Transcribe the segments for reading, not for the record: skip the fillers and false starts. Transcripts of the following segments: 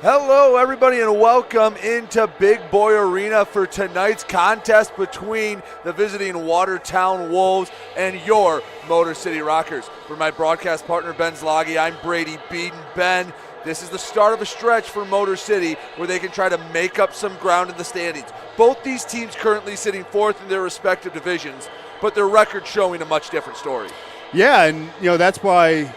Hello, everybody, and welcome into Big Boy Arena for tonight's contest between the visiting Watertown Wolves and your Motor City Rockers. For my broadcast partner, Ben Zlagi, I'm Brady Beeden. Ben, this is the start of a stretch for Motor City where they can try to make up some ground in the standings. Both these teams currently sitting fourth in their respective divisions, but their record showing a much different story. Yeah, and that's why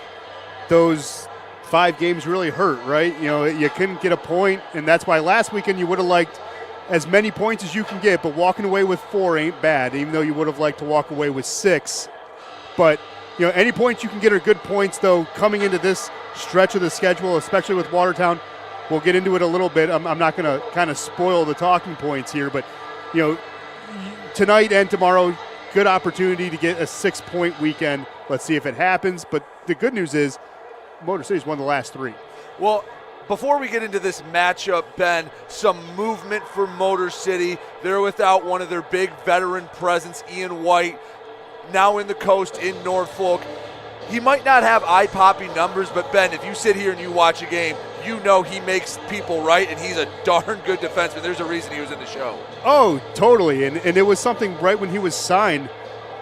those 5 games really hurt, right? You couldn't get a point, and that's why last weekend you would have liked as many points as you can get, but walking away with 4 ain't bad, even though you would have liked to walk away with 6. But, any points you can get are good points, though, coming into this stretch of the schedule, especially with Watertown. We'll get into it a little bit. I'm not going to kind of spoil the talking points here, but, tonight and tomorrow, good opportunity to get a 6-point weekend. Let's see if it happens. But the good news is Motor City's won the last 3. Well, before we get into this matchup, Ben, some movement for Motor City. They're without one of their big veteran presence, Ian White, now in the Coast in Norfolk. He might not have eye-popping numbers, but Ben, if you sit here and you watch a game, you know he makes people right, and he's a darn good defenseman. There's a reason he was in the show. Oh, totally, and it was something right when he was signed.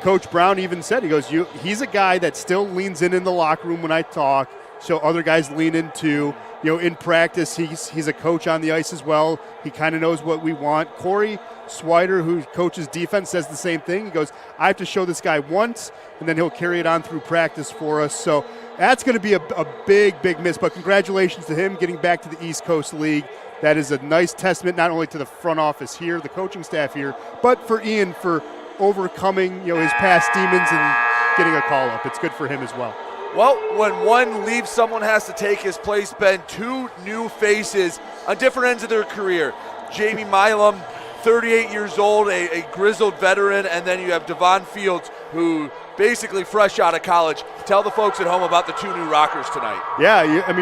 Coach Brown even said, he goes, he's a guy that still leans in the locker room when I talk, so other guys lean in too. In practice, he's a coach on the ice as well. He kind of knows what we want. Corey Swider, who coaches defense, says the same thing. He goes, I have to show this guy once, and then he'll carry it on through practice for us. So that's going to be a big, big miss. But congratulations to him getting back to the East Coast League. That is a nice testament not only to the front office here, the coaching staff here, but for Ian for overcoming his past demons and getting a call-up. It's good for him as well. Well, when one leaves, someone has to take his place, Ben. 2 new faces on different ends of their career. Jamie Milam, 38 years old, a grizzled veteran, and then you have Devon Fields, who basically fresh out of college. Tell the folks at home about the 2 new Rockers tonight. Yeah,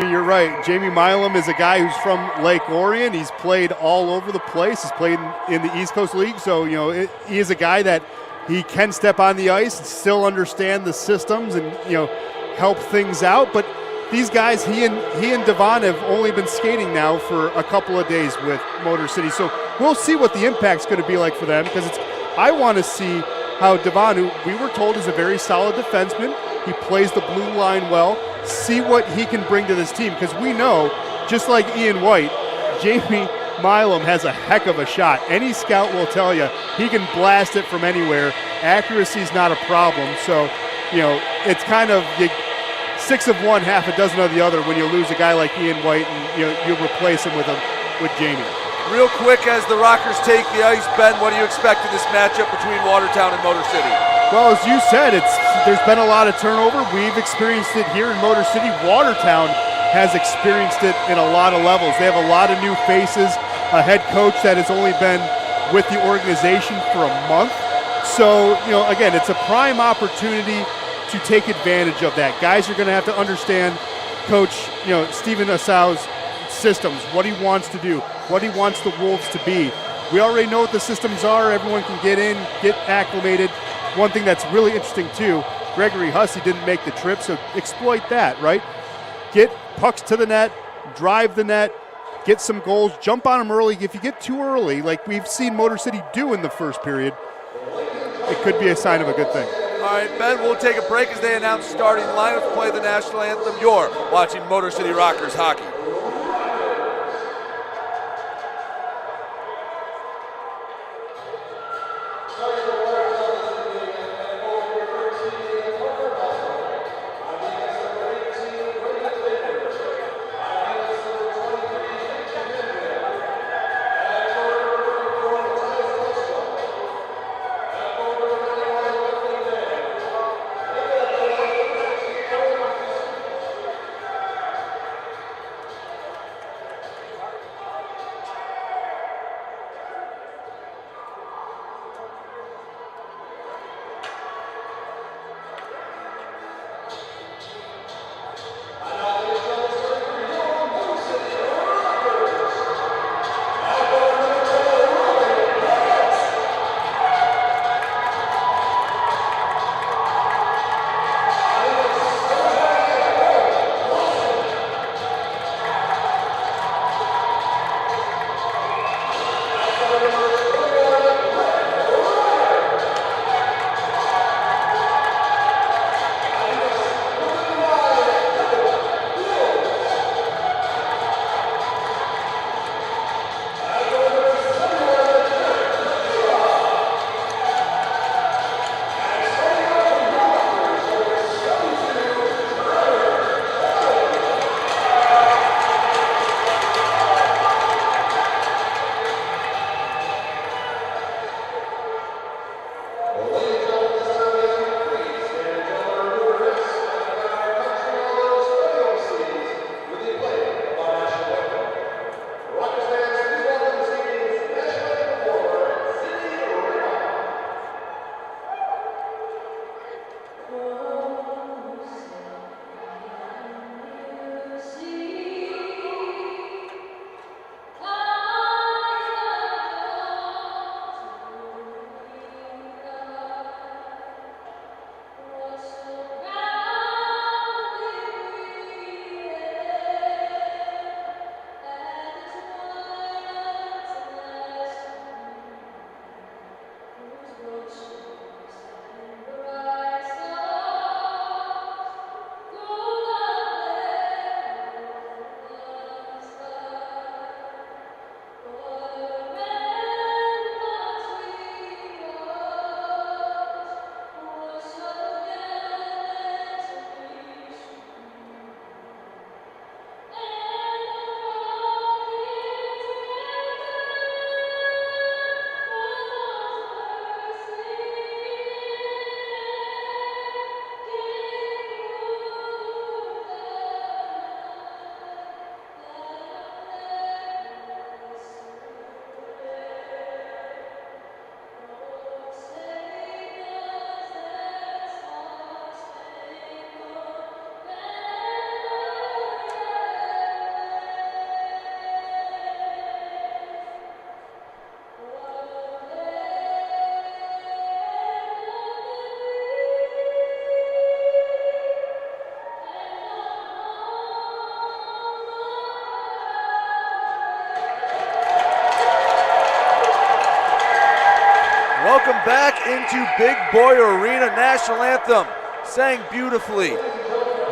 you're right. Jamie Milam is a guy who's from Lake Orion. He's played all over the place. He's played in the East Coast League, so he is a guy that he can step on the ice and still understand the systems and help things out. But these guys, he and Devon have only been skating now for a couple of days with Motor City, so we'll see what the impact's going to be like for them, because I want to see how Devon, who we were told is a very solid defenseman, he plays the blue line well, see what he can bring to this team, because we know, just like Ian White, Jamie Milam has a heck of a shot. Any scout will tell you he can blast it from anywhere. Accuracy's not a problem, so it's kind of 6 of one, half a dozen of the other when you lose a guy like Ian White and you replace him with Jamie. Real quick, as the Rockers take the ice, Ben, what do you expect in this matchup between Watertown and Motor City? Well, as you said, there's been a lot of turnover. We've experienced it here in Motor City. Watertown has experienced it in a lot of levels. They have a lot of new faces, a head coach that has only been with the organization for a month. So, again, it's a prime opportunity to take advantage of that. Guys are going to have to understand Coach, Stephen Assau's systems, what he wants to do, what he wants the Wolves to be. We already know what the systems are. Everyone can get in, get acclimated. One thing that's really interesting, too, Gregory Hussey didn't make the trip, so exploit that, right? Get pucks to the net, drive the net, get some goals, jump on them early. If you get too early, like we've seen Motor City do in the first period, it could be a sign of a good thing. All right, Ben, we'll take a break as they announce starting lineups, play the national anthem. You're watching Motor City Rockers hockey. Welcome back into Big Boy Arena. National Anthem sang beautifully.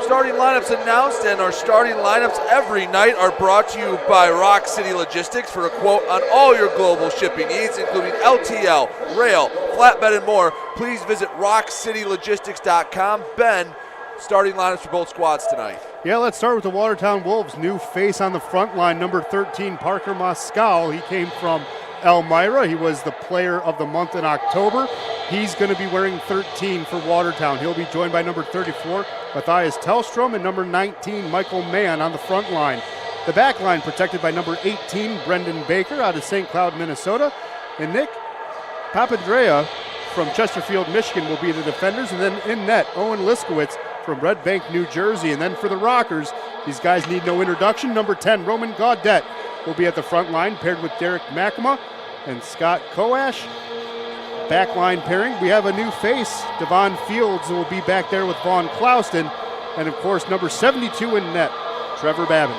Starting lineups announced, and our starting lineups every night are brought to you by Rock City Logistics. For a quote on all your global shipping needs, including LTL, rail, flatbed, and more, please visit rockcitylogistics.com. Ben, starting lineups for both squads tonight. Yeah, let's start with the Watertown Wolves. New face on the front line, number 13, Parker Moscow. He came from Elmira. He was the player of the month in October. He's going to be wearing 13 for Watertown. He'll be joined by number 34, Matthias Tellstrom, and number 19, Michael Mann on the front line. The back line protected by number 18, Brendan Baker out of St. Cloud, Minnesota. And Nick Papadrea from Chesterfield, Michigan will be the defenders. And then in net, Owen Liskowitz from Red Bank, New Jersey. And then for the Rockers, these guys need no introduction. Number 10, Roman Gaudet will be at the front line, paired with Derek Makema and Scott Coash. Back line pairing, we have a new face. Devon Fields will be back there with Vaughn Clouston. And of course, number 72 in net, Trevor Babin.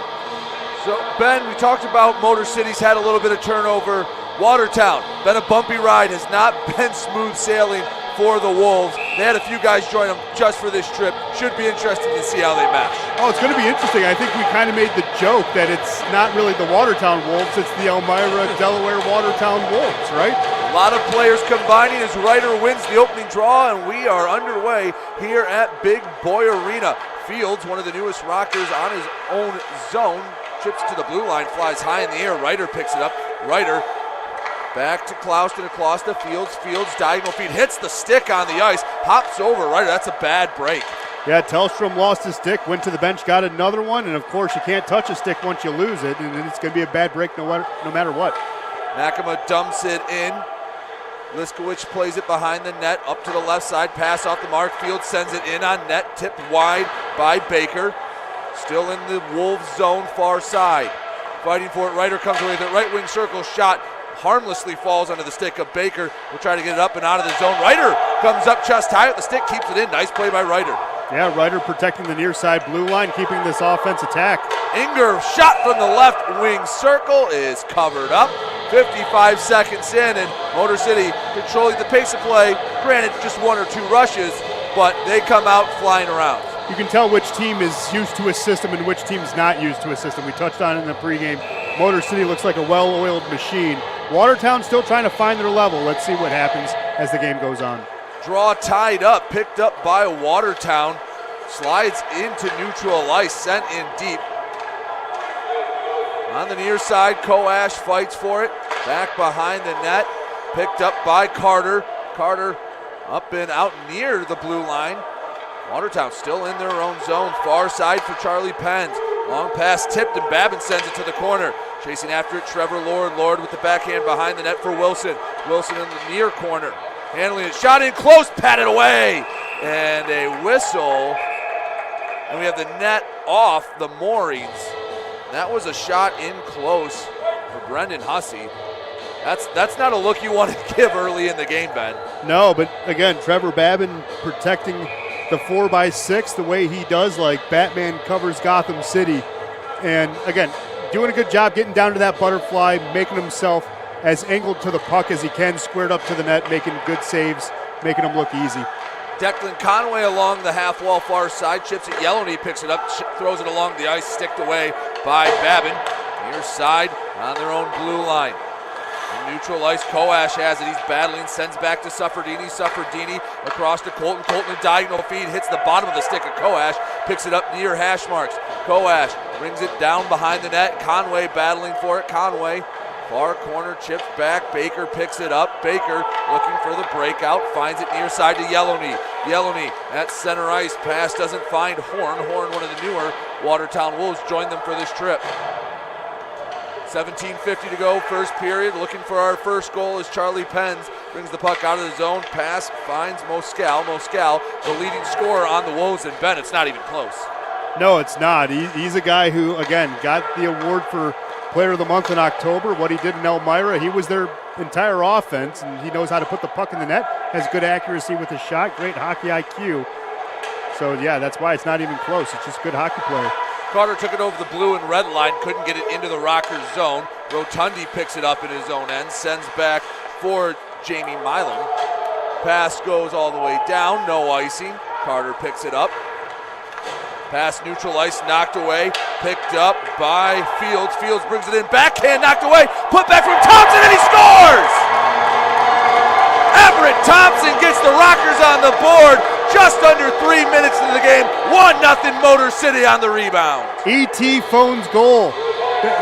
So, Ben, we talked about Motor City's had a little bit of turnover. Watertown, been a bumpy ride, has not been smooth sailing for the Wolves. They had a few guys join them just for this trip. Should be interesting to see how they mesh. Oh, it's going to be interesting. I think we kind of made the joke that it's not really the Watertown Wolves, it's the Elmira, Delaware Watertown Wolves, right? A lot of players combining as Ryder wins the opening draw, and we are underway here at Big Boy Arena. Fields, one of the newest Rockers on his own zone, chips to the blue line, flies high in the air. Ryder picks it up. Ryder back to Clouston, across to Fields. Fields, diagonal feed, hits the stick on the ice, hops over Ryder. That's a bad break. Yeah, Tellstrom lost his stick, went to the bench, got another one, and of course you can't touch a stick once you lose it, and it's going to be a bad break no matter what. Makema dumps it in. Liskowitz plays it behind the net, up to the left side, pass off the mark. Fields sends it in on net, tipped wide by Baker. Still in the Wolves zone, far side. Fighting for it, Ryder comes away with it, right wing circle shot. Harmlessly falls onto the stick of Baker. We'll try to get it up and out of the zone. Ryder comes up chest high with the stick, keeps it in. Nice play by Ryder. Yeah, Ryder protecting the near side blue line, keeping this offense attack. Inger, shot from the left wing circle, is covered up. 55 seconds in, and Motor City controlling the pace of play. Granted, just one or two rushes, but they come out flying around. You can tell which team is used to a system and which team's not used to a system. We touched on it in the pregame. Motor City looks like a well-oiled machine. Watertown still trying to find their level. Let's see what happens as the game goes on. Draw tied up, picked up by Watertown. Slides into neutral ice, sent in deep. On the near side, Coash fights for it. Back behind the net, picked up by Carter. Carter up and out near the blue line. Watertown still in their own zone. Far side for Charlie Penns. Long pass tipped, and Babin sends it to the corner. Chasing after it, Trevor Lord. Lord with the backhand behind the net for Wilson. Wilson in the near corner. Handling it, shot in close, patted away. And a whistle. And we have the net off the moorings. That was a shot in close for Brendan Hussey. That's not a look you want to give early in the game, Ben. No, but again, Trevor Babin protecting the 4x6 the way he does, like Batman covers Gotham City. And again, doing a good job getting down to that butterfly, making himself as angled to the puck as he can, squared up to the net, making good saves, making him look easy. Declan Conway along the half wall far side, chips it yellow, and he picks it up, throws it along the ice, sticked away by Babin. Near side on their own blue line. In neutral ice, Coash has it, he's battling, sends back to Suffredini. Suffredini across to Colton. Colton a diagonal feed, hits the bottom of the stick of Coash, picks it up near hash marks. Coash brings it down behind the net. Conway battling for it. Conway, far corner, chips back. Baker picks it up. Baker looking for the breakout, finds it near side to Yellowney. Yellowney at center ice, pass doesn't find Horn. Horn, one of the newer Watertown Wolves, joined them for this trip. 17:50 to go, first period. Looking for our first goal as Charlie Penns brings the puck out of the zone. Pass finds Moscal. Moscal, the leading scorer on the Wolves, and Ben, it's not even close. No, it's not. He's a guy who, again, got the award for Player of the Month in October. What he did in Elmira, he was their entire offense, and he knows how to put the puck in the net, has good accuracy with his shot, great hockey IQ. So, yeah, that's why it's not even close. It's just good hockey play. Carter took it over the blue and red line, couldn't get it into the Rockers zone. Rotundi picks it up in his own end, sends back for Jamie Milam. Pass goes all the way down, no icing. Carter picks it up. Pass neutral ice, knocked away, picked up by Fields. Fields brings it in, backhand, knocked away, put back from Thompson, and he scores! Everett Thompson gets the Rockers on the board just under 3 minutes into the game. 1-0 Motor City on the rebound. E.T. Phone's goal.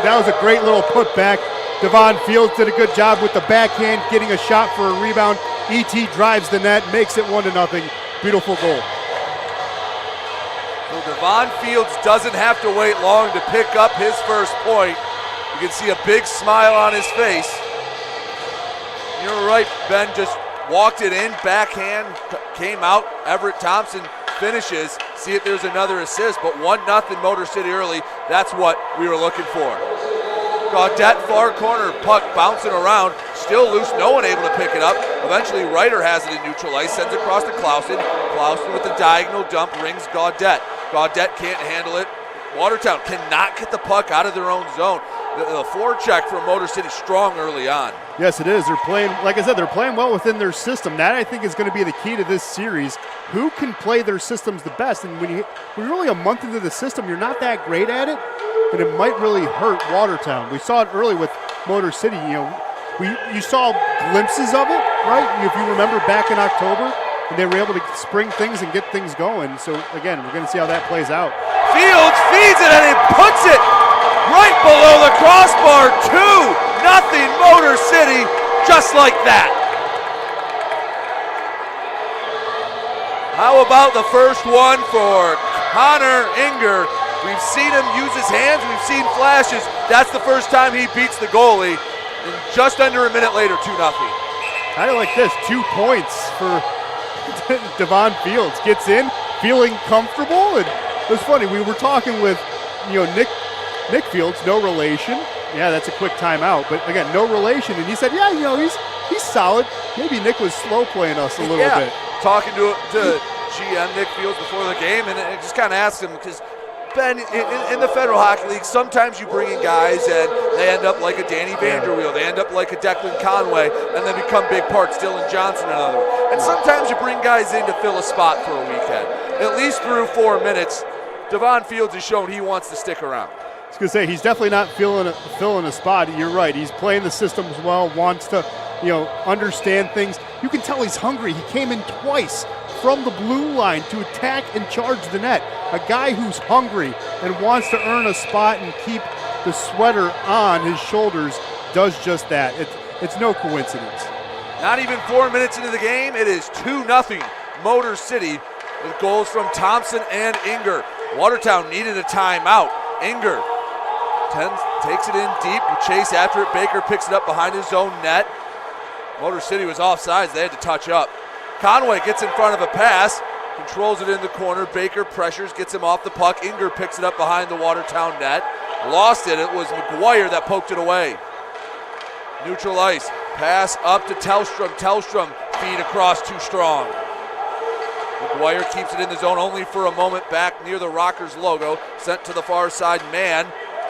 That was a great little putback. Devon Fields did a good job with the backhand, getting a shot for a rebound. E.T. drives the net, makes it 1-0. Beautiful goal. So Devon Fields doesn't have to wait long to pick up his first point. You can see a big smile on his face. You're right, Ben just walked it in, backhand, came out. Everett Thompson finishes. See if there's another assist, but 1-0 Motor City early. That's what we were looking for. Gaudette, far corner, puck bouncing around, still loose, no one able to pick it up. Eventually Ryder has it in neutral ice, sends it across to Clausen. Clausen with the diagonal dump rings Gaudette. Gaudette can't handle it. Watertown cannot get the puck out of their own zone. The forecheck from Motor City strong early on. Yes, it is. They're playing, like I said, they're playing well within their system. That, I think, is going to be the key to this series. Who can play their systems the best? And when you're really a month into the system, you're not that great at it, and it might really hurt Watertown. We saw it early with Motor City. You saw glimpses of it, right? If you remember back in October, and they were able to spring things and get things going. So, again, we're going to see how that plays out. Fields feeds it and he puts it right below the crossbar. 2-0 Motor City, just like that. How about the first one for Connor Inger? We've seen him use his hands, we've seen flashes. That's the first time he beats the goalie. And just under a minute later, 2-0. Kind of like this, 2 points for Devon Fields. Gets in, feeling comfortable. And it was funny, we were talking with Nick Fields, no relation. Yeah, that's a quick timeout, but again, no relation. And he said, yeah, he's solid. Maybe Nick was slow playing us a little bit. Talking to GM Nick Fields before the game, and I just kind of asked him, because Ben, in the Federal Hockey League, sometimes you bring in guys and they end up like a Danny Vanderweel, they end up like a Declan Conway, and then become big parts, Dylan Johnson and another. And sometimes you bring guys in to fill a spot for a weekend. At least through 4 minutes, Devon Fields has shown he wants to stick around. I was going to say, he's definitely not filling a spot. You're right. He's playing the systems well, wants to, understand things. You can tell he's hungry. He came in twice from the blue line to attack and charge the net. A guy who's hungry and wants to earn a spot and keep the sweater on his shoulders does just that. It's no coincidence. Not even 4 minutes into the game, it is 2-0 Motor City with goals from Thompson and Inger. Watertown needed a timeout. Inger takes it in deep, chase after it. Baker picks it up behind his own net. Motor City was offsides, they had to touch up. Conway gets in front of a pass, controls it in the corner. Baker pressures, gets him off the puck. Inger picks it up behind the Watertown net. Lost it, it was McGuire that poked it away. Neutral ice, pass up to Tellstrom. Tellstrom, feed across, too strong. McGuire keeps it in the zone only for a moment, back near the Rockers logo. Sent to the far side, man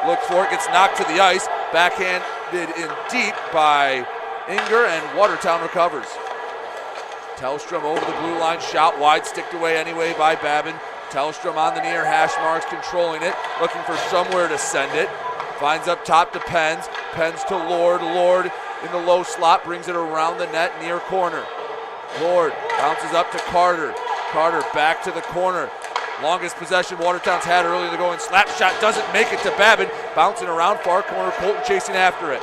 looks for it, gets knocked to the ice. Backhanded in deep by Inger, and Watertown recovers. Tellstrom over the blue line, shot wide, sticked away anyway by Babin. Tellstrom on the near hash marks, controlling it, looking for somewhere to send it. Finds up top to Pens. Pens to Lord. Lord in the low slot, brings it around the net, near corner. Lord bounces up to Carter. Carter back to the corner. Longest possession Watertown's had early in the going. Slap shot doesn't make it to Babin. Bouncing around far corner, Colton chasing after it.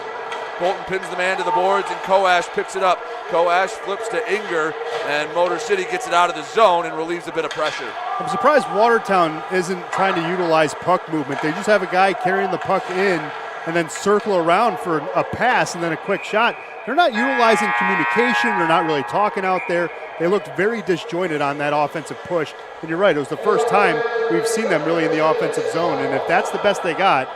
Colton pins the man to the boards, and Coash picks it up. Coash flips to Inger, and Motor City gets it out of the zone and relieves a bit of pressure. I'm surprised Watertown isn't trying to utilize puck movement. They just have a guy carrying the puck in and then circle around for a pass and then a quick shot. They're not utilizing communication. They're not really talking out there. They looked very disjointed on that offensive push. And you're right, it was the first time we've seen them really in the offensive zone. And if that's the best they got,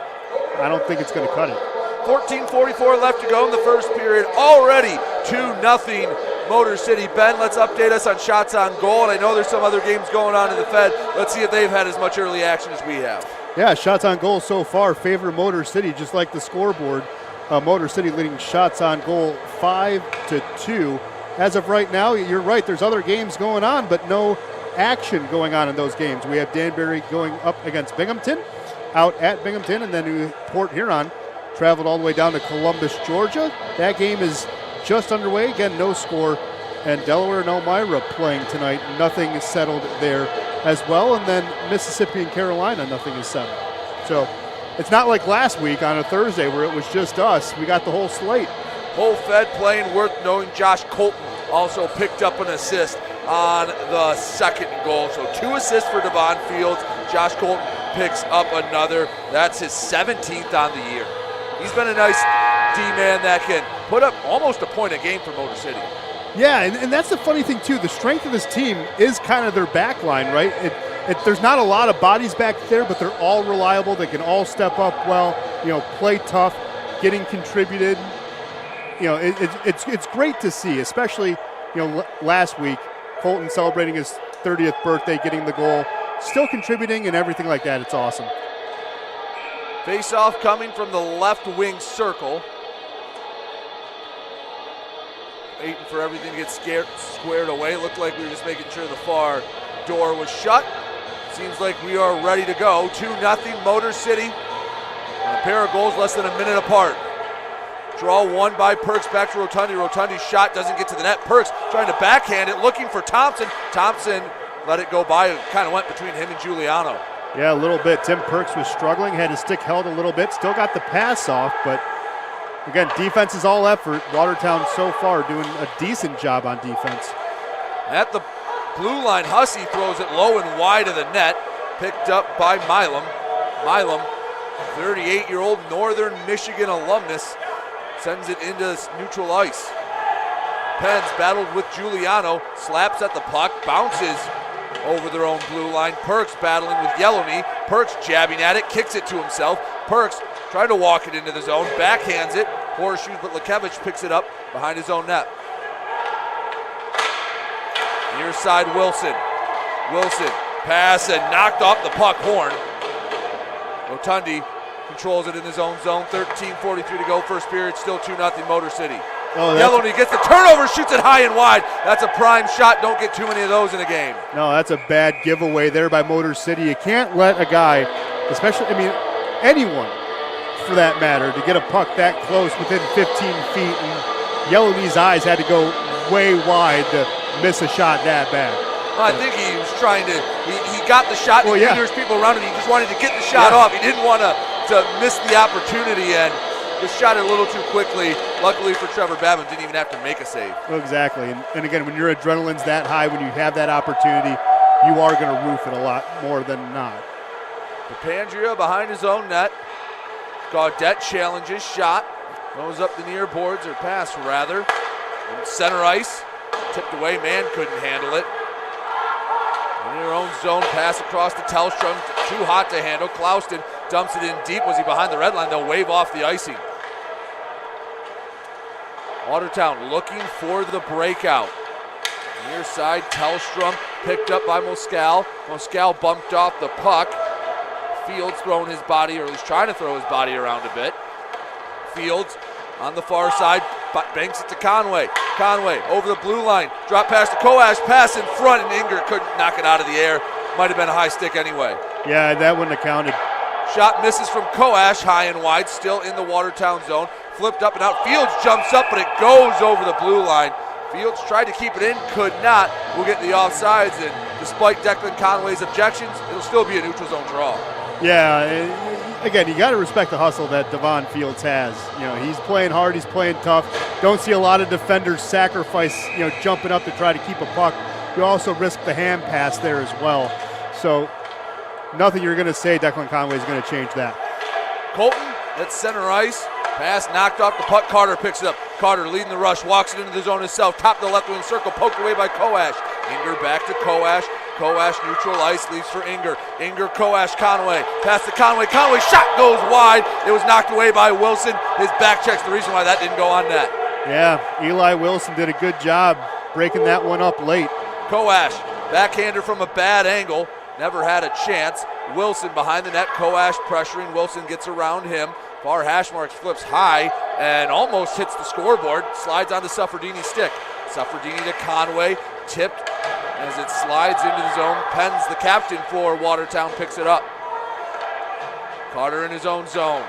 I don't think it's going to cut it. 14:44 left to go in the first period. Already 2-0 Motor City. Ben, let's update us on shots on goal. And I know there's some other games going on in the Fed. Let's see if they've had as much early action as we have. Yeah, shots on goal so far favor Motor City, just like the scoreboard. Motor City leading shots on goal 5-2. As of right now, you're right, there's other games going on, but no action going on in those games. We have Danbury going up against Binghamton, out at Binghamton, and then Port Huron traveled all the way down to Columbus, Georgia. That game is just underway. Again, no score. And Delaware and Elmira playing tonight. Nothing is settled there as well. And then Mississippi and Carolina, nothing is settled. So it's not like last week on a Thursday where it was just us. We got the whole slate. Whole Fed playing worth knowing. Josh Colton also picked up an assist on the second goal. So 2 assists for Devon Fields. Josh Colton picks up another. That's his 17th on the year. He's been a nice D-man that can put up almost a point a game for Motor City. Yeah, and that's the funny thing, too. The strength of this team is kind of their back line, right? There's not a lot of bodies back there, but they're all reliable. They can all step up well, play tough, getting contributed. It's great to see, especially, last week, Colton celebrating his 30th birthday, getting the goal, still contributing and everything like that. It's awesome. Face-off coming from the left wing circle. Waiting for everything to get squared away. Looked like we were just making sure the far door was shut. Seems like we are ready to go. 2-0 Motor City. A pair of goals less than a minute apart. Draw one by Perks back to Rotundi. Rotundi's shot doesn't get to the net. Perks trying to backhand it, looking for Thompson. Thompson let it go by. It kind of went between him and Giuliano. Yeah, a little bit. Tim Perks was struggling, had his stick held a little bit. Still got the pass off, but again, defense is all effort. Watertown so far doing a decent job on defense. At the blue line, Hussey throws it low and wide of the net. Picked up by Milam. Milam, 38-year-old Northern Michigan alumnus, sends it into neutral ice. Pens battled with Giuliano, slaps at the puck, bounces over their own blue line. Perks battling with Yellowknee. Perks jabbing at it, kicks it to himself. Perks trying to walk it into the zone, backhands it, horseshoes, but Lekevich picks it up behind his own net. Near side, Wilson. Wilson, pass and knocked off the puck, Horn. Rotundi controls it in his own zone. 13:43 to go, first period, still 2-0 Motor City. Yellowknee gets the turnover, shoots it high and wide. That's a prime shot. Don't get too many of those in a game. No, that's a bad giveaway there by Motor City. You can't let a guy, especially, anyone for that matter, to get a puck that close within 15 feet. And Yellowknee's eyes had to go way wide to miss a shot that bad. Well, I think he was trying to, he got the shot, and there's people around him. He just wanted to get the shot off. He didn't want to miss the opportunity and just shot it a little too quickly. Luckily for Trevor Babin, didn't even have to make a save. Exactly. And again, when your adrenaline's that high, when you have that opportunity, you are going to roof it a lot more than not. Pandria behind his own net. Gaudette challenges, shot. Goes up the near boards, or pass rather. And center ice. Tipped away, man couldn't handle it. In their own zone, pass across to Tellstrom. Too hot to handle. Clouston dumps it in deep. Was he behind the red line? They'll wave off the icing. Watertown looking for the breakout. Near side, Tellstrom picked up by Moscal. Moscal bumped off the puck. Fields throwing his body, or at least trying to throw his body around a bit. Fields on the far side, banks it to Conway. Conway over the blue line, drop pass to Coash, pass in front, and Inger couldn't knock it out of the air. Might have been a high stick anyway. Yeah, that wouldn't have counted. Shot misses from Coash, high and wide, still in the Watertown zone. Flipped up and out, Fields jumps up, but it goes over the blue line. Fields tried to keep it in, could not. We'll get the offsides, and despite Declan Conway's objections, it'll still be a neutral zone draw. Yeah, again, you got to respect the hustle that Devon Fields has. He's playing hard, he's playing tough. Don't see a lot of defenders sacrifice, jumping up to try to keep a puck. You also risk the hand pass there as well. So nothing you're going to say Declan Conway is going to change that. Colton at center ice. Pass knocked off the puck. Carter picks it up. Carter leading the rush, walks it into the zone himself. Top of the left wing circle, poked away by Coash. Inger back to Coash. Coash neutral ice, leaves for Inger. Inger, Coash, Conway. Pass to Conway. Conway shot goes wide. It was knocked away by Wilson. His back check's the reason why that didn't go on net. Yeah, Eli Wilson did a good job breaking that one up late. Coash, backhander from a bad angle. Never had a chance. Wilson behind the net. Coash pressuring. Wilson gets around him. Far hash marks, flips high and almost hits the scoreboard. Slides onto Suffredini's stick. Suffredini to Conway, tipped as it slides into the zone. Pens, the captain for Watertown, picks it up. Carter in his own zone.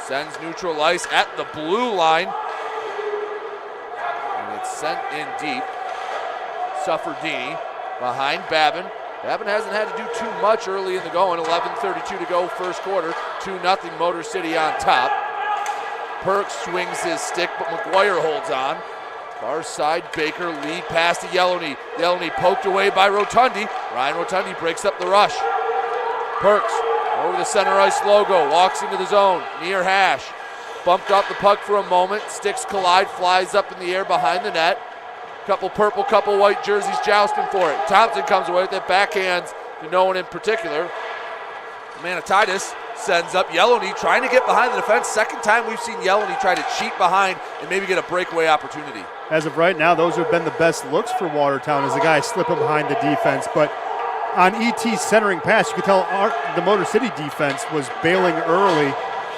Sends neutral ice at the blue line. And it's sent in deep. Suffredini behind Babin. Babin hasn't had to do too much early in the going. 11:32 to go, first quarter. 2-0 Motor City on top. Perks swings his stick, but McGuire holds on. Far side, Baker, lead pass to Yellowney. Yellowney poked away by Rotundi. Ryan Rotundi breaks up the rush. Perks over the center ice logo, walks into the zone, near hash. Bumped off the puck for a moment, sticks collide, flies up in the air behind the net. Couple purple, couple white jerseys jousting for it. Thompson comes away with it, backhands to no one in particular. Manatitis sends up Yellowney, trying to get behind the defense. Second time we've seen Yellowney try to cheat behind and maybe get a breakaway opportunity. As of right now, those have been the best looks for Watertown as the guy slipping behind the defense. But on ET's centering pass, you could tell the Motor City defense was bailing early.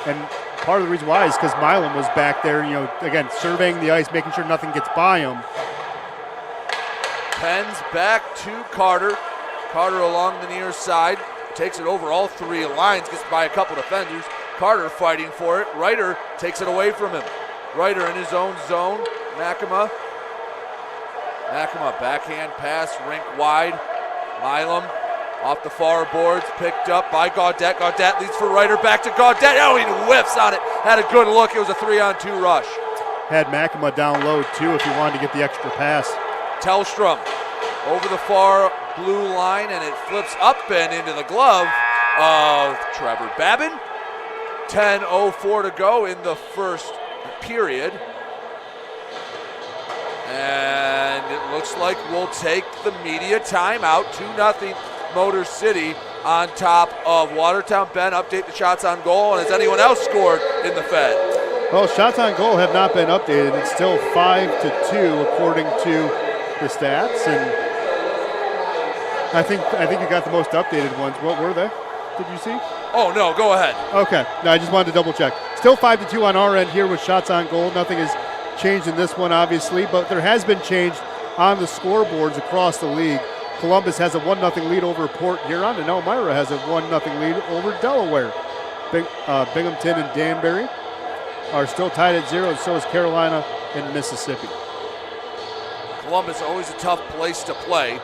And part of the reason why is because Milam was back there, again, surveying the ice, making sure nothing gets by him. Pens back to Carter. Carter along the near side. Takes it over all three lines, gets by a couple defenders. Carter fighting for it. Ryder takes it away from him. Ryder in his own zone. Makema backhand pass, rink wide. Milam off the far boards, picked up by Gaudet. Gaudet leads for Ryder, back to Gaudet. Oh, he whiffs on it. Had a good look. It was a 3-on-2 rush. Had Makema down low, too, if he wanted to get the extra pass. Tellstrom over the far blue line, and it flips up and into the glove of Trevor Babin. 10:04 to go in the first period. And it looks like we'll take the media timeout. 2-0 Motor City on top of Watertown. Ben, update the shots on goal, and has anyone else scored in the Fed? Well, shots on goal have not been updated. It's still 5-2 according to the stats, and I think you got the most updated ones. What were they? Did you see? Oh, no, go ahead. Okay. No, I just wanted to double check. Still 5-2 on our end here with shots on goal. Nothing has changed in this one, obviously, but there has been change on the scoreboards across the league. Columbus has a 1-0 lead over Port Huron, and Elmira has a 1-0 lead over Delaware. Binghamton and Danbury are still tied at 0, and so is Carolina and Mississippi. Columbus always a tough place to play.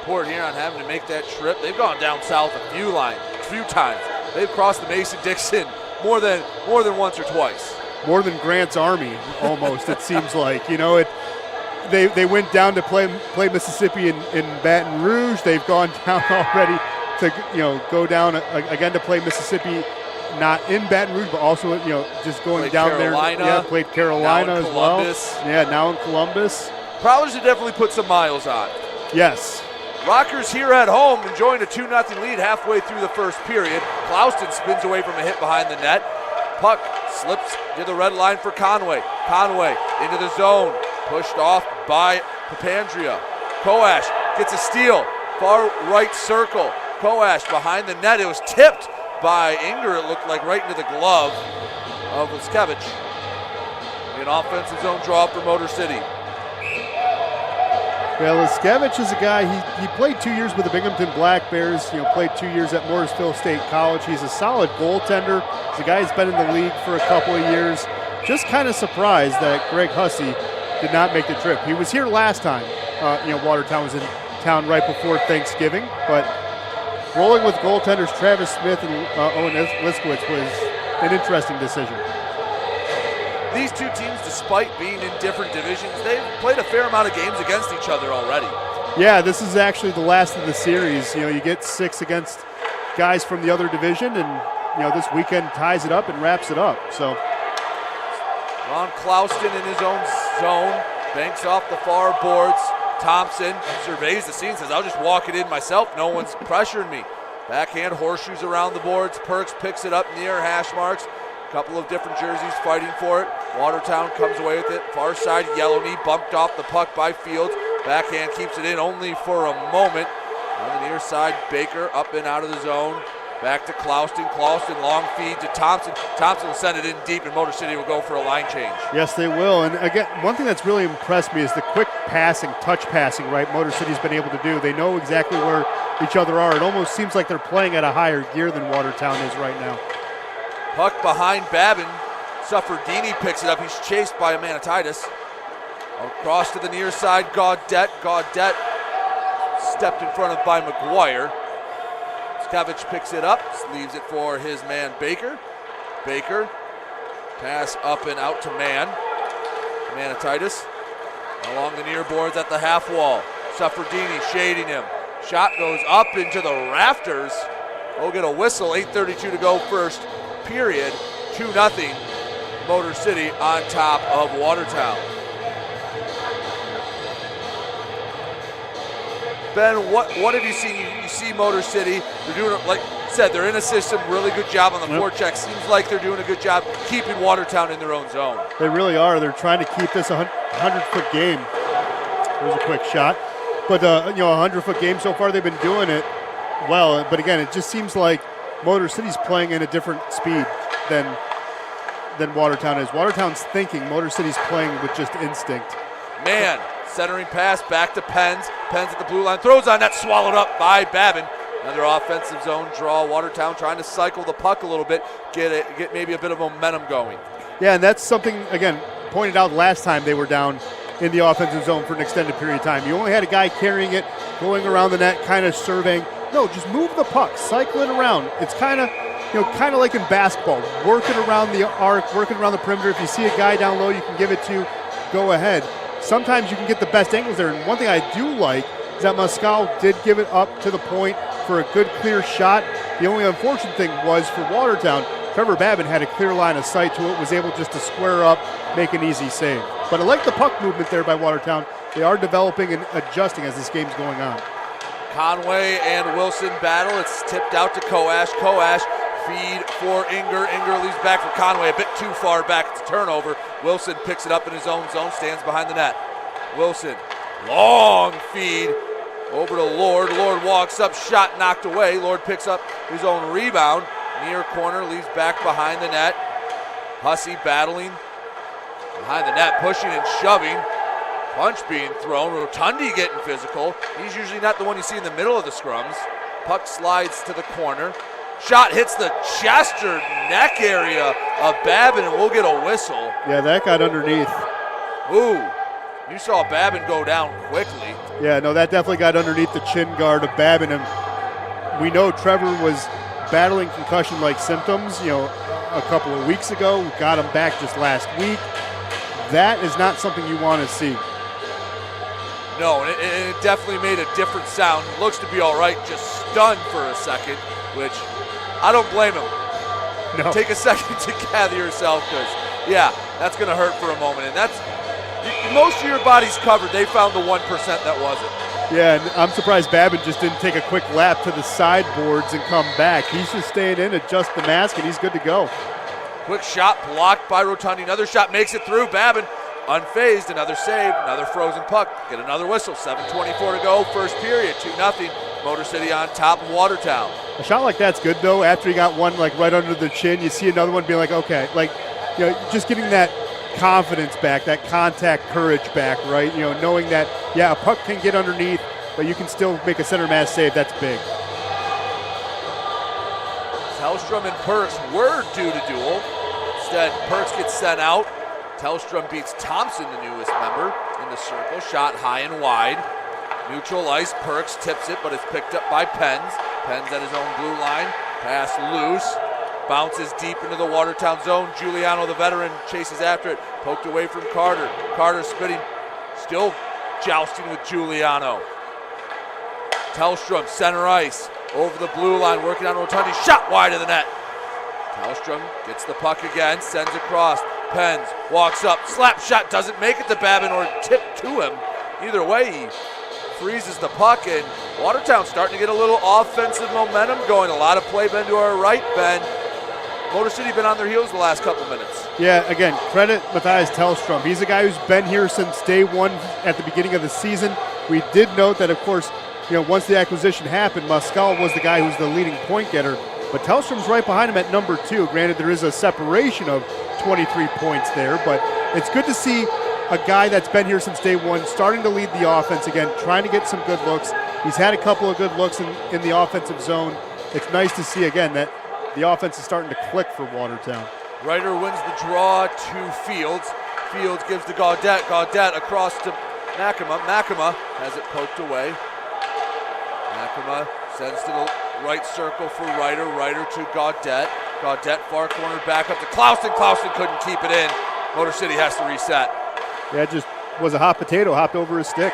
Port Huron having to make that trip. They've gone down south a few times. They've crossed the Mason-Dixon more than once or twice. More than Grant's Army, almost, it seems like. They went down to play Mississippi in Baton Rouge. They've gone down already to go down again to play Mississippi, not in Baton Rouge, but also just going played down Carolina, there. Yeah, played Carolina as well. Yeah, now in Columbus. Prowlers have definitely put some miles on. Yes. Rockers here at home enjoying a 2-0 lead halfway through the first period. Clouston spins away from a hit behind the net. Puck slips to the red line for Conway. Conway into the zone. Pushed off by Papandrea. Coash gets a steal. Far right circle. Coash behind the net. It was tipped by Inger, it looked like, right into the glove of Liskevich. An offensive zone draw for Motor City. Well, Liskevich is a guy, he played 2 years with the Binghamton Black Bears, played 2 years at Morrisville State College. He's a solid goaltender. He's a guy who's been in the league for a couple of years. Just kind of surprised that Greg Hussey did not make the trip. He was here last time. Watertown was in town right before Thanksgiving, but rolling with goaltenders Travis Smith and Owen Liskowitz was an interesting decision. These two teams, despite being in different divisions, they've played a fair amount of games against each other already. Yeah, this is actually the last of the series. You get 6 against guys from the other division, and this weekend ties it up and wraps it up. So Ron Clouston in his own zone, banks off the far boards. Thompson surveys the scene, says, I'll just walk it in myself. No one's pressuring me. Backhand horseshoes around the boards. Perks picks it up near hash marks. Couple of different jerseys fighting for it. Watertown comes away with it. Far side, Yellowney bumped off the puck by Fields. Backhand keeps it in only for a moment. On the near side, Baker up and out of the zone. Back to Clouston. Clouston, long feed to Thompson. Thompson will send it in deep, and Motor City will go for a line change. Yes, they will. And again, one thing that's really impressed me is the quick passing, touch passing, right, Motor City's been able to do. They know exactly where each other are. It almost seems like they're playing at a higher gear than Watertown is right now. Puck behind Babin. Sufferdini picks it up. He's chased by Manatitis. Across to the near side, Gaudet. Gaudet stepped in front of by McGuire. Skavich picks it up, leaves it for his man Baker. Baker, pass up and out to Manatitis. Along the near boards at the half wall. Sufferdini shading him. Shot goes up into the rafters. We'll get a whistle, 8:32 to go first period. 2-0 Motor City on top of Watertown. Ben, what have you seen? You see Motor City. They're doing, like I said, they're in a system, really good job on the forecheck. Seems like they're doing a good job keeping Watertown in their own zone. They really are. They're trying to keep this a 100-foot game. There's a quick shot. But, a 100-foot game so far, they've been doing it well. But, again, it just seems like Motor City's playing in a different speed than Watertown is. Watertown's thinking. Motor City's playing with just instinct. Man, centering pass back to Penns. Penns at the blue line. Throws on net, swallowed up by Babin. Another offensive zone draw. Watertown trying to cycle the puck a little bit, get maybe a bit of momentum going. Yeah, and that's something, again, pointed out last time they were down in the offensive zone for an extended period of time. You only had a guy carrying it, going around the net, kind of surveying. No, just move the puck, cycle it around. It's kind of like in basketball, working around the arc, working around the perimeter. If you see a guy down low you can give it to, go ahead. Sometimes you can get the best angles there. And one thing I do like is that Moscow did give it up to the point for a good, clear shot. The only unfortunate thing was for Watertown, Trevor Babin had a clear line of sight to it, was able just to square up, make an easy save. But I like the puck movement there by Watertown. They are developing and adjusting as this game's going on. Conway and Wilson battle. It's tipped out to Coash. Coash feed for Inger. Inger leaves back for Conway, a bit too far back. It's a turnover. Wilson picks it up in his own zone, stands behind the net. Wilson, long feed over to Lord. Lord walks up, shot knocked away. Lord picks up his own rebound. Near corner, leaves back behind the net. Hussey battling behind the net, pushing and shoving. Punch being thrown. Rotundi getting physical. He's usually not the one you see in the middle of the scrums. Puck slides to the corner. Shot hits the chest or neck area of Babin, and we'll get a whistle. Yeah, that got underneath. Ooh, you saw Babin go down quickly. Yeah, no, that definitely got underneath the chin guard of Babin. And we know Trevor was battling concussion-like symptoms, a couple of weeks ago. We got him back just last week. That is not something you want to see. No, and it definitely made a different sound. Looks to be all right, just stunned for a second, which I don't blame him. No. Take a second to gather yourself because, yeah, that's going to hurt for a moment. And that's most of your body's covered. They found the 1% that wasn't. Yeah, and I'm surprised Babin just didn't take a quick lap to the sideboards and come back. He's just staying in, adjust the mask, and he's good to go. Quick shot blocked by Rotundi. Another shot makes it through. Babin unfazed. Another save. Another frozen puck. Get another whistle. 7:24 to go. First period. 2-0. Motor City on top of Watertown. A shot like that's good, though. After he got one right under the chin, you see another one being like, okay, just getting that confidence back, that contact courage back, right? Knowing that, yeah, a puck can get underneath, but you can still make a center mass save. That's big. Tellstrom and Perks were due to duel. Instead, Perks gets sent out. Tellstrom beats Thompson, the newest member, in the circle. Shot high and wide. Neutral ice. Perks tips it, but it's picked up by Penns. Penns at his own blue line. Pass loose. Bounces deep into the Watertown zone. Giuliano, the veteran, chases after it. Poked away from Carter. Carter spitting. Still jousting with Giuliano. Tellstrom, center ice. Over the blue line, working on Rotundi. Shot wide of the net. Tellstrom gets the puck again. Sends across. Penns walks up. Slap shot doesn't make it to Babin or tip to him. Either way, he freezes the puck, and Watertown starting to get a little offensive momentum going. A lot of play, Ben, to our right, Ben. Motor City been on their heels the last couple minutes. Yeah, again, credit Matthias Tellstrom. He's a guy who's been here since day one at the beginning of the season. We did note that, of course, once the acquisition happened, Moscal was the guy who's the leading point getter. But Tellstrom's right behind him at number 2. Granted, there is a separation of 23 points there, but it's good to see a guy that's been here since day one starting to lead the offense again, trying to get some good looks. He's had a couple of good looks in the offensive zone. It's nice to see, again, that the offense is starting to click for Watertown. Ryder wins the draw to Fields. Fields gives to Gaudette. Gaudette across to Makema. Makema has it poked away. Makema sends to the right circle for Ryder. Ryder to Gaudette. Gaudette far corner back up to Clausen. Clausen couldn't keep it in. Motor City has to reset. Yeah, it just was a hot potato, hopped over his stick.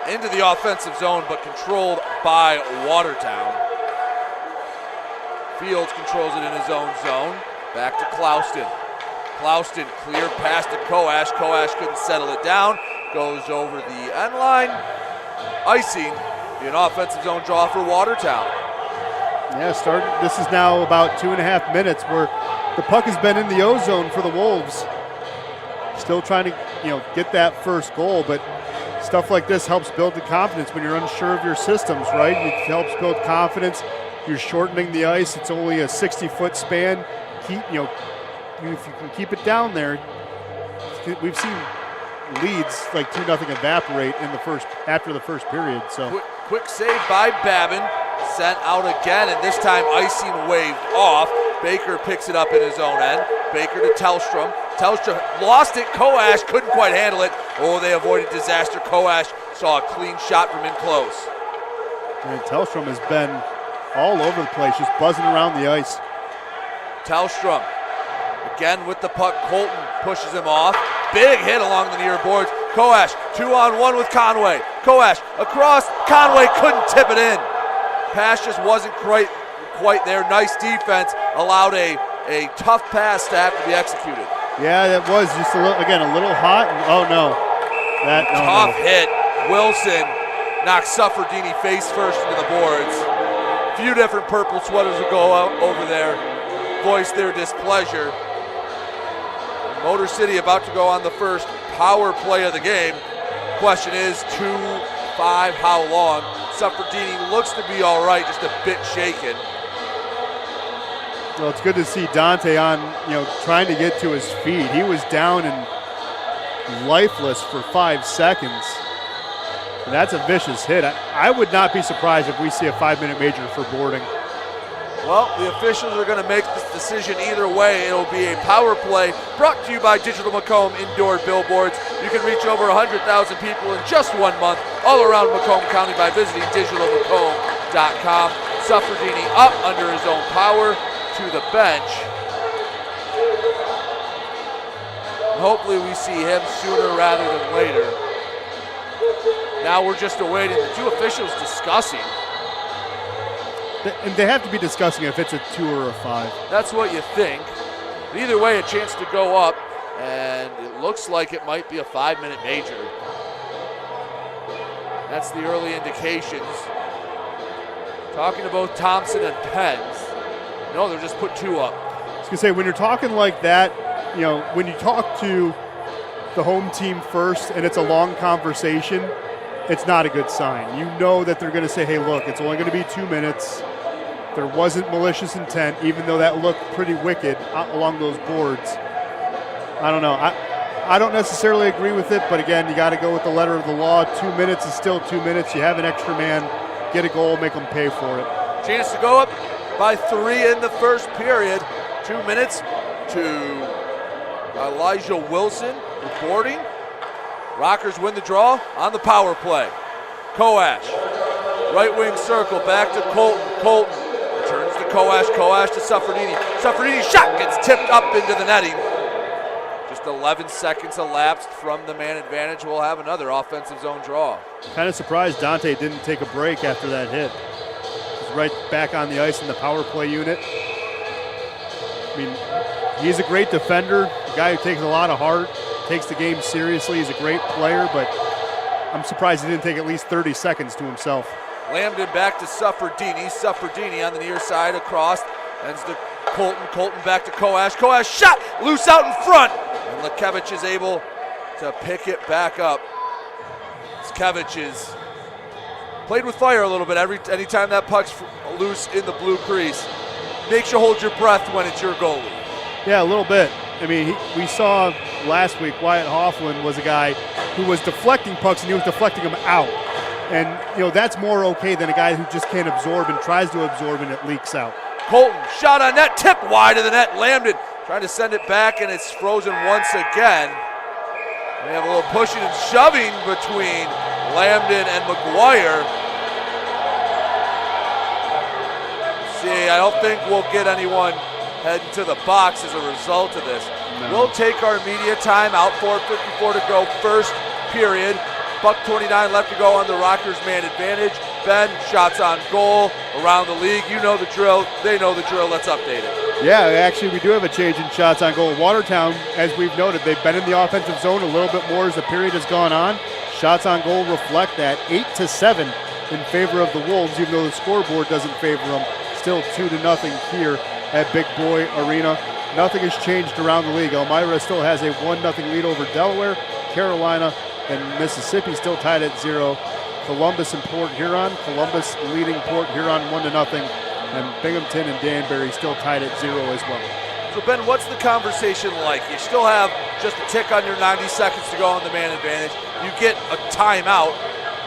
Into the offensive zone, but controlled by Watertown. Fields controls it in his own zone. Back to Clauston. Clauston clear pass to Coash. Coash couldn't settle it down. Goes over the end line. Icing, an offensive zone draw for Watertown. Yeah, this is now about 2.5 minutes where the puck has been in the O zone for the Wolves. Still trying to, get that first goal, but stuff like this helps build the confidence when you're unsure of your systems, right? It helps build confidence. You're shortening the ice. It's only a 60-foot span. If you can keep it down there, we've seen leads like 2-0 evaporate after the first period. So quick save by Babin, sent out again, and this time icing waved off. Baker picks it up in his own end. Baker to Tellstrom. Tellstrom lost it. Coash couldn't quite handle it. Oh, they avoided disaster. Coash saw a clean shot from in close. And Tellstrom has been all over the place, just buzzing around the ice. Tellstrom again with the puck. Colton pushes him off. Big hit along the near boards. Coash 2-on-1 with Conway. Coash across. Conway couldn't tip it in. Pass just wasn't quite there. Nice defense. Allowed a tough pass to have to be executed. Yeah, that was just a little hot. Oh no, tough hit. Wilson knocks Suffredini face first into the boards. A few different purple sweaters will go out over there, voice their displeasure. Motor City about to go on the first power play of the game. Question is 2-5, how long? Suffredini looks to be all right, just a bit shaken. Well, it's good to see Dante trying to get to his feet. He was down and lifeless for 5 seconds. And that's a vicious hit. I would not be surprised if we see a 5-minute major for boarding. Well, the officials are going to make this decision either way. It'll be a power play brought to you by Digital Macomb Indoor Billboards. You can reach over 100,000 people in just 1 month all around Macomb County by visiting digitalmacomb.com. Suffredini up under his own power to the bench. And hopefully we see him sooner rather than later. Now we're just awaiting the two officials discussing. And they have to be discussing if it's a 2 or a 5. That's what you think. But either way, a chance to go up, and it looks like it might be a 5-minute major. That's the early indications. Talking to both Thompson and Pence. No, they're just put 2 up. I was going to say, when you're talking like that, when you talk to the home team first and it's a long conversation, it's not a good sign. You know that they're going to say, hey, look, it's only going to be 2 minutes. There wasn't malicious intent, even though that looked pretty wicked along those boards. I don't know. I don't necessarily agree with it, but again, you got to go with the letter of the law. 2 minutes is still 2 minutes. You have an extra man, get a goal, make them pay for it. Chance to go up by 3 in the first period. 2 minutes to Elijah Wilson reporting. Rockers win the draw on the power play. Coash, right wing circle, back to Colton. Colton returns to Coash. Coash to Suffredini. Suffredini's shot gets tipped up into the netting. Just 11 seconds elapsed from the man advantage. We'll have another offensive zone draw. Kind of surprised Dante didn't take a break after that hit. He's right back on the ice in the power play unit. I mean, he's a great defender, a guy who takes a lot of heart, takes the game seriously. He's a great player, but I'm surprised he didn't take at least 30 seconds to himself. Lambden back to Suffredini. Suffredini on the near side across. Ends to Colton. Colton back to Coash. Coash shot loose out in front. And Lekevich is able to pick it back up. Lekevich is played with fire a little bit anytime that puck's loose in the blue crease. Makes you hold your breath when it's your goalie. Yeah, a little bit. I mean, we saw last week Wyatt Hoffman was a guy who was deflecting pucks, and he was deflecting them out. And, that's more okay than a guy who just can't absorb and tries to absorb and it leaks out. Colton, shot on net, tipped wide of the net, Lambden trying to send it back, and it's frozen once again. They have a little pushing and shoving between Lambden and McGuire. See, I don't think we'll get anyone heading to the box as a result of this. No. We'll take our media time out, 4:54 to go, first period. $1:29 left to go on the Rockers' man advantage. Ben, shots on goal around the league. You know the drill. They know the drill. Let's update it. Yeah, actually, we do have a change in shots on goal. Watertown, as we've noted, they've been in the offensive zone a little bit more as the period has gone on. Shots on goal reflect that. 8-7 in favor of the Wolves, even though the scoreboard doesn't favor them. Still 2-0 here at Big Boy Arena. Nothing has changed around the league. Elmira still has a 1-0 lead over Delaware. Carolina and Mississippi still tied at 0. Columbus and Port Huron. Columbus leading Port Huron 1-0. And Binghamton and Danbury still tied at 0 as well. So, Ben, what's the conversation like? You still have just a tick on your 90 seconds to go on the man advantage. You get a timeout.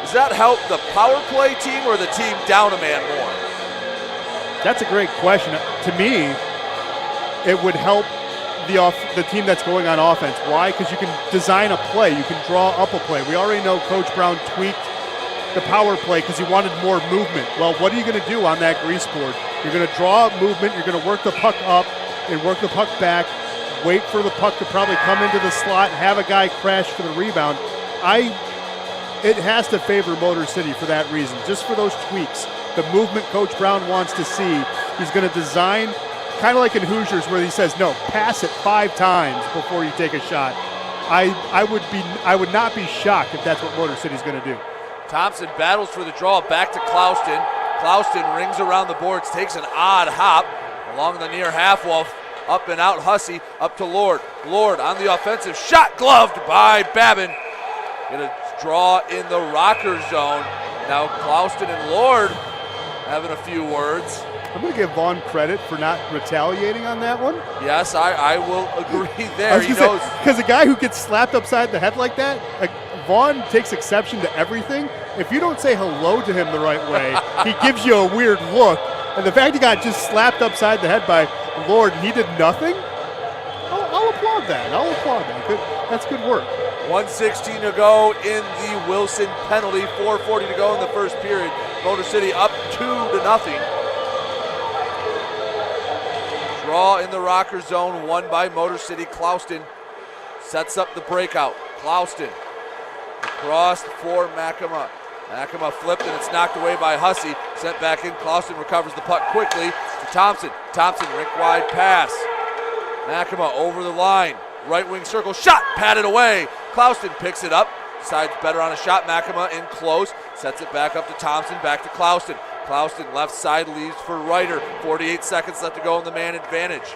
Does that help the power play team or the team down a man more? That's a great question. To me, it would help the team that's going on offense. Why? Because you can design a play. You can draw up a play. We already know Coach Brown tweaked the power play because he wanted more movement. Well, what are you going to do on that grease board? You're going to draw up movement. You're going to work the puck up and work the puck back, wait for the puck to probably come into the slot, have a guy crash for the rebound. It has to favor Motor City for that reason, just for those tweaks. The movement Coach Brown wants to see. He's going to design, kind of like in Hoosiers where he says, no, pass it 5 times before you take a shot. I would not be shocked if that's what Motor City's going to do. Thompson battles for the draw back to Clouston. Clouston rings around the boards, takes an odd hop along the near half wall, up and out Hussey, up to Lord. Lord on the offensive, shot gloved by Babin. Gonna draw in the Rocker zone. Now Clouston and Lord having a few words. I'm going to give Vaughn credit for not retaliating on that one. Yes, I will agree there. He knows. Because a guy who gets slapped upside the head like that, Vaughn takes exception to everything. If you don't say hello to him the right way, he gives you a weird look. And the fact he got just slapped upside the head by Lord and he did nothing, I'll applaud that. That's good work. 1:16 to go in the Wilson penalty. 4:40 to go in the first period. Motor City up 2-0. Draw in the Rocker zone, won by Motor City. Clouston sets up the breakout. Clouston across for Makema. Makema flipped and it's knocked away by Hussey. Sent back in. Clouston recovers the puck quickly to Thompson. Thompson rink wide pass. Makema over the line. Right wing circle shot, patted away. Clouston picks it up. Decides better on a shot. Makema in close. Sets it back up to Thompson. Back to Clouston. Clouston left side leaves for Ryder. 48 seconds left to go in the man advantage.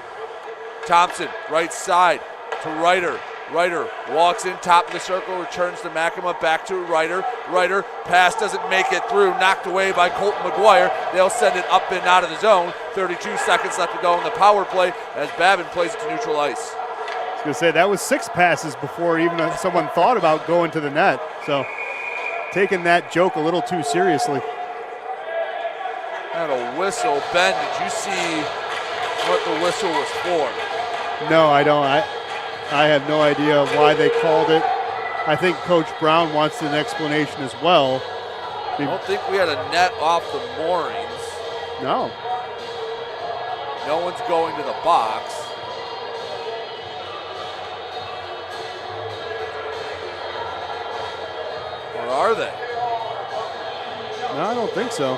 Thompson right side to Ryder. Ryder walks in top of the circle, returns to Makema, back to Ryder. Ryder pass doesn't make it through, knocked away by Colton McGuire. They'll send it up and out of the zone. 32 seconds left to go in the power play as Babin plays it to neutral ice. I was going to say, that was 6 passes before even someone thought about going to the net. So taking that joke a little too seriously. And a whistle. Ben, did you see what the whistle was for? No, I don't. I have no idea why they called it. I think Coach Brown wants an explanation as well. I don't think we had a net off the moorings. No. No one's going to the box. Or are they? No, I don't think so.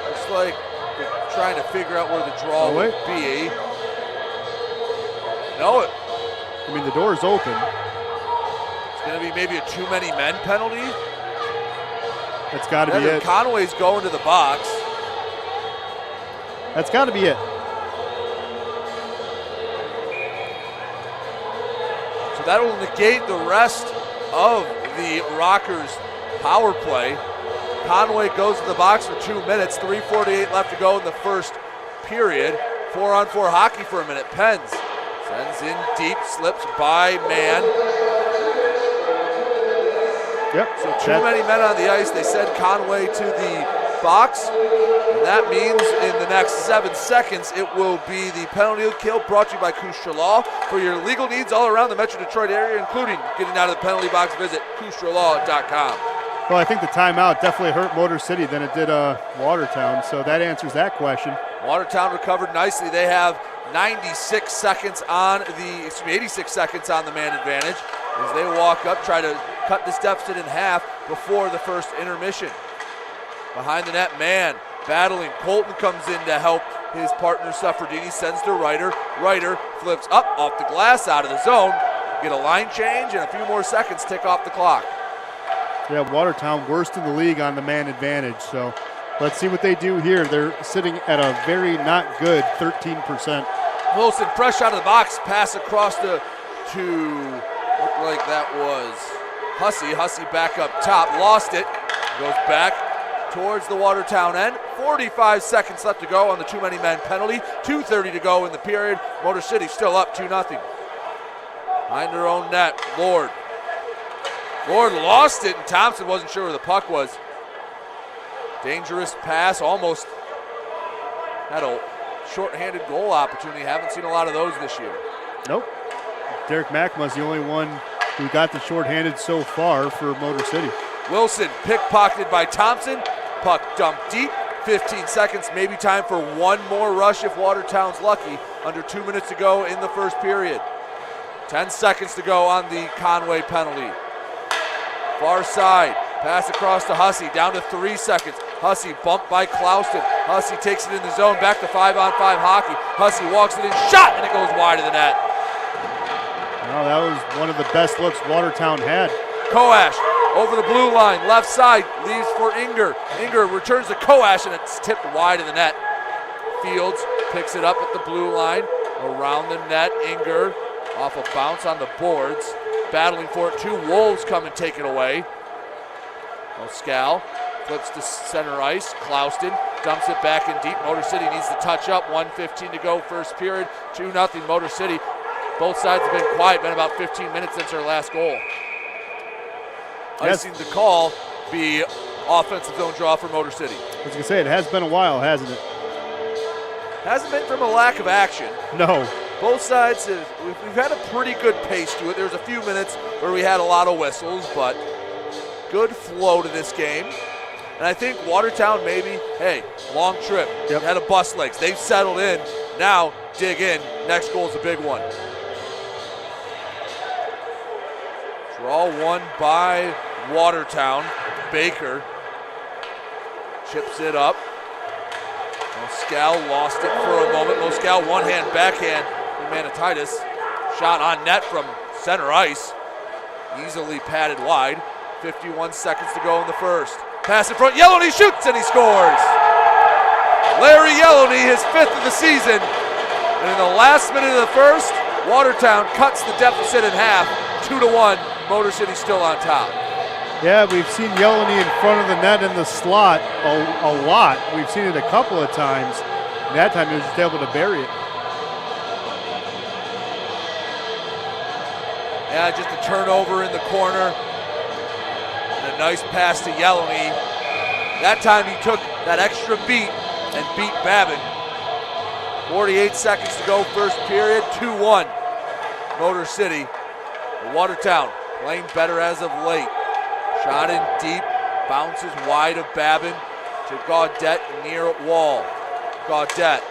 Looks like we're trying to figure out where the draw would be. No, I mean, the door's open. It's going to be maybe a too many men penalty. That's got to be it. Conway's going to the box. That's got to be it. So that will negate the rest of the Rockers power play. Conway goes to the box for 2 minutes, 3:48 left to go in the first period. 4-on-4 hockey for a minute. Penz sends in deep, slips by man. Yep. So too many men on the ice. They send Conway to the box. And that means in the next 7 seconds, it will be the penalty kill brought to you by Coash Law. For your legal needs all around the Metro Detroit area, including getting out of the penalty box, visit CoashLaw.com. Well, I think the timeout definitely hurt Motor City than it did Watertown, so that answers that question. Watertown recovered nicely. They have 86 seconds on the man advantage as they walk up, try to cut this deficit in half before the first intermission. Behind the net, man battling. Colton comes in to help his partner Suffredini, sends to Ryder. Ryder flips up off the glass, out of the zone. Get a line change and a few more seconds tick off the clock. Yeah, Watertown worst in the league on the man advantage, so let's see what they do here. They're sitting at a very not good 13%. Wilson fresh out of the box, pass across to looked like that was Hussey. Hussey back up top, lost it, goes back towards the Watertown end. 45 seconds left to go on the too many men penalty. 2:30 to go in the period. Motor City still up 2-0. Behind their own net, Lord lost it, and Thompson wasn't sure where the puck was. Dangerous pass, almost had a shorthanded goal opportunity. Haven't seen a lot of those this year. Nope. Derek Mackma's the only one who got the shorthanded so far for Motor City. Wilson pickpocketed by Thompson. Puck dumped deep. 15 seconds, maybe time for one more rush if Watertown's lucky. Under 2 minutes to go in the first period. 10 seconds to go on the Conway penalty. Far side, pass across to Hussey, down to 3 seconds. Hussey bumped by Clouston. Hussey takes it in the zone, back to 5-on-5 hockey. Hussey walks it in, shot, and it goes wide of the net. Well, that was one of the best looks Watertown had. Coash over the blue line, left side, leaves for Inger. Inger returns to Coash, and it's tipped wide of the net. Fields picks it up at the blue line, around the net. Inger off a bounce on the boards. Battling for it, 2 Wolves come and take it away. Oscal flips to center ice. Clouston dumps it back in deep. Motor City needs to touch up. 1:15 to go, first period. 2-0 Motor City. Both sides have been quiet. Been about 15 minutes since their last goal. Icing the call be offensive zone draw for Motor City. I was going to say, it has been a while, hasn't it? Hasn't been from a lack of action. No. Both sides, we've had a pretty good pace to it. There's a few minutes where we had a lot of whistles, but good flow to this game. And I think Watertown maybe, hey, long trip. Yep. Had a bus legs. They've settled in. Now dig in. Next goal is a big one. Draw one by Watertown. Baker chips it up. Moscal lost it for a moment. Moscal one-hand backhand. Manatitis shot on net from center ice. Easily padded wide. 51 seconds to go in the first. Pass in front. Yellowney shoots and he scores. Larry Yellowney, his 5th of the season. And in the last minute of the first, Watertown cuts the deficit in half. 2-1. Motor City still on top. Yeah, we've seen Yellowney in front of the net in the slot a lot. We've seen it a couple of times. And that time he was just able to bury it. Yeah, just a turnover in the corner. And a nice pass to Yellowney. That time he took that extra beat and beat Babin. 48 seconds to go, first period, 2-1. Motor City. Watertown playing better as of late. Shot in deep, bounces wide of Babin to Gaudette near wall. Gaudette,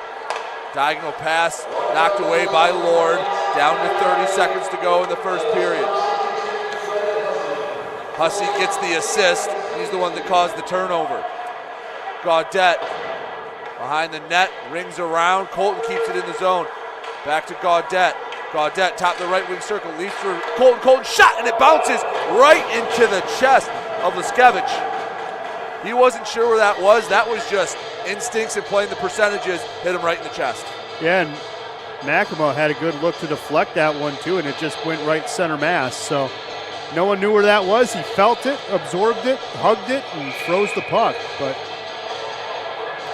diagonal pass, knocked away by Lord. Down to 30 seconds to go in the first period. Hussey gets the assist. He's the one that caused the turnover. Gaudette behind the net, rings around. Colton keeps it in the zone. Back to Gaudette. Gaudette, top of the right wing circle, leads for Colton. Colton shot, and it bounces right into the chest of Leskevich. He wasn't sure where that was. That was just instincts and playing the percentages. Hit him right in the chest. Yeah, and McEnroe had a good look to deflect that one too, and it just went right center mass. So No one knew where that was. He felt it, absorbed it, hugged it, and froze the puck. But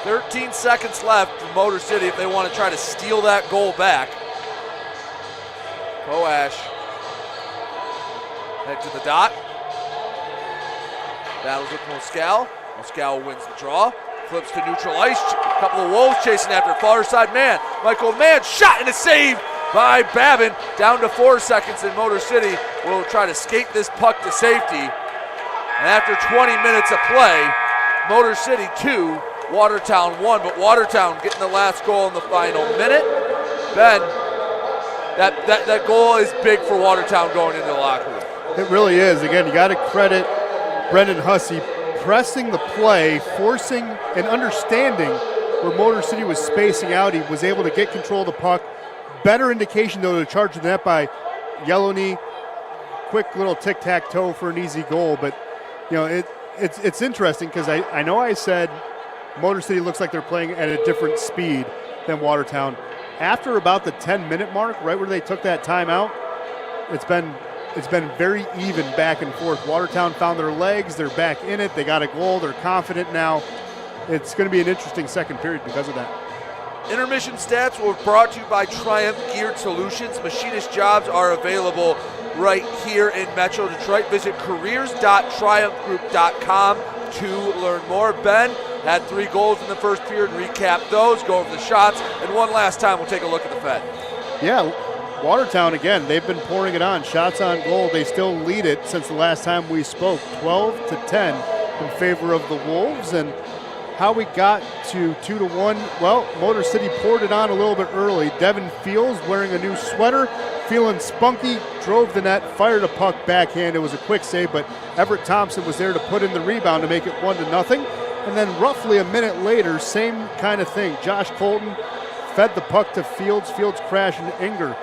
13 seconds left for Motor City if they want to try to steal that goal back. Coash head to the dot. Battles with Moscal. Moscal wins the draw. Flips to neutral ice. A couple of Wolves chasing after far side man. Michael Mann shot and a save by Babin. Down to 4 seconds, and Motor City will try to skate this puck to safety. And after 20 minutes of play, Motor City 2, Watertown 1. But Watertown getting the last goal in the final minute. Ben, that goal is big for Watertown going into the locker room. it really is. Again, you got to credit Brendan Hussey pressing the play, forcing and understanding where Motor City was spacing out. He was able to get control of the puck. Better indication, though, to charge the net by Yellow-Knee. Quick little tic-tac-toe for an easy goal. But, you know, it's interesting because I know I said Motor City looks like they're playing at a different speed than Watertown. After about the 10-minute mark, right where they took that timeout, it's been very even back and forth. Watertown found their legs. They're back in it. They got a goal. They're confident now. It's going to be an interesting second period because of that. Intermission stats were brought to you by Triumph Geared Solutions. Machinist jobs are available right here in Metro Detroit. Visit careers.triumphgroup.com to learn more. Ben had 3 goals in the first period. Recap those, go over the shots, and one last time we'll take a look at the Fed. Yeah, Watertown, again, they've been pouring it on. Shots on goal, they still lead it since the last time we spoke. 12-10 in favor of the Wolves. And how we got to 2-1, well, Motor City poured it on a little bit early. Devin Fields wearing a new sweater, feeling spunky, drove the net, fired a puck backhand. It was a quick save, but Everett Thompson was there to put in the rebound to make it 1-0. And then roughly a minute later, same kind of thing. Josh Colton fed the puck to Fields. Fields crashed, and Inger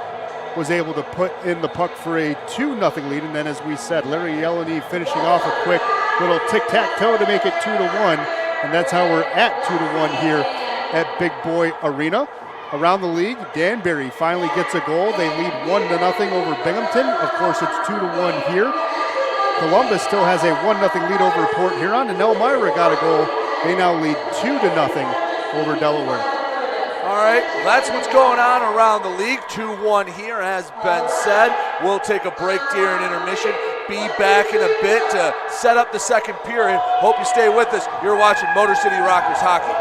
was able to put in the puck for a 2-0 lead. And then, as we said, Larry Yellow-Knee finishing off a quick little tic-tac-toe to make it 2-1. And that's how we're at 2-1 here at Big Boy Arena. Around the league, Danbury finally gets a goal. They lead 1-0 over Binghamton. Of course, it's 2-1 here. Columbus still has a 1-0 lead over Port Huron, and Elmira got a goal. They now lead 2-0 over Delaware. All right, that's what's going on around the league. 2-1 here, has been said. We'll take a break during intermission. Be back in a bit to set up the second period. Hope you stay with us. You're watching Motor City Rockers hockey.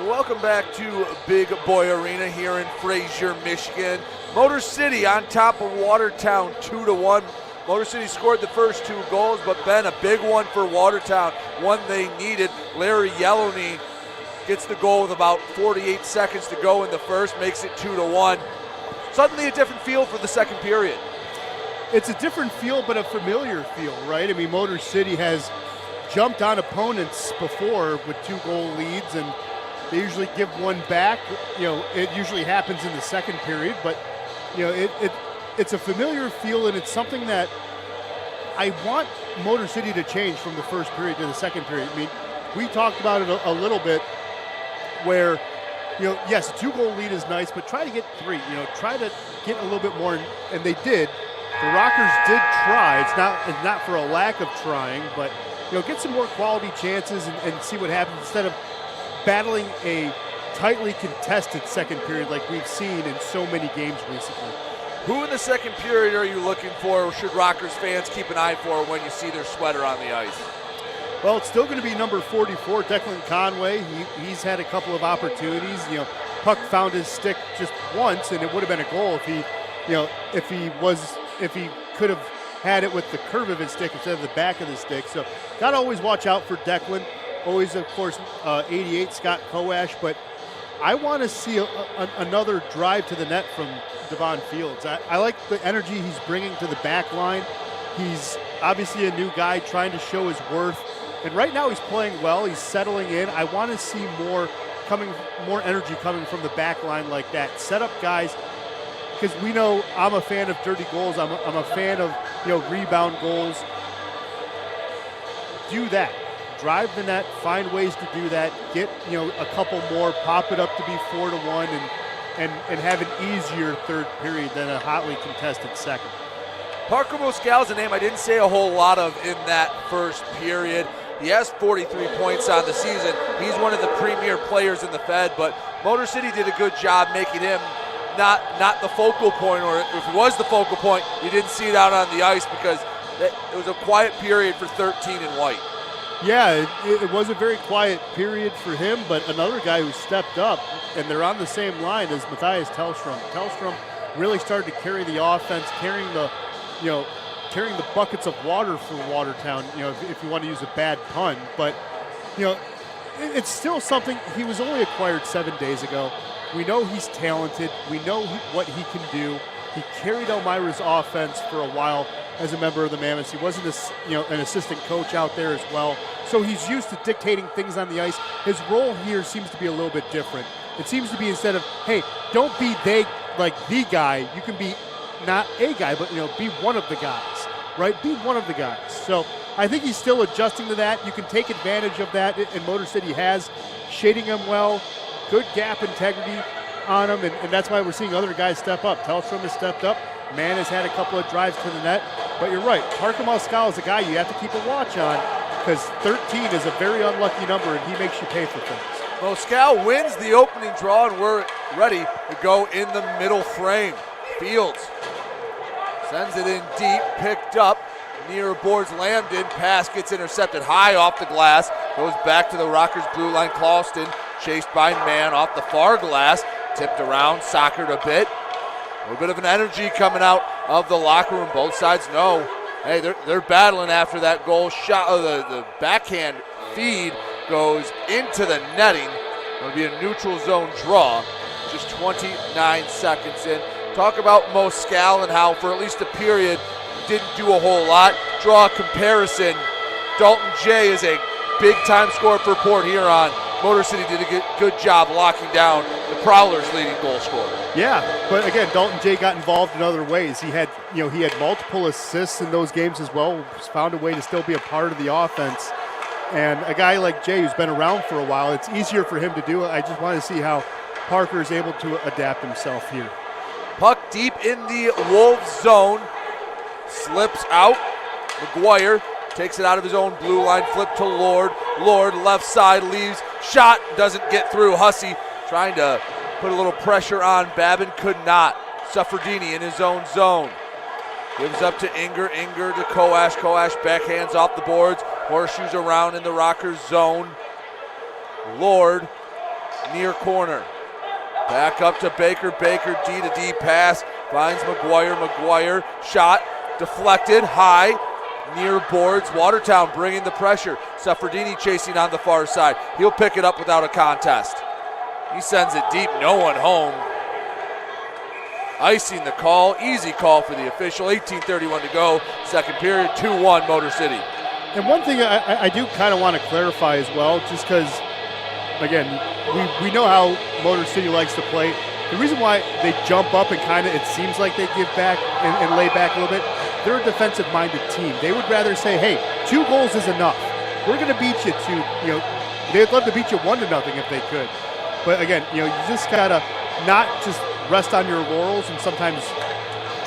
Welcome back to Big Boy Arena here in Fraser, Michigan. Motor City on top of Watertown 2-1. Motor City scored the first 2 goals, but Ben, a big one for Watertown, one they needed. Larry Yellow-Knee gets the goal with about 48 seconds to go in the first, makes it 2-1. Suddenly a different feel for the second period. It's a different feel, but a familiar feel, right? I mean, Motor City has jumped on opponents before with 2-goal leads, and they usually give one back. You know, it usually happens in the second period, but you know, it's a familiar feel, and it's something that I want Motor City to change from the first period to the second period. I mean, we talked about it a little bit where, yes, a 2-goal lead is nice, but try to get 3. Try to get a little bit more, and they did. The Rockers did try. It's not for a lack of trying, but get some more quality chances and see what happens instead of battling a tightly contested second period like we've seen in so many games recently. Who in the second period are you looking for, or should Rockers fans keep an eye for when you see their sweater on the ice? Well, it's still going to be number 44, Declan Conway. He's had a couple of opportunities. Puck found his stick just once, and it would have been a goal if he could have had it with the curve of his stick instead of the back of the stick. So, got to always watch out for Declan. Always, of course, 88 Scott Coash, but I want to see another drive to the net from Devon Fields. I like the energy he's bringing to the back line. He's obviously a new guy trying to show his worth. And right now he's playing well. He's settling in. I want to see more energy coming from the back line like that. Set up guys, because we know I'm a fan of dirty goals. I'm a fan of rebound goals. Do that. Drive the net, find ways to do that, get a couple more, pop it up to be 4-1, and have an easier third period than a hotly contested second. Parker Moscal's a name I didn't say a whole lot of in that first period. He has 43 points on the season. He's one of the premier players in the Fed, but Motor City did a good job making him not the focal point, or if he was the focal point, you didn't see it out on the ice because it was a quiet period for 13 in white. Yeah, it was a very quiet period for him, but another guy who stepped up, and they're on the same line as Matthias Tellstrom. Tellstrom really started to carry the offense, carrying the buckets of water for Watertown, if you want to use a bad pun. But, it's still something. He was only acquired 7 days ago. We know he's talented. We know what he can do. He carried Elmira's offense for a while as a member of the Mammoths. He wasn't an assistant coach out there as well. So he's used to dictating things on the ice. His role here seems to be a little bit different. It seems to be, instead of, hey, don't be the guy, you can be not a guy, but be one of the guys, right? Be one of the guys. So I think he's still adjusting to that. You can take advantage of that, and Motor City has, shading him well, good gap integrity on him, and that's why we're seeing other guys step up. Tellstrom has stepped up. Mann has had a couple of drives to the net. But you're right, Parker Moscal is a guy you have to keep a watch on, because 13 is a very unlucky number, and he makes you pay for things. Moscal wins the opening draw, and we're ready to go in the middle frame. Fields sends it in deep, picked up near boards Lambden. Pass gets intercepted high off the glass, goes back to the Rockers blue line. Clauston chased by Mann off the far glass, tipped around, soccered a bit. A little bit of an energy coming out of the locker room. Both sides know, hey, they're battling after that goal shot. The backhand feed goes into the netting. It'll be a neutral zone draw. Just 29 seconds in. Talk about Moscal and how, for at least a period, didn't do a whole lot. Draw a comparison. Dalton Jay is a big-time scorer for Port Huron. Motor City did a good job locking down the Prowlers' leading goal scorer. Yeah, but again, Dalton Jay got involved in other ways. He had multiple assists in those games as well. Found a way to still be a part of the offense. And a guy like Jay, who's been around for a while, it's easier for him to do it. I just want to see how Parker is able to adapt himself here. Puck deep in the Wolves zone. Slips out. McGuire takes it out of his own blue line. Flip to Lord. Lord, left side, leaves. Shot doesn't get through. Hussey trying to put a little pressure on. Babin could not. Suffredini in his own zone. Gives up to Inger. Inger to Coash. Coash backhands off the boards. Horseshoes around in the Rockers zone. Lord, near corner. Back up to Baker. Baker, D to D pass. Finds McGuire. McGuire, shot, deflected, high, near boards. Watertown bringing the pressure. Suffredini chasing on the far side. He'll pick it up without a contest. He sends it deep, no one home. Icing the call, easy call for the official. 18:31 to go, second period, 2-1 Motor City. And one thing I do kind of want to clarify as well, just because, again, we know how Motor City likes to play. The reason why they jump up and kind of, it seems like they give back and lay back a little bit, they're a defensive-minded team. They would rather say, hey, 2 goals is enough. We're going to beat you they'd love to beat you 1-0 if they could. But again, you just got to not just rest on your laurels and sometimes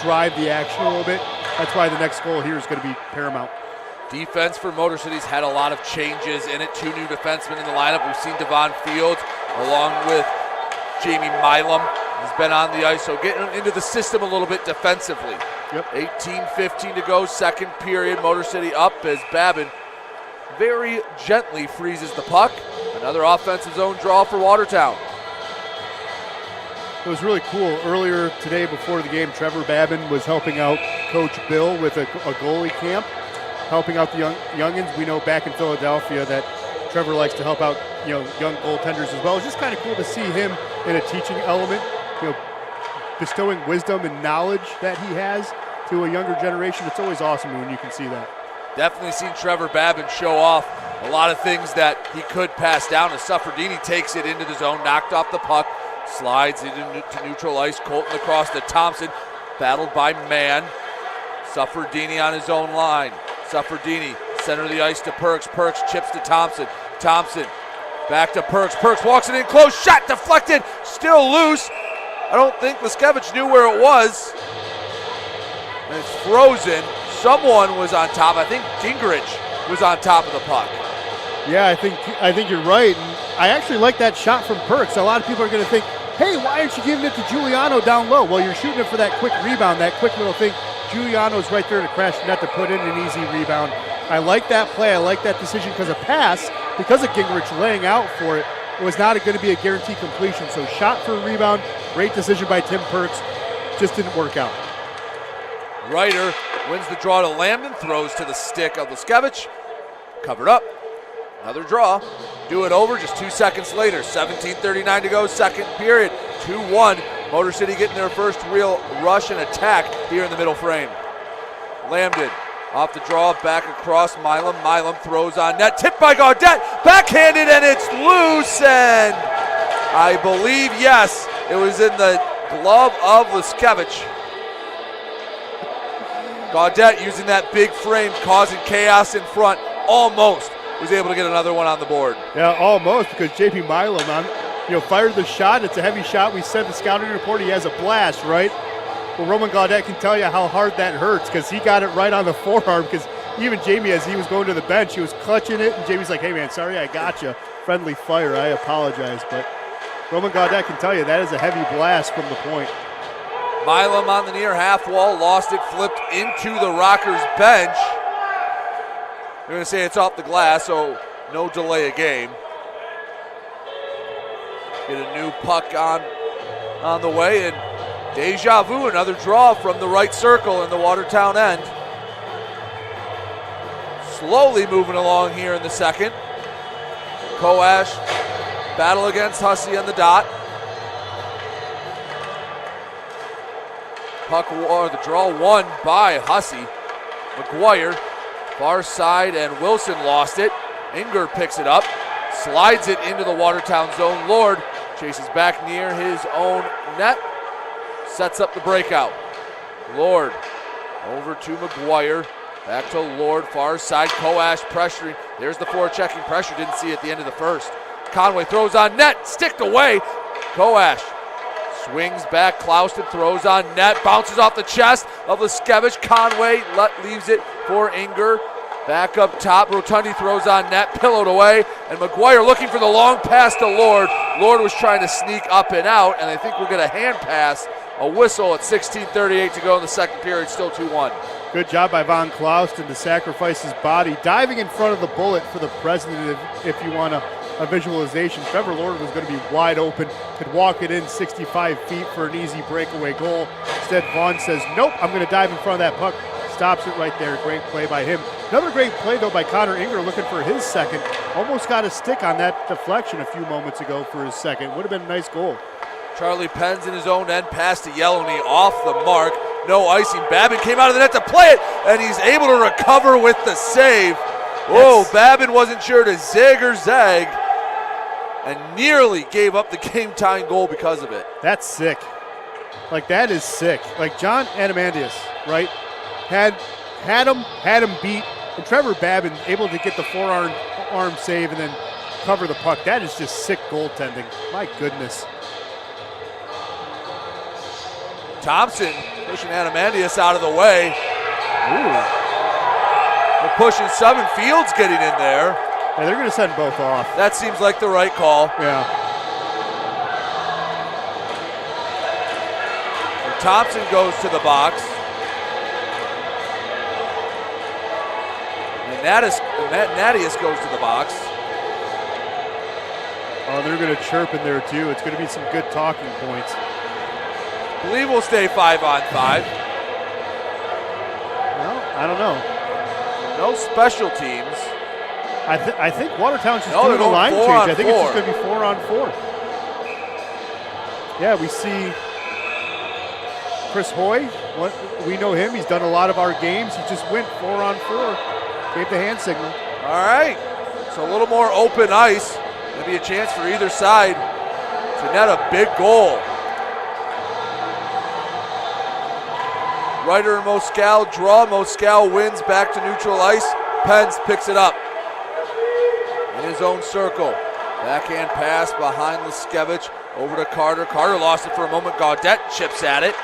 drive the action a little bit. That's why the next goal here is going to be paramount. Defense for Motor City's had a lot of changes in it. 2 new defensemen in the lineup. We've seen Devon Fields along with Jamie Milam. He's been on the ice, so getting into the system a little bit defensively. Yep. 18:15 to go, second period. Motor City up as Babin very gently freezes the puck. Another offensive zone draw for Watertown. It was really cool. Earlier today before the game, Trevor Babin was helping out Coach Bill with a goalie camp, helping out the youngins. We know back in Philadelphia that Trevor likes to help out young goaltenders as well. It's just kind of cool to see him in a teaching element, bestowing wisdom and knowledge that he has to a younger generation. It's always awesome when you can see that. Definitely seen Trevor Babin show off a lot of things that he could pass down as Suffredini takes it into the zone, knocked off the puck, slides it into neutral ice. Colton across to Thompson, battled by Mann. Suffredini on his own line. Suffredini, center of the ice to Perks. Perks chips to Thompson. Thompson back to Perks. Perks walks it in close. Shot deflected. Still loose. I don't think Liskevich knew where it was. And it's frozen. Someone was on top. I think Gingrich was on top of the puck. Yeah, I think you're right. And I actually like that shot from Perks. A lot of people are going to think, hey, why aren't you giving it to Giuliano down low? Well, you're shooting it for that quick rebound, that quick little thing. Giuliano's right there to crash net to put in an easy rebound. I like that play. I like that decision because a pass, because of Gingrich laying out for it, was not going to be a guaranteed completion. So shot for a rebound, great decision by Tim Perks, just didn't work out. Ryder wins the draw to Lambden, throws to the stick of Liskevich. Covered up. Another draw. Do it over just 2 seconds later. 17:39 to go, second period. 2-1. Motor City getting their first real rush and attack here in the middle frame. Lambden off the draw, back across Milam. Milam throws on net. Tipped by Gaudette. Backhanded, and it's loose. And I believe, yes, it was in the glove of Liskevich. Gaudette using that big frame, causing chaos in front. Almost was able to get another one on the board. Yeah, almost, because J.P. Milam fired the shot. It's a heavy shot. We said the scouting report, he has a blast, right? Well, Roman Gaudette can tell you how hard that hurts because he got it right on the forearm, because even Jamie, as he was going to the bench, he was clutching it, and Jamie's like, hey, man, sorry I got you. Friendly fire, I apologize. But Roman Gaudette can tell you that is a heavy blast from the point. Milam on the near half wall, lost it, flipped into the Rockers bench. They're going to say it's off the glass, so no delay of game. Get a new puck on the way, and deja vu, another draw from the right circle in the Watertown end. Slowly moving along here in the second. Coash, battle against Hussey on the dot. Puck war, the draw won by Hussey. McGuire, far side, and Wilson lost it. Inger picks it up, slides it into the Watertown zone. Lord chases back near his own net, sets up the breakout. Lord over to McGuire, back to Lord, far side. Coash pressuring. There's the forechecking pressure, didn't see it at the end of the first. Conway throws on net, sticked away. Coash swings back, Clouston throws on net, bounces off the chest of Liskevich. Conway leaves it for Inger. Back up top, Rotundi throws on net, pillowed away, and McGuire looking for the long pass to Lord. Lord was trying to sneak up and out, and I think we'll get a hand pass, a whistle at 16:38 to go in the second period, still 2-1. Good job by Von Clouston to sacrifice his body, diving in front of the bullet for the president if you want a visualization. Trevor Lord was going to be wide open, could walk it in 65 feet for an easy breakaway goal. Instead, Vaughn says, nope, I'm going to dive in front of that puck. Stops it right there. Great play by him. Another great play, though, by Connor Inger, looking for his second. Almost got a stick on that deflection a few moments ago for his second. Would have been a nice goal. Charlie Penn's in his own end, pass to Yellowney off the mark. No icing. Babin came out of the net to play it, and he's able to recover with the save. Whoa, Babin wasn't sure to zig or zag, and nearly gave up the game-tying goal because of it. That's sick. Like, that is sick. Like, John Adamandius, right, had him beat, and Trevor Babin able to get the forearm save and then recover the puck. That is just sick goaltending. My goodness. Thompson pushing Adamantius out of the way. Ooh. They're pushing 7. Fields getting in there. Yeah, they're going to send both off. That seems like the right call. Yeah. And Thompson goes to the box. And Natius goes to the box. Oh, they're going to chirp in there too. It's going to be some good talking points. I believe we'll stay 5-on-5. Well, I don't know. No special teams. I think Watertown's just No, doing a line change. I think 4-on-4. it's just going to be 4-on-4. Yeah, we see Chris Hoy. We know him. He's done a lot of our games. He just went 4-on-4. Gave the hand signal. All right. So a little more open ice. Maybe a chance for either side to net a big goal. Ryder and Moscal draw. Moscal wins back to neutral ice. Pence picks it up in his own circle. Backhand pass behind Leskevich over to Carter. Carter lost it for a moment. Gaudette chips at it.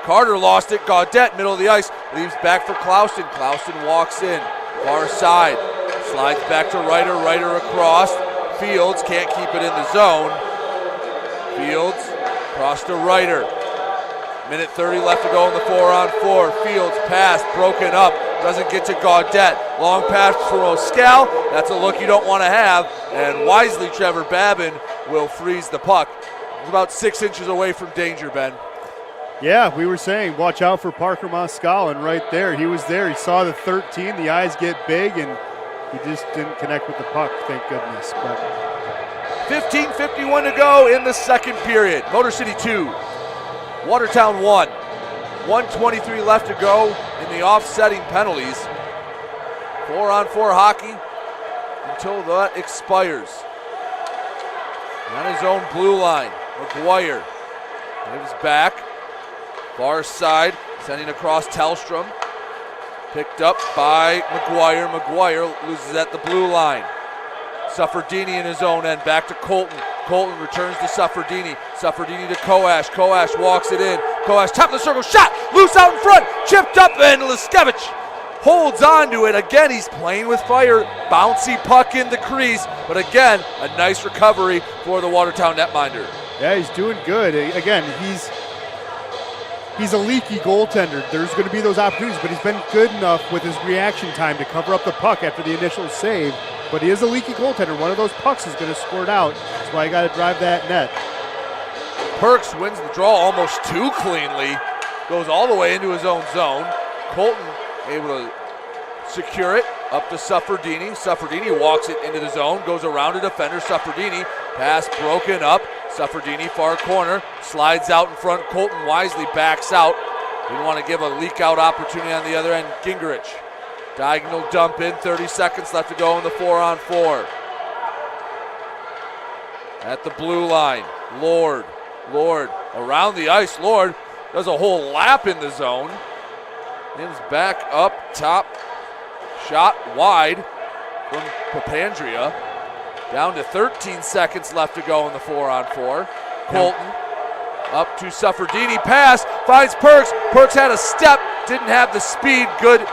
Carter lost it. Gaudette, middle of the ice, leaves back for Clouston. Clouston walks in. Far side. Slides back to Ryder. Ryder across. Fields can't keep it in the zone. Fields across to Ryder. Minute 30 left to go in the 4-on-4. Fields pass broken up. Doesn't get to Gaudette. Long pass for Moscal. That's a look you don't want to have. And wisely, Trevor Babin will freeze the puck. It's about 6 inches away from danger, Ben. Yeah, we were saying watch out for Parker Moscal, and right there, he was there. He saw the 13. The eyes get big, and he just didn't connect with the puck, thank goodness. But 15:51 to go in the second period. Motor City 2, Watertown 1. 1:23 left to go in the offsetting penalties. 4-on-4 hockey until that expires. On his own blue line, McGuire gives back. Far side, sending across Tellstrom. Picked up by McGuire. McGuire loses at the blue line. Suffredini in his own end, back to Colton. Colton returns to Suffredini. Suffredini to Coash. Coash walks it in. Coash top of the circle, shot, loose out in front, chipped up, and Leskevich holds on to it. Again, he's playing with fire. Bouncy puck in the crease, but again, a nice recovery for the Watertown netminder. yeah, he's doing good. Again, he's a leaky goaltender. There's going to be those opportunities, but he's been good enough with his reaction time to cover up the puck after the initial save. But he is a leaky goaltender. One of those pucks is going to squirt out. That's why you got to drive that net. Perks wins the draw almost too cleanly. Goes all the way into his own zone. Colton able to secure it up to Suffredini. Suffredini walks it into the zone, goes around a defender. Suffredini, pass broken up. Suffredini far corner, slides out in front. Colton wisely backs out. Didn't want to give a leak out opportunity on the other end. Gingerich, diagonal dump in, 30 seconds left to go in the 4-on-4. At the blue line, Lord around the ice. Lord does a whole lap in the zone. Ends back up top, shot wide from Papandrea. Down to 13 seconds left to go in the 4-on-4. Colton up to Suffredini, pass, finds Perks. Perks had a step, didn't have the speed. Good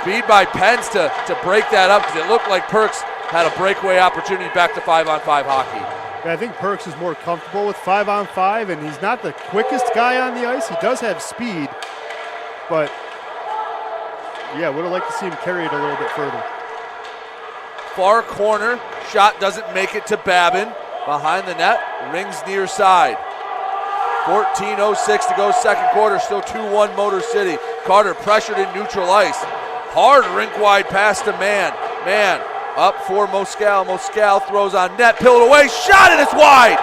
speed by Pence to break that up, because it looked like Perks had a breakaway opportunity. Back to 5-on-5 hockey. Yeah, I think Perks is more comfortable with 5-on-5, and he's not the quickest guy on the ice. He does have speed, but yeah, would have liked to see him carry it a little bit further. Far corner, shot doesn't make it to Babin. Behind the net, rings near side. 14:06 to go second quarter, still 2-1 Motor City. Carter pressured in neutral ice. Hard rink-wide pass to Man. Man up for Moscal. Moscal throws on net, pilled away, shot, and it's wide.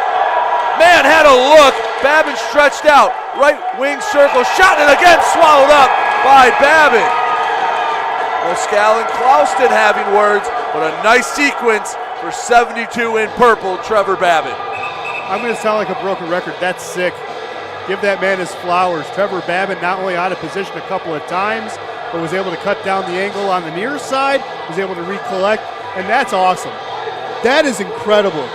Man had a look. Babin stretched out. Right wing circle, shot, and again swallowed up by Babin. Moscal and Clouston having words, but a nice sequence for 72 in purple, Trevor Babin. I'm going to sound like a broken record. That's sick. Give that man his flowers. Trevor Babin not only out of position a couple of times, but was able to cut down the angle on the near side, was able to recollect, and that's awesome. That is incredible.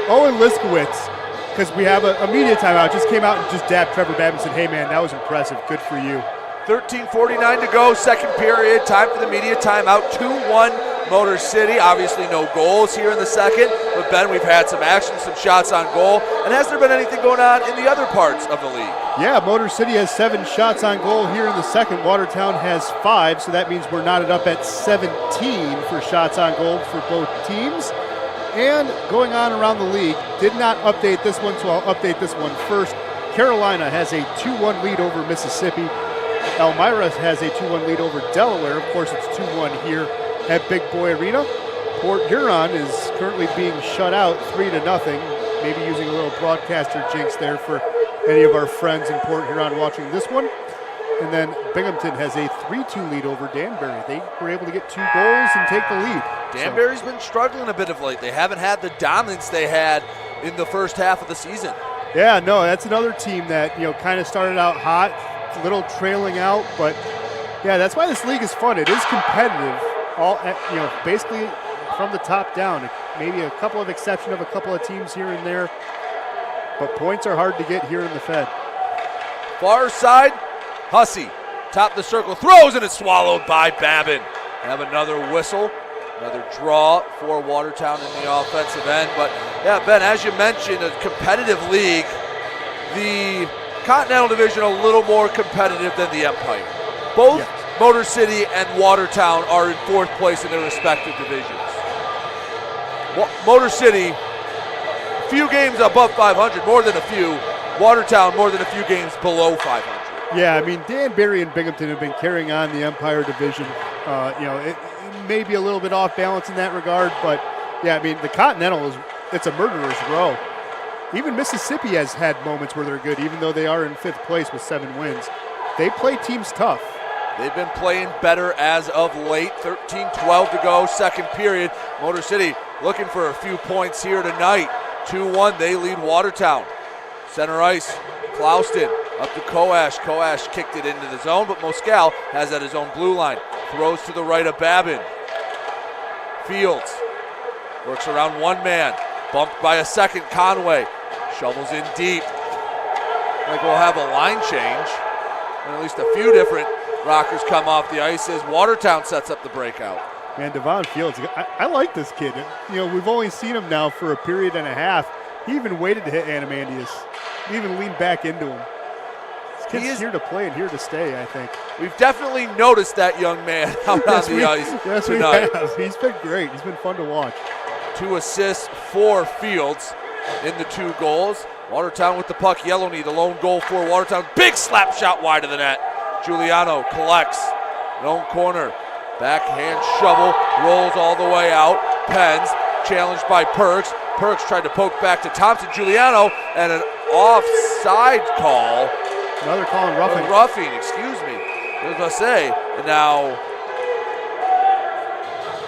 Owen Liskowitz, because we have a media timeout, just came out and just dabbed Trevor Babb and said, hey, man, that was impressive. Good for you. 13:49 to go, second period. Time for the media timeout. 2-1 Motor City. Obviously no goals here in the second, but Ben, we've had some action, some shots on goal. And has there been anything going on in the other parts of the league? Yeah, Motor City has 7 shots on goal here in the second. Watertown has 5, so that means we're knotted up at 17 for shots on goal for both teams. And going on around the league, did not update this one, so I'll update this one first. Carolina has a 2-1 lead over Mississippi. Elmira has a 2-1 lead over Delaware. Of course, it's 2-1 here at Big Boy Arena. Port Huron is currently being shut out 3-0. Maybe using a little broadcaster jinx there for any of our friends in Port Huron watching this one. And then Binghamton has a 3-2 lead over Danbury. They were able to get 2 goals and take the lead. Danbury's been struggling a bit of late. They haven't had the dominance they had in the first half of the season. Yeah, no, that's another team that, kind of started out hot, a little trailing out, but yeah, that's why this league is fun. It is competitive, basically from the top down. Maybe a couple of exception of a couple of teams here and there, but points are hard to get here in the Fed. Far side, Hussey, top of the circle, throws, and it's swallowed by Babin. Have another whistle, another draw for Watertown in the offensive end. But yeah, Ben, as you mentioned, a competitive league. The Continental Division a little more competitive than the Empire. Both Motor City and Watertown are in 4th place in their respective divisions. Motor City, a few games above 500, more than a few. Watertown, more than a few games below 500. Yeah, I mean, Danbury and Binghamton have been carrying on the Empire Division. It may be a little bit off balance in that regard, but yeah, I mean, the Continental it's a murderer's row. Even Mississippi has had moments where they're good, even though they are in 5th place with 7 wins. They play teams tough. They've been playing better as of late. 13-12 to go, second period. Motor City looking for a few points here tonight. 2-1, they lead Watertown. Center ice, Clouston up to Coash. Coash kicked it into the zone, but Moscal has at his own blue line. Throws to the right of Babin. Fields works around one man. Bumped by a second, Conway. Shovels in deep. I think we'll have a line change. And at least a few different Rockers come off the ice as Watertown sets up the breakout. Man, Devon Fields, I like this kid. We've only seen him now for a period and a half. He even waited to hit Animandius. He even leaned back into him. This kid's here to play and here to stay, I think. We've definitely noticed that young man out on the ice tonight. We have. He's been great. He's been fun to watch. 2 assists for Fields in the 2 goals. Watertown with the puck. Yellowknee, the lone goal for Watertown. Big slap shot wide of the net. Giuliano collects. Lone corner. Backhand shovel. Rolls all the way out. Pens. Challenged by Perks. Perks tried to poke back to Thompson. Giuliano and an offside call. Another call on roughing. Roughing, excuse me. I was going to say. And now,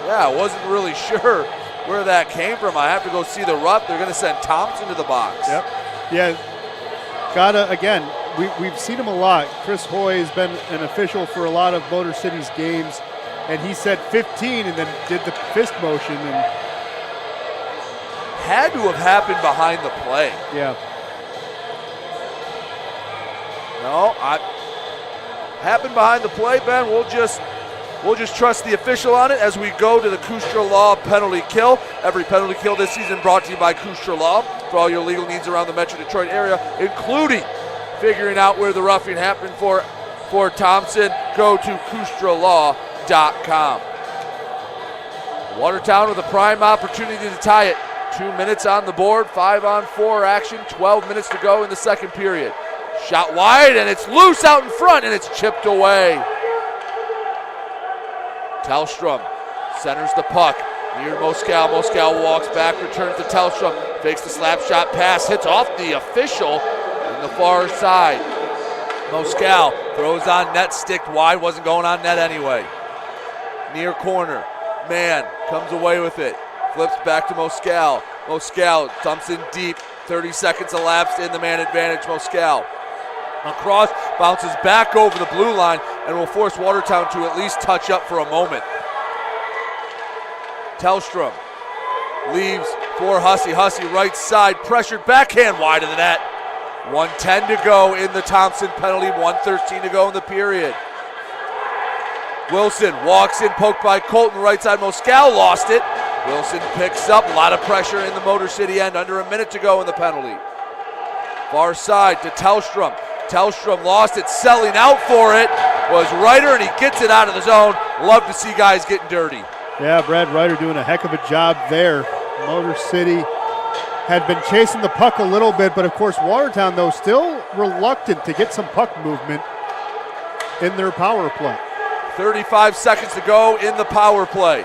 I wasn't really sure where that came from. I have to go see the rough. They're going to send Thompson to the box. Yep. Yeah. Again, we've seen him a lot. Chris Hoy has been an official for a lot of Motor City's games, and he said 15 and then did the fist motion. And had to have happened behind the play. Yeah. No, happened behind the play, Ben. We'll just trust the official on it as we go to the Coash Law penalty kill. Every penalty kill this season brought to you by Coash Law for all your legal needs around the Metro Detroit area, including figuring out where the roughing happened for Thompson. Go to CoashLaw.com. Watertown with a prime opportunity to tie it. 2 minutes on the board, 5-on-4 action, 12 minutes to go in the second period. Shot wide, and it's loose out in front, and it's chipped away. Tellstrom centers the puck near Moscal. Moscal walks back, returns to Tellstrom, fakes the slap shot pass, hits off the official on the far side. Moscal throws on net, sticked wide, wasn't going on net anyway. Near corner, man comes away with it, flips back to Moscal. Moscal dumps in deep, 30 seconds elapsed in the man advantage. Moscal across, bounces back over the blue line, and will force Watertown to at least touch up for a moment. Tellstrom leaves for Hussey. Hussey right side, pressured backhand wide of the net. 1:10 to go in the Thompson penalty, 1:13 to go in the period. Wilson walks in, poked by Colton, right side. Moscal lost it. Wilson picks up, a lot of pressure in the Motor City end, under a minute to go in the penalty. Far side to Tellstrom. Tellstrom lost it, selling out for it was Ryder, and he gets it out of the zone. Love to see guys getting dirty. Yeah, Brad Ryder doing a heck of a job there. Motor City had been chasing the puck a little bit, but of course Watertown, though, still reluctant to get some puck movement in their power play. 35 seconds to go in the power play.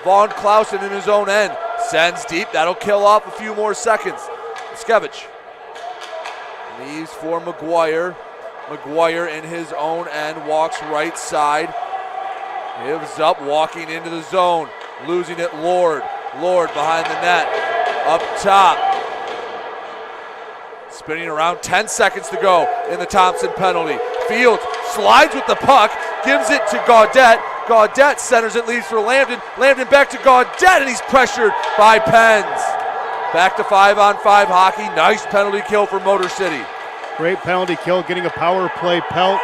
Vaughn Clausen in his own end. Sends deep. That'll kill off a few more seconds. Skevich leaves for McGuire. McGuire in his own end walks right side. Gives up, walking into the zone. Losing it, Lord. Lord behind the net. Up top. Spinning around, 10 seconds to go in the Thompson penalty. Fields slides with the puck, gives it to Gaudette. Gaudette centers it, leaves for Lambden. Lambden back to Gaudette, and he's pressured by Pens. Back to 5-on-5 hockey. Nice penalty kill for Motor City. Great penalty kill, getting a power play pelt.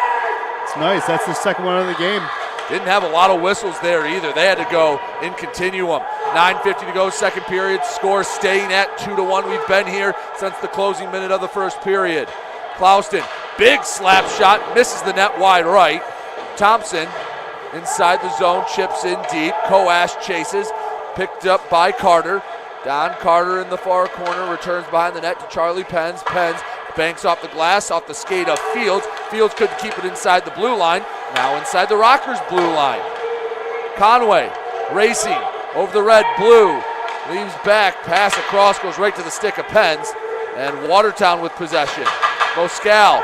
It's nice. That's the second one of the game. Didn't have a lot of whistles there either. They had to go in continuum. 9:50 to go, second period. Score staying at 2-1. We've been here since the closing minute of the first period. Clauston, big slap shot, misses the net wide right. Thompson inside the zone, chips in deep. Coash chases, picked up by Carter. Don Carter in the far corner, returns behind the net to Charlie Pens. Pens banks off the glass, off the skate of Fields. Fields couldn't keep it inside the blue line. Now inside the Rockers' blue line. Conway racing over the red blue. Leaves back, pass across, goes right to the stick of Pens. And Watertown with possession. Moscal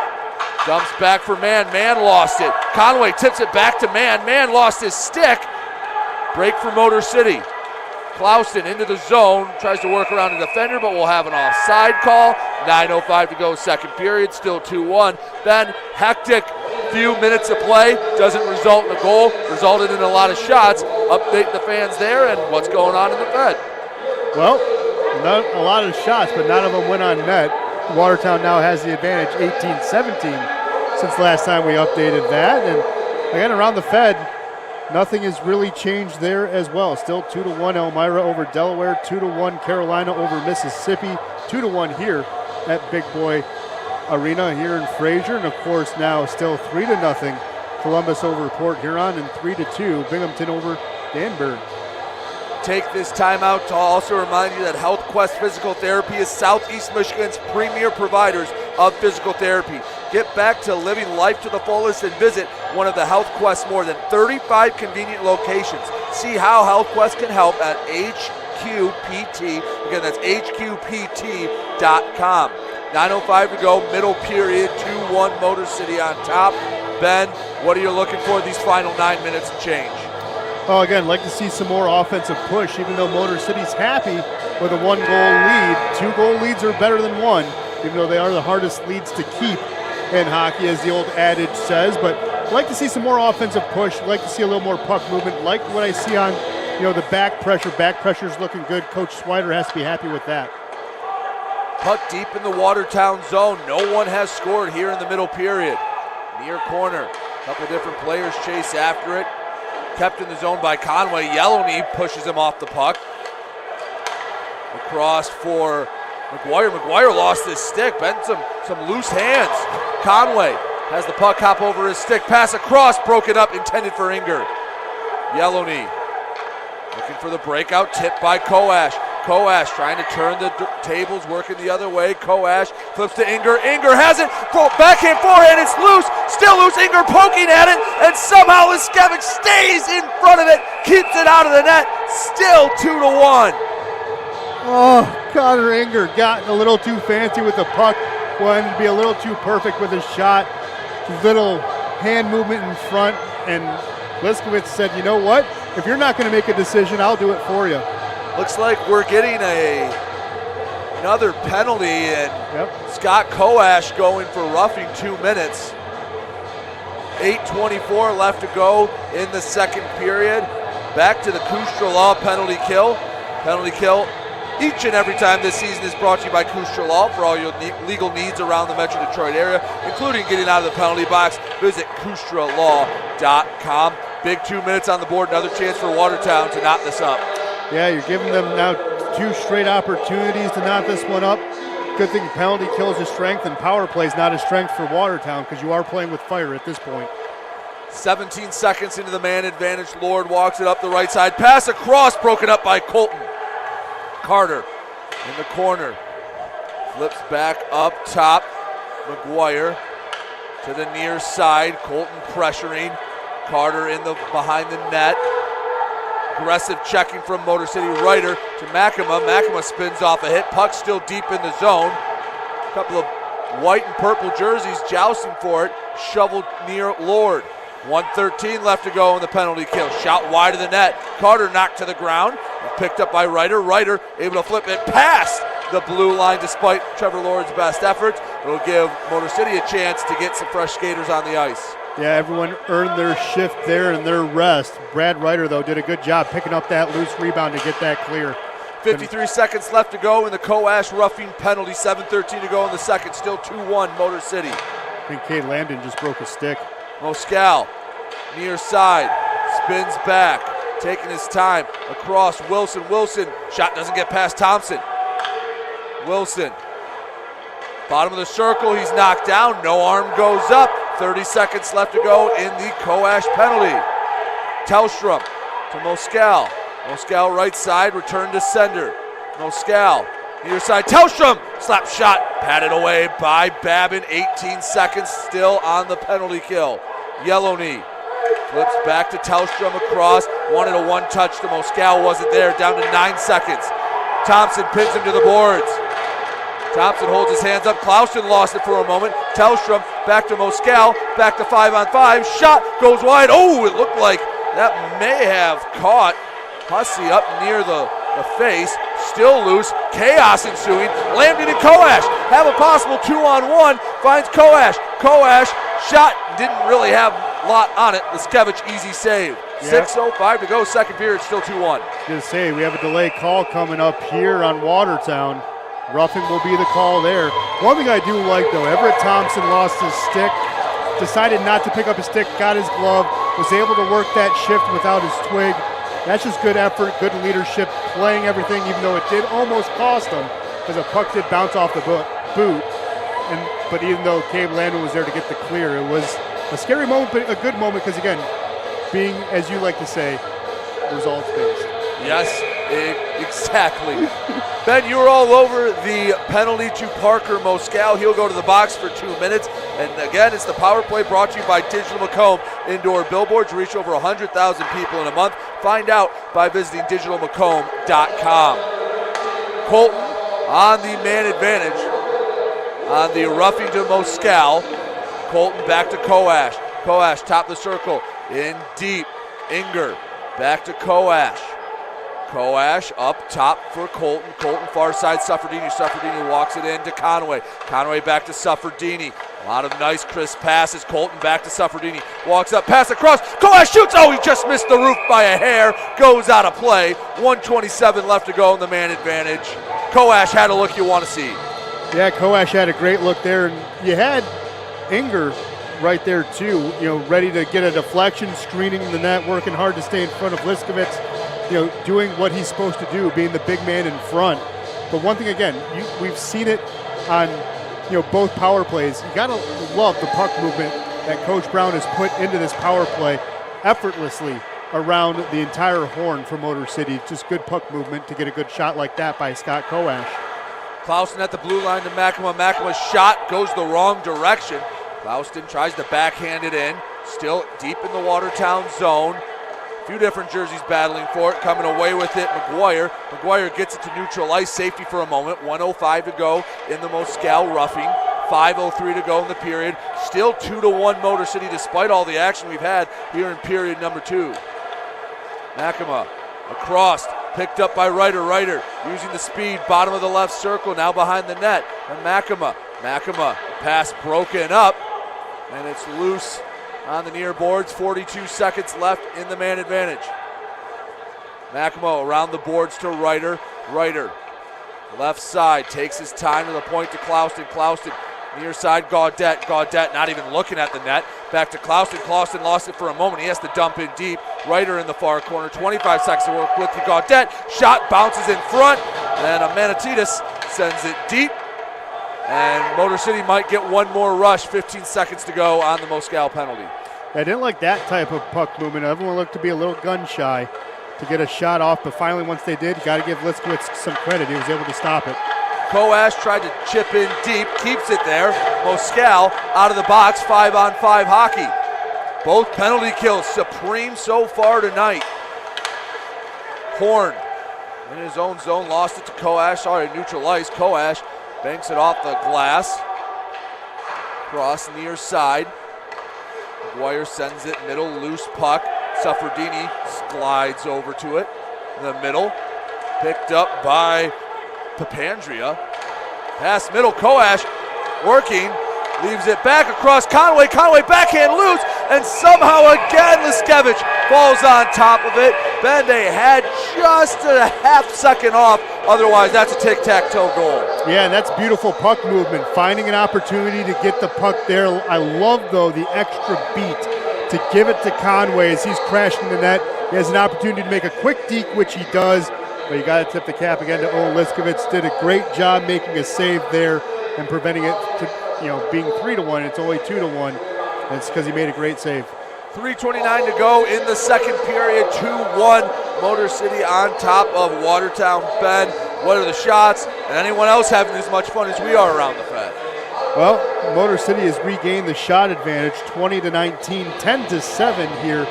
dumps back for Mann. Mann lost it. Conway tips it back to Mann. Mann lost his stick. Break for Motor City. Clauston into the zone, tries to work around a defender, but we'll have an offside call. 9:05 to go, second period, still 2-1. Then hectic few minutes of play, doesn't result in a goal, resulted in a lot of shots. Update the fans there and what's going on in the Fed. Well, not a lot of shots, but none of them went on net. Watertown now has the advantage, 18-17, since last time we updated that. And again, around the Fed, nothing has really changed there as well. Still 2-1 Elmira over Delaware, 2-1 Carolina over Mississippi, 2-1 here at Big Boy Arena here in Fraser. And of course now still 3-0 Columbus over Port Huron, and 3-2 Binghamton over Danbury. Take this time out to also remind you that Health Quest Physical Therapy is Southeast Michigan's premier providers of physical therapy. Get back to living life to the fullest and visit one of the Health Quest's more than 35 convenient locations. See how Health Quest can help at HQPT. Again, that's HQPT.com. 9:05 to go, middle period, 2-1 Motor City on top. Ben, what are you looking for these final 9 minutes and change? Oh, again, like to see some more offensive push, even though Motor City's happy with a 1-goal lead. 2-goal leads are better than one, even though they are the hardest leads to keep in hockey, as the old adage says. But like to see some more offensive push, like to see a little more puck movement, like what I see on, the back pressure. Back pressure's looking good. Coach Swider has to be happy with that. Puck deep in the Watertown zone. No one has scored here in the middle period. Near corner, a couple different players chase after it. Kept in the zone by Conway. Yellowknee pushes him off the puck. Across for McGuire. McGuire lost his stick. Been some loose hands. Conway has the puck hop over his stick. Pass across, broken up, intended for Inger. Yellowknee looking for the breakout. Tip by Coash. Coash trying to turn the tables, working the other way. Coash flips to Inger. Inger has it. Backhand forehand. It's loose. Still loose. Inger poking at it. And somehow Liskevich stays in front of it. Keeps it out of the net. Still 2-1. Oh, Connor Inger got a little too fancy with the puck. Wanted to be a little too perfect with his shot. Little hand movement in front. And Liskevich said, you know what? If you're not going to make a decision, I'll do it for you. Looks like we're getting another penalty, and Scott Coash going for roughing 2 minutes. 8:24 left to go in the second period. Back to the Kustra Law penalty kill. Penalty kill each and every time this season is brought to you by Coash Law. For all your legal needs around the Metro Detroit area, including getting out of the penalty box, visit CoashLaw.com. Big 2 minutes on the board, another chance for Watertown to knot this up. Yeah, you're giving them now 2 straight opportunities to knot this one up. Good thing penalty kill is a strength and power play is not a strength for Watertown because you are playing with fire at this point. 17 seconds into the man advantage. Lord walks it up the right side. Pass across, broken up by Colton. Carter in the corner. Flips back up top. McGuire to the near side. Colton pressuring. Carter in the behind the net. Aggressive checking from Motor City. Ryder to Makema. Makema spins off a hit. Puck still deep in the zone. A couple of white and purple jerseys jousting for it. Shoveled near Lord. 1:13 left to go in the penalty kill. Shot wide of the net. Carter knocked to the ground. Picked up by Ryder. Ryder able to flip it past the blue line despite Trevor Lord's best efforts. It'll give Motor City a chance to get some fresh skaters on the ice. Yeah, everyone earned their shift there and their rest. Brad Ryder, though, did a good job picking up that loose rebound to get that clear. 53 seconds left to go in the Coash roughing penalty. 7:13 to go in the second. Still 2-1 Motor City. I think Cade Lambden just broke his stick. Moscal, near side, spins back, taking his time, across Wilson. Wilson, shot doesn't get past Thompson. Wilson, bottom of the circle, he's knocked down, no arm goes up. 30 seconds left to go in the Coash penalty. Tellstrom to Moscal. Moscal right side, return to sender. Moscal, near side, Tellstrom, slap shot, patted away by Babin. 18 seconds still on the penalty kill. Yellow knee, flips back to Tellstrom across, wanted a one-touch to Moscal, wasn't there, down to 9 seconds. Thompson pins him to the boards. Thompson holds his hands up. Clausen lost it for a moment. Tellstrom back to Moscal, back to 5-on-5. Shot goes wide. Oh, it looked like that may have caught Hussey up near the face. Still loose. Chaos ensuing. Lambden and Coash have a possible 2-on-1. Finds Coash. Coash shot. Didn't really have a lot on it. Liskevich easy save. Yeah. 6:05 to go. Second period. Still 2-1. Just say we have a delay call coming up here on Watertown. Roughing will be the call there. One thing I do like, though, Everett Thompson lost his stick, decided not to pick up his stick, got his glove, was able to work that shift without his twig. That's just good effort, good leadership, playing everything, even though it did almost cost him, because the puck did bounce off the boot. But even though Cade Landon was there to get the clear, it was a scary moment, but a good moment, because again, being, as you like to say, results-based. Yes, exactly. Ben, you were all over the penalty to Parker Moscal. He'll go to the box for 2 minutes. And again, it's the power play brought to you by Digital Macomb. Indoor billboards reach over 100,000 people in a month. Find out by visiting digitalmacomb.com. Colton on the man advantage on the roughing to Moscal. Colton back to Coash. Coash top of the circle in deep. Inger back to Coash. Coash up top for Colton. Colton far side, Suffredini. Suffredini walks it in to Conway. Conway back to Suffredini. A lot of nice crisp passes. Colton back to Suffredini. Walks up, pass across. Coash shoots. Oh, he just missed the roof by a hair. Goes out of play. 1:27 left to go in the man advantage. Coash had a look you want to see. Yeah, Coash had a great look there. And you had Inger right there too, ready to get a deflection, screening the net, working hard to stay in front of Liskevich. Doing what he's supposed to do, being the big man in front. But one thing again, we've seen it on both power plays. You gotta love the puck movement that Coach Brown has put into this power play effortlessly around the entire horn for Motor City. Just good puck movement to get a good shot like that by Scott Coash. Clausen at the blue line to Makema. Makema's shot goes the wrong direction. Clausen tries to backhand it in. Still deep in the Watertown zone. Few different jerseys battling for it, coming away with it. McGuire gets it to neutral ice, safety for a moment. 1:05 to go in the Moscal roughing. 5:03 to go in the period. Still 2-1 Motor City despite all the action we've had here in period number 2. Makema across, picked up by Ryder. Ryder using the speed, bottom of the left circle, now behind the net. And Makema, pass broken up, and it's loose on the near boards. 42 seconds left in the man advantage. Makamo around the boards to Ryder. Ryder, left side, takes his time to the point to Clouston. Clouston, near side, Gaudette. Gaudette not even looking at the net. Back to Clouston. Clouston lost it for a moment. He has to dump in deep. Ryder in the far corner. 25 seconds to work with to Gaudette. Shot bounces in front. And Manatidis sends it deep. And Motor City might get one more rush. 15 seconds to go on the Moscal penalty. I didn't like that type of puck movement. Everyone looked to be a little gun shy to get a shot off, but finally once they did, got to give Liskowitz some credit. He was able to stop it. Coash tried to chip in deep, keeps it there. Moscal out of the box, 5-on-5 hockey. Both penalty kills supreme so far tonight. Horn in his own zone, lost it to Coash. Sorry, neutral ice. Coash banks it off the glass. Cross near side. McGuire sends it middle, loose puck. Suffredini glides over to it in the middle. Picked up by Papandrea. Pass middle, Coash working. Leaves it back across Conway. Conway backhand loose. And somehow again Liskevich falls on top of it. Bende had just a half-second off. Otherwise, that's a tic-tac-toe goal. Yeah, and that's beautiful puck movement. Finding an opportunity to get the puck there. I love, though, the extra beat to give it to Conway as he's crashing the net. He has an opportunity to make a quick deke, which he does. But you got to tip the cap again to Owen Liskevich. Did a great job making a save there and preventing it to, being 3-1. It's only 2-1. It's because he made a great save. 3:29 to go in the second period. 2-1. Motor City on top of Watertown Bend. What are the shots? And anyone else having as much fun as we are around the Fed? Well, Motor City has regained the shot advantage, 20-19, 10-7 here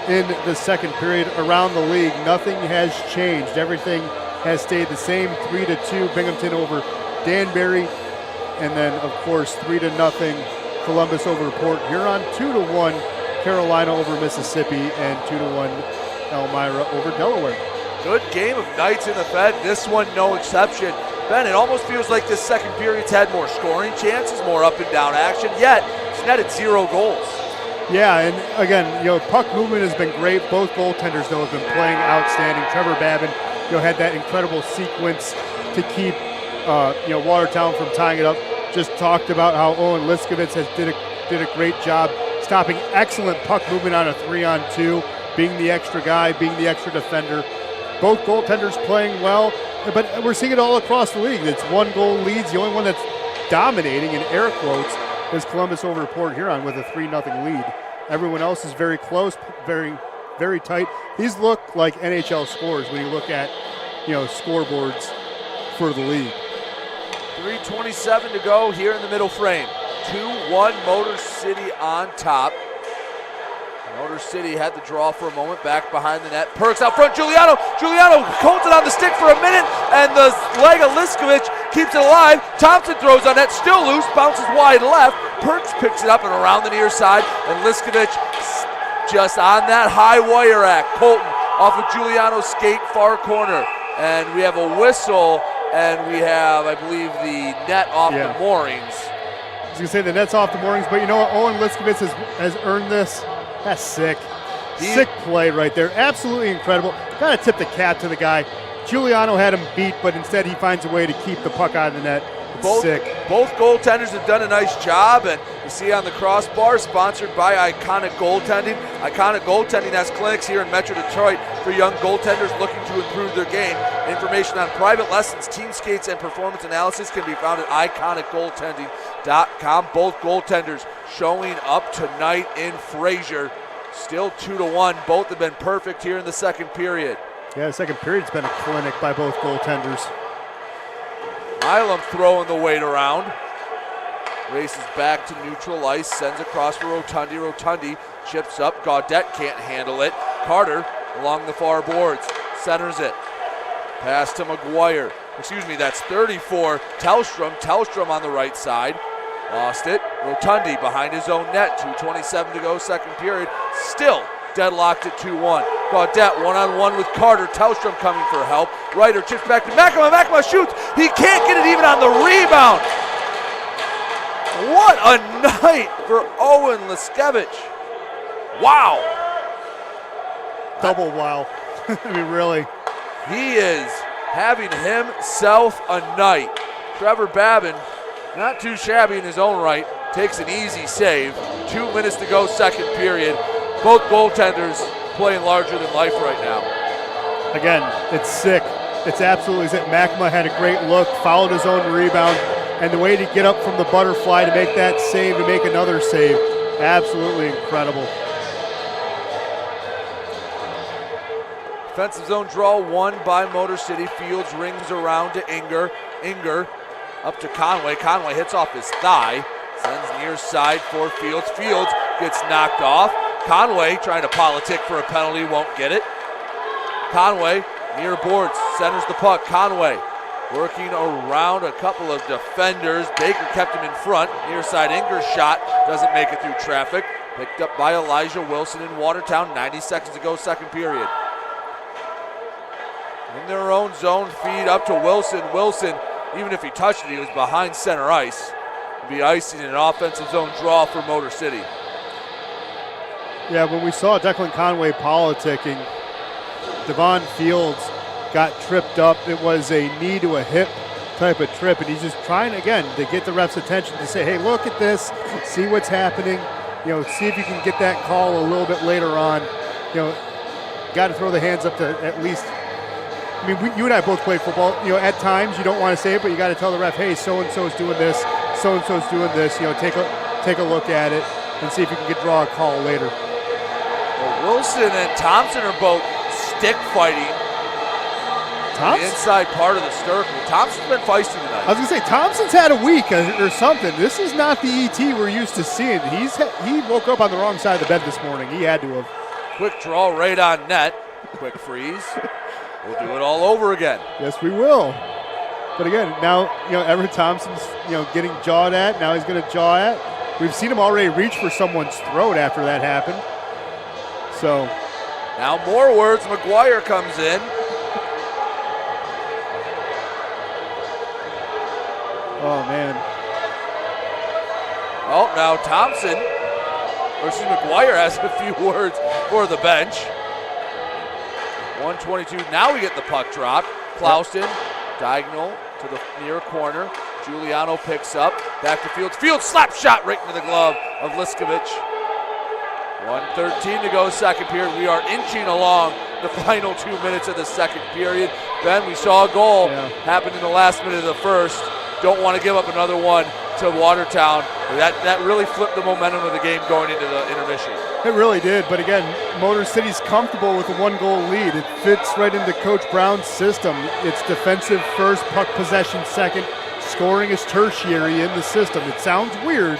in the second period around the league. Nothing has changed. Everything has stayed the same. 3-2 Binghamton over Danbury, and then of course 3-0 Columbus over Port Huron. 2-1 Carolina over Mississippi, and 2-1 Elmira over Delaware. Good game of Knights in the Fed. This one no exception. Ben, it almost feels like this second period's had more scoring chances, more up and down action, yet it's netted 0 goals. Yeah, and again, puck movement has been great. Both goaltenders, though, have been playing outstanding. Trevor Babin, had that incredible sequence to keep, Watertown from tying it up. Just talked about how Owen Liskevich did a great job stopping excellent puck movement on a 3-on-2, being the extra guy, being the extra defender. Both goaltenders playing well, but we're seeing it all across the league. It's 1-goal leads. The only one that's dominating, in air quotes, is Columbus over Port Huron with a 3-0 lead. Everyone else is very close, very, very tight. These look like NHL scores when you look at, scoreboards for the league. 3:27 to go here in the middle frame. 2-1 Motor City on top. Motor City had the draw for a moment, back behind the net. Perks out front, Giuliano holds it on the stick for a minute, and the leg of Liskevich keeps it alive. Thompson throws on net, still loose, bounces wide left. Perks picks it up and around the near side, and Liskevich just on that high wire act. Colton off of Giuliano's skate, far corner. And we have a whistle, and we have, I believe, the net off the moorings. I was going to say the net's off the moorings, but you know what? Owen Liskevich has earned this. That's sick. Sick play right there. Absolutely incredible. Got to tip the cap to the guy. Giuliano had him beat, but instead he finds a way to keep the puck out of the net. Sick. Both goaltenders have done a nice job, and you see on the crossbar, sponsored by Iconic Goaltending. Iconic Goaltending has clinics here in Metro Detroit for young goaltenders looking to improve their game. Information on private lessons, team skates, and performance analysis can be found at iconicgoaltending.com. Both goaltenders showing up tonight in Fraser. Still 2-1. Both have been perfect here in the second period. Yeah, the second period's been a clinic by both goaltenders. Milam throwing the weight around. Races back to neutral ice, sends across for Rotundi. Rotundi chips up. Gaudette can't handle it. Carter along the far boards, centers it. Pass to McGuire. That's 34. Tellstrom on the right side. Lost it. Rotundi behind his own net. 2:27 to go, second period. Still deadlocked at 2-1. Gaudette one-on-one with Carter. Tellstrom coming for help. Ryder chips back to Makama. Makama shoots. He can't get it even on the rebound. What a night for Owen Liskevich. Wow. Double wow. I mean, really. He is having himself a night. Trevor Babin, not too shabby in his own right, takes an easy save. 2 minutes to go, second period. Both goaltenders playing larger than life right now. Again, it's sick. It's absolutely sick. Makema had a great look, followed his own rebound, and the way to get up from the butterfly to make that save, to make another save, absolutely incredible. Defensive zone draw won by Motor City. Fields rings around to Inger. Inger up to Conway. Conway hits off his thigh. Sends near side for Fields. Fields gets knocked off. Conway trying to politic for a penalty, won't get it. Conway near boards, centers the puck. Conway working around a couple of defenders. Baker kept him in front. Near side Inger's shot doesn't make it through traffic. Picked up by Elijah Wilson in Watertown. 90 seconds to go, second period. In their own zone, feed up to Wilson. Wilson, even if he touched it, he was behind center ice. Be icing an offensive zone draw for Motor City. Yeah, when we saw Declan Conway politicking, Devon Fields got tripped up. It was a knee to a hip type of trip, and he's just trying, again, to get the ref's attention to say, hey, look at this, see what's happening, see if you can get that call a little bit later on. Got to throw the hands up to at least, I mean, you and I both played football. At times you don't want to say it, but you got to tell the ref, hey, so-and-so is doing this, so-and-so is doing this. Take a look at it and see if you can draw a call later. Well, Wilson and Thompson are both stick fighting. The inside part of the circle. Thompson's been feisty tonight. I was going to say, Thompson's had a week or something. This is not the ET we're used to seeing. He woke up on the wrong side of the bed this morning. He had to have. Quick draw right on net. Quick freeze. We'll do it all over again. Yes, we will. But again, now, Everett Thompson's, getting jawed at. Now he's going to jaw at. We've seen him already reach for someone's throat after that happened. So. Now more words. McGuire comes in. Oh, man. Oh, now Thompson, McGuire has a few words for the bench. 122. Now we get the puck drop. Clauston, diagonal to the near corner. Giuliano picks up. Back to Fields. Fields slap shot right into the glove of Liskovic. 1:13 to go, second period. We are inching along the final 2 minutes of the second period. Ben, we saw a goal happen in the last minute of the first. Don't want to give up another one to Watertown. That really flipped the momentum of the game going into the intermission. It really did, but again, Motor City's comfortable with a one-goal lead. It fits right into Coach Brown's system. It's defensive first, puck possession second. Scoring is tertiary in the system. It sounds weird,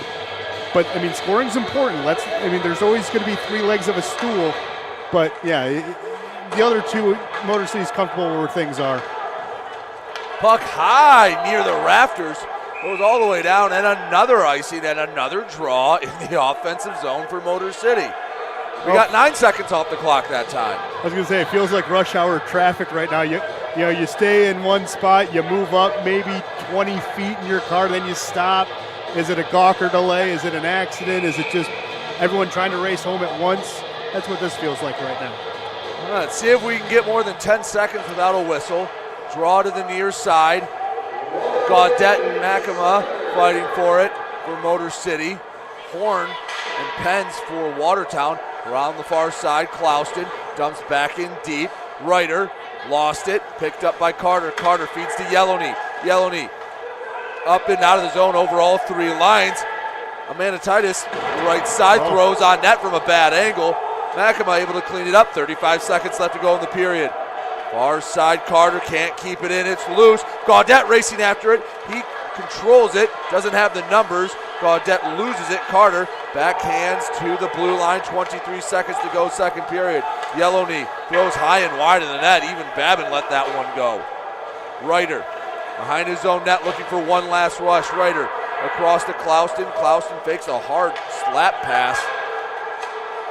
but I mean, scoring's important. There's always going to be three legs of a stool, but yeah, the other two, Motor City's comfortable where things are. Puck high near the rafters, goes all the way down, and another icing and another draw in the offensive zone for Motor City. We got 9 seconds off the clock that time. I was going to say, it feels like rush hour traffic right now. You stay in one spot, you move up maybe 20 feet in your car, then you stop. Is it a Gawker delay? Is it an accident? Is it just everyone trying to race home at once? That's what this feels like right now. All right, let's see if we can get more than 10 seconds without a whistle. Draw to the near side. Gaudette and Makema fighting for it for Motor City. Horn and Pens for Watertown. Around the far side, Clauston dumps back in deep. Ryder lost it, picked up by Carter. Carter feeds to Yellowney. Yellowney up and out of the zone over all three lines. Amanatitis, right side, throws on net from a bad angle. Makema able to clean it up. 35 seconds left to go in the period. Far side, Carter can't keep it in. It's loose. Gaudette racing after it. He controls it. Doesn't have the numbers. Gaudette loses it. Carter backhands to the blue line. 23 seconds to go, second period. Yellowney throws high and wide of the net. Even Babin let that one go. Ryder behind his own net looking for one last rush. Ryder across to Clauston. Clauston fakes a hard slap pass.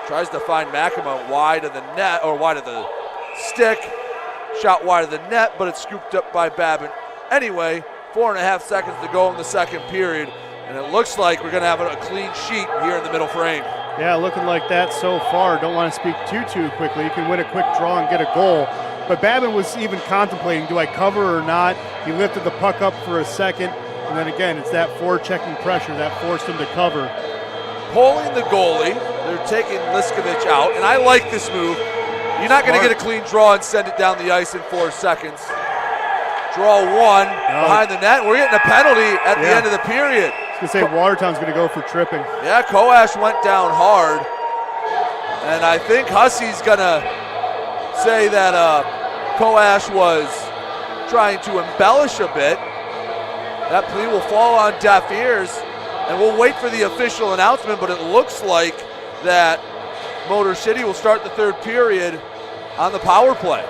Tries to find Makema wide of the net, or wide of the stick. Shot wide of the net, but it's scooped up by Babin. Anyway, 4.5 seconds to go in the second period, and it looks like we're going to have a clean sheet here in the middle frame. Yeah, looking like that so far. Don't want to speak too quickly. You can win a quick draw and get a goal. But Babin was even contemplating, do I cover or not? He lifted the puck up for a second, and then again, it's that forechecking pressure that forced him to cover. Pulling the goalie, they're taking Liskovich out, and I like this move. You're not going to get a clean draw and send it down the ice in 4 seconds. Draw one behind the net. We're getting a penalty at the end of the period. I was going to say Watertown's going to go for tripping. Yeah, Coash went down hard, and I think Hussey's going to say that Coash was trying to embellish a bit. That plea will fall on deaf ears, and we'll wait for the official announcement, but it looks like that Motor City will start the third period on the power play.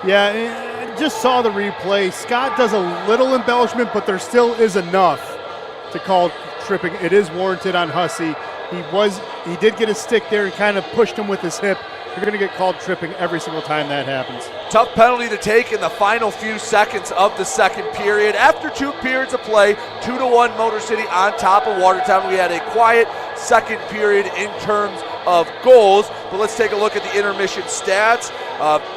Yeah, I just saw the replay. Scott does a little embellishment, but there still is enough to call tripping. It is warranted on Hussey. He did get a stick there and kind of pushed him with his hip. You're going to get called tripping every single time that happens. Tough penalty to take in the final few seconds of the second period. After 2 periods of play, 2-1 Motor City on top of Watertown. We had a quiet second period in terms of goals, but let's take a look at the intermission stats.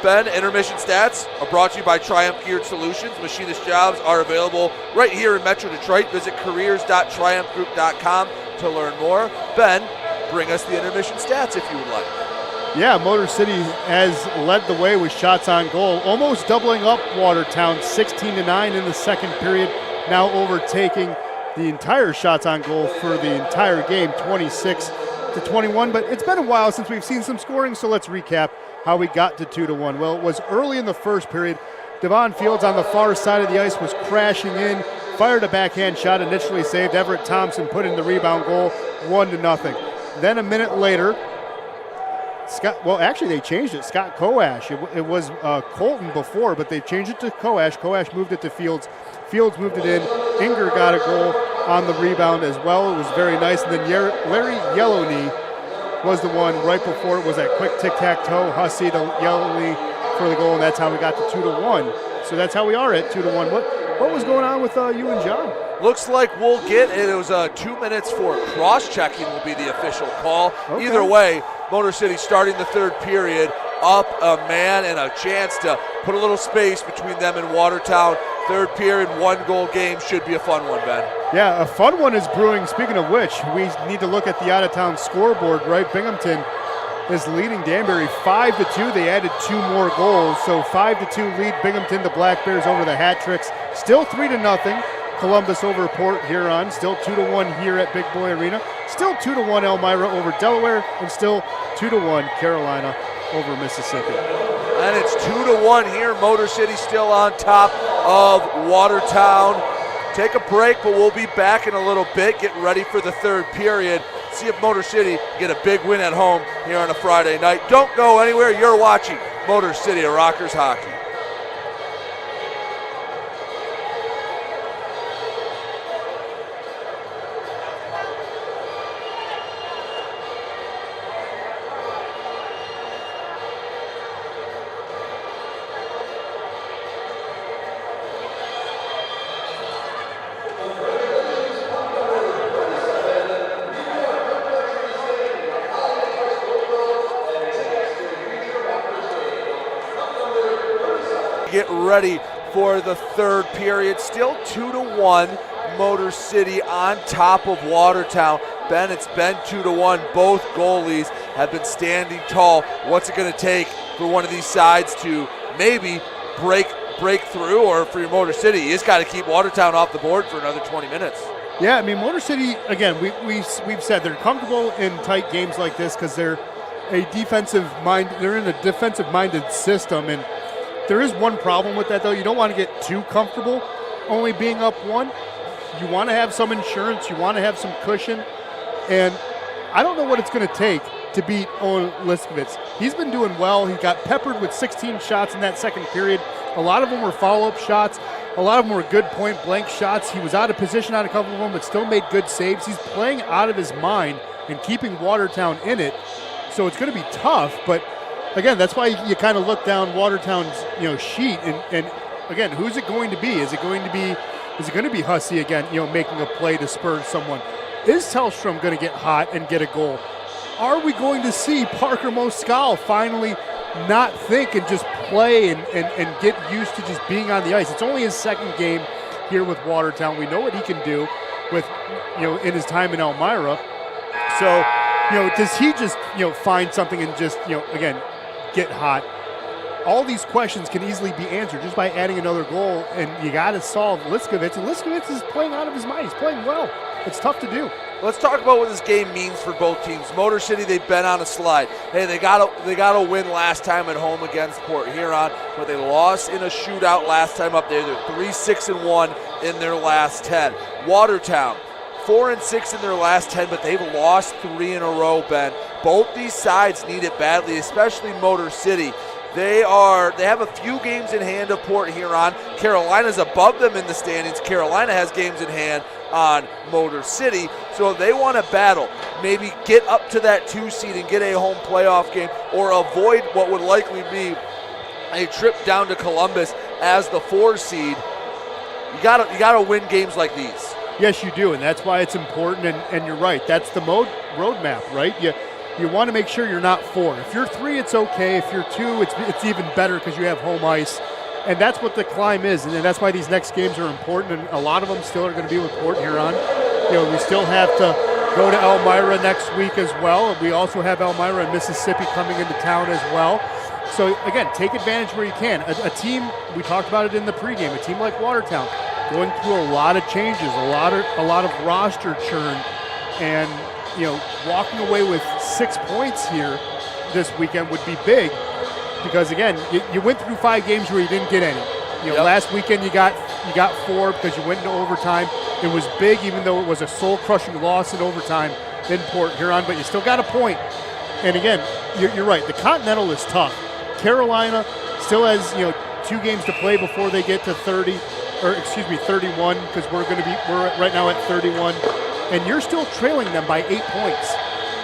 Ben, intermission stats are brought to you by Triumph Geared Solutions. Machinist jobs are available right here in Metro Detroit. Visit careers.triumphgroup.com to learn more. Ben, bring us the intermission stats if you would like. Yeah, Motor City has led the way with shots on goal, almost doubling up Watertown, 16-9 in the second period, now overtaking the entire shots on goal for the entire game, 26-21. But it's been a while since we've seen some scoring, so let's recap how we got to 2-1. Well, it was early in the first period. Devon Fields on the far side of the ice was crashing in, fired a backhand shot, initially saved. Everett Thompson put in the rebound goal, 1-0. Then a minute later, they changed it. Scott Coash. It was Colton before, but they changed it to Coash. Coash moved it to Fields. Fields moved it in. Inger got a goal on the rebound as well. It was very nice. And then Larry Yellowknee was the one right before it was that quick tic-tac-toe. Hussey to Yellowknee for the goal, and that's how we got to 2-1. So that's how we are at 2-1. What was going on with you and John? Looks like we'll get it. It was 2 minutes for cross-checking will be the official call. Okay. Either way, Motor City starting the third period up a man and a chance to put a little space between them and Watertown. Third period, 1-goal game should be a fun one, Ben. Yeah, a fun one is brewing. Speaking of which, we need to look at the out-of-town scoreboard, right? Binghamton is leading Danbury 5-2. They added 2 more goals, so 5-2 lead Binghamton. The Black Bears over the Hat Tricks. Still 3-0. Columbus over Port Huron. Still 2-1 here at Big Boy Arena. Still 2-1 Elmira over Delaware, and still 2-1 Carolina over Mississippi. And it's 2-1 here. Motor City still on top of Watertown. Take a break, but we'll be back in a little bit. Get ready for the third period. See if Motor City get a big win at home here on a Friday night. Don't go anywhere. You're watching Motor City Rockers Hockey. Get ready for the third period. Still 2-1 Motor City on top of Watertown. Ben, it's been 2-1. Both goalies have been standing tall. What's it going to take for one of these sides to maybe break through, or for your Motor City? You just got to keep Watertown off the board for another 20 minutes. Yeah, I mean, Motor City, again, we've said they're comfortable in tight games like this because they're in a defensive-minded system, and there is one problem with that, though. You don't want to get too comfortable only being up 1. You want to have some insurance. You want to have some cushion. And I don't know what it's going to take to beat Owen Liskovich. He's been doing well. He got peppered with 16 shots in that second period. A lot of them were follow-up shots. A lot of them were good point-blank shots. He was out of position on a couple of them, but still made good saves. He's playing out of his mind and keeping Watertown in it. So it's going to be tough, but again, that's why you kind of look down Watertown's sheet, and again, who's it going to be? Is it going to be Hussey again, making a play to spur someone? Is Tellstrom going to get hot and get a goal? are we going to see Parker Moscal finally not think and just play and get used to just being on the ice? It's only his second game here with Watertown. We know what he can do with, in his time in Elmira. So, does he just, find something and just, again, get hot? All these questions can easily be answered just by adding another goal, and you got to solve Liskovitz. And Liskovitz is playing out of his mind. He's playing well. It's tough to do. Let's talk about what this game means for both teams. Motor City, they've been on a slide. Hey, they got a win last time at home against Port Huron, but they lost in a shootout last time up there. They're 3-6-1 in their last 10. Watertown, 4-6 in their last 10, but they've lost 3 in a row, Ben. Both these sides need it badly, especially Motor City. They have a few games in hand of Port Huron. Carolina's above them in the standings. Carolina has games in hand on Motor City. So if they want to battle, maybe get up to that 2 seed and get a home playoff game, or avoid what would likely be a trip down to Columbus as the 4 seed, you gotta win games like these. Yes, you do, and that's why it's important, and you're right. That's the roadmap, right? You want to make sure you're not 4. If you're 3, it's okay. If you're 2, it's even better because you have home ice. And that's what the climb is, and that's why these next games are important, and a lot of them still are going to be with Port Huron. We still have to go to Elmira next week as well. We also have Elmira and Mississippi coming into town as well. So, again, take advantage where you can. A team, we talked about it in the pregame, a team like Watertown, going through a lot of changes, a lot of roster churn, and walking away with 6 points here this weekend would be big, because again, you went through 5 games where you didn't get any. Last weekend you got 4 because you went into overtime. It was big, even though it was a soul-crushing loss in overtime in Port Huron, but you still got a point. And again, you're right. The Continental is tough. Carolina still has 2 games to play before they get to 31, because we're right now at 31. And you're still trailing them by 8 points.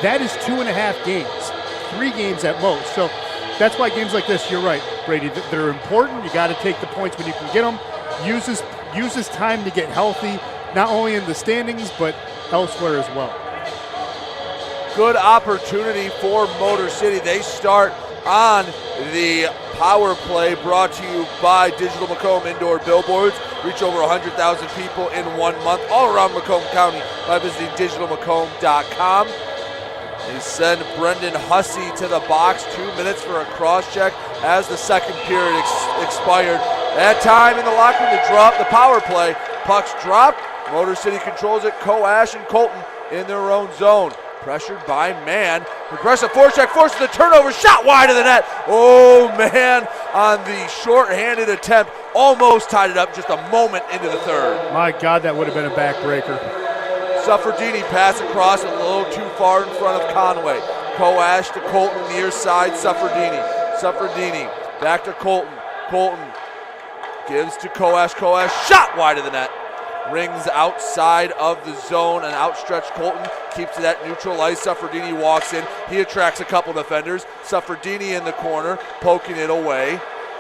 That is 2.5 games, 3 games at most. So that's why games like this, you're right, Brady, they're important. You got to take the points when you can get them. Use this time to get healthy, not only in the standings, but elsewhere as well. Good opportunity for Motor City. They start on the power play, brought to you by Digital Macomb Indoor Billboards. Reach over 100,000 people in 1 month all around Macomb County by visiting digitalmacomb.com. They send Brendan Hussey to the box, 2 minutes for a cross check as the second period expired. That time in the locker room to drop the power play. Puck's dropped. Motor City controls it. Coash and Colton in their own zone. Pressured by Mann. Aggressive forecheck forces the turnover. Shot wide of the net. Oh, man, on the short-handed attempt. Almost tied it up just a moment into the third. My God, that would have been a backbreaker. Suffredini pass across a little too far in front of Conway. Coash to Colton near side. Suffredini back to Colton. Colton gives to Coash. Coash shot wide of the net. Rings outside of the zone. An outstretched Colton keeps it at neutral ice. Suffredini walks in. He attracts a couple defenders. Suffredini in the corner, poking it away.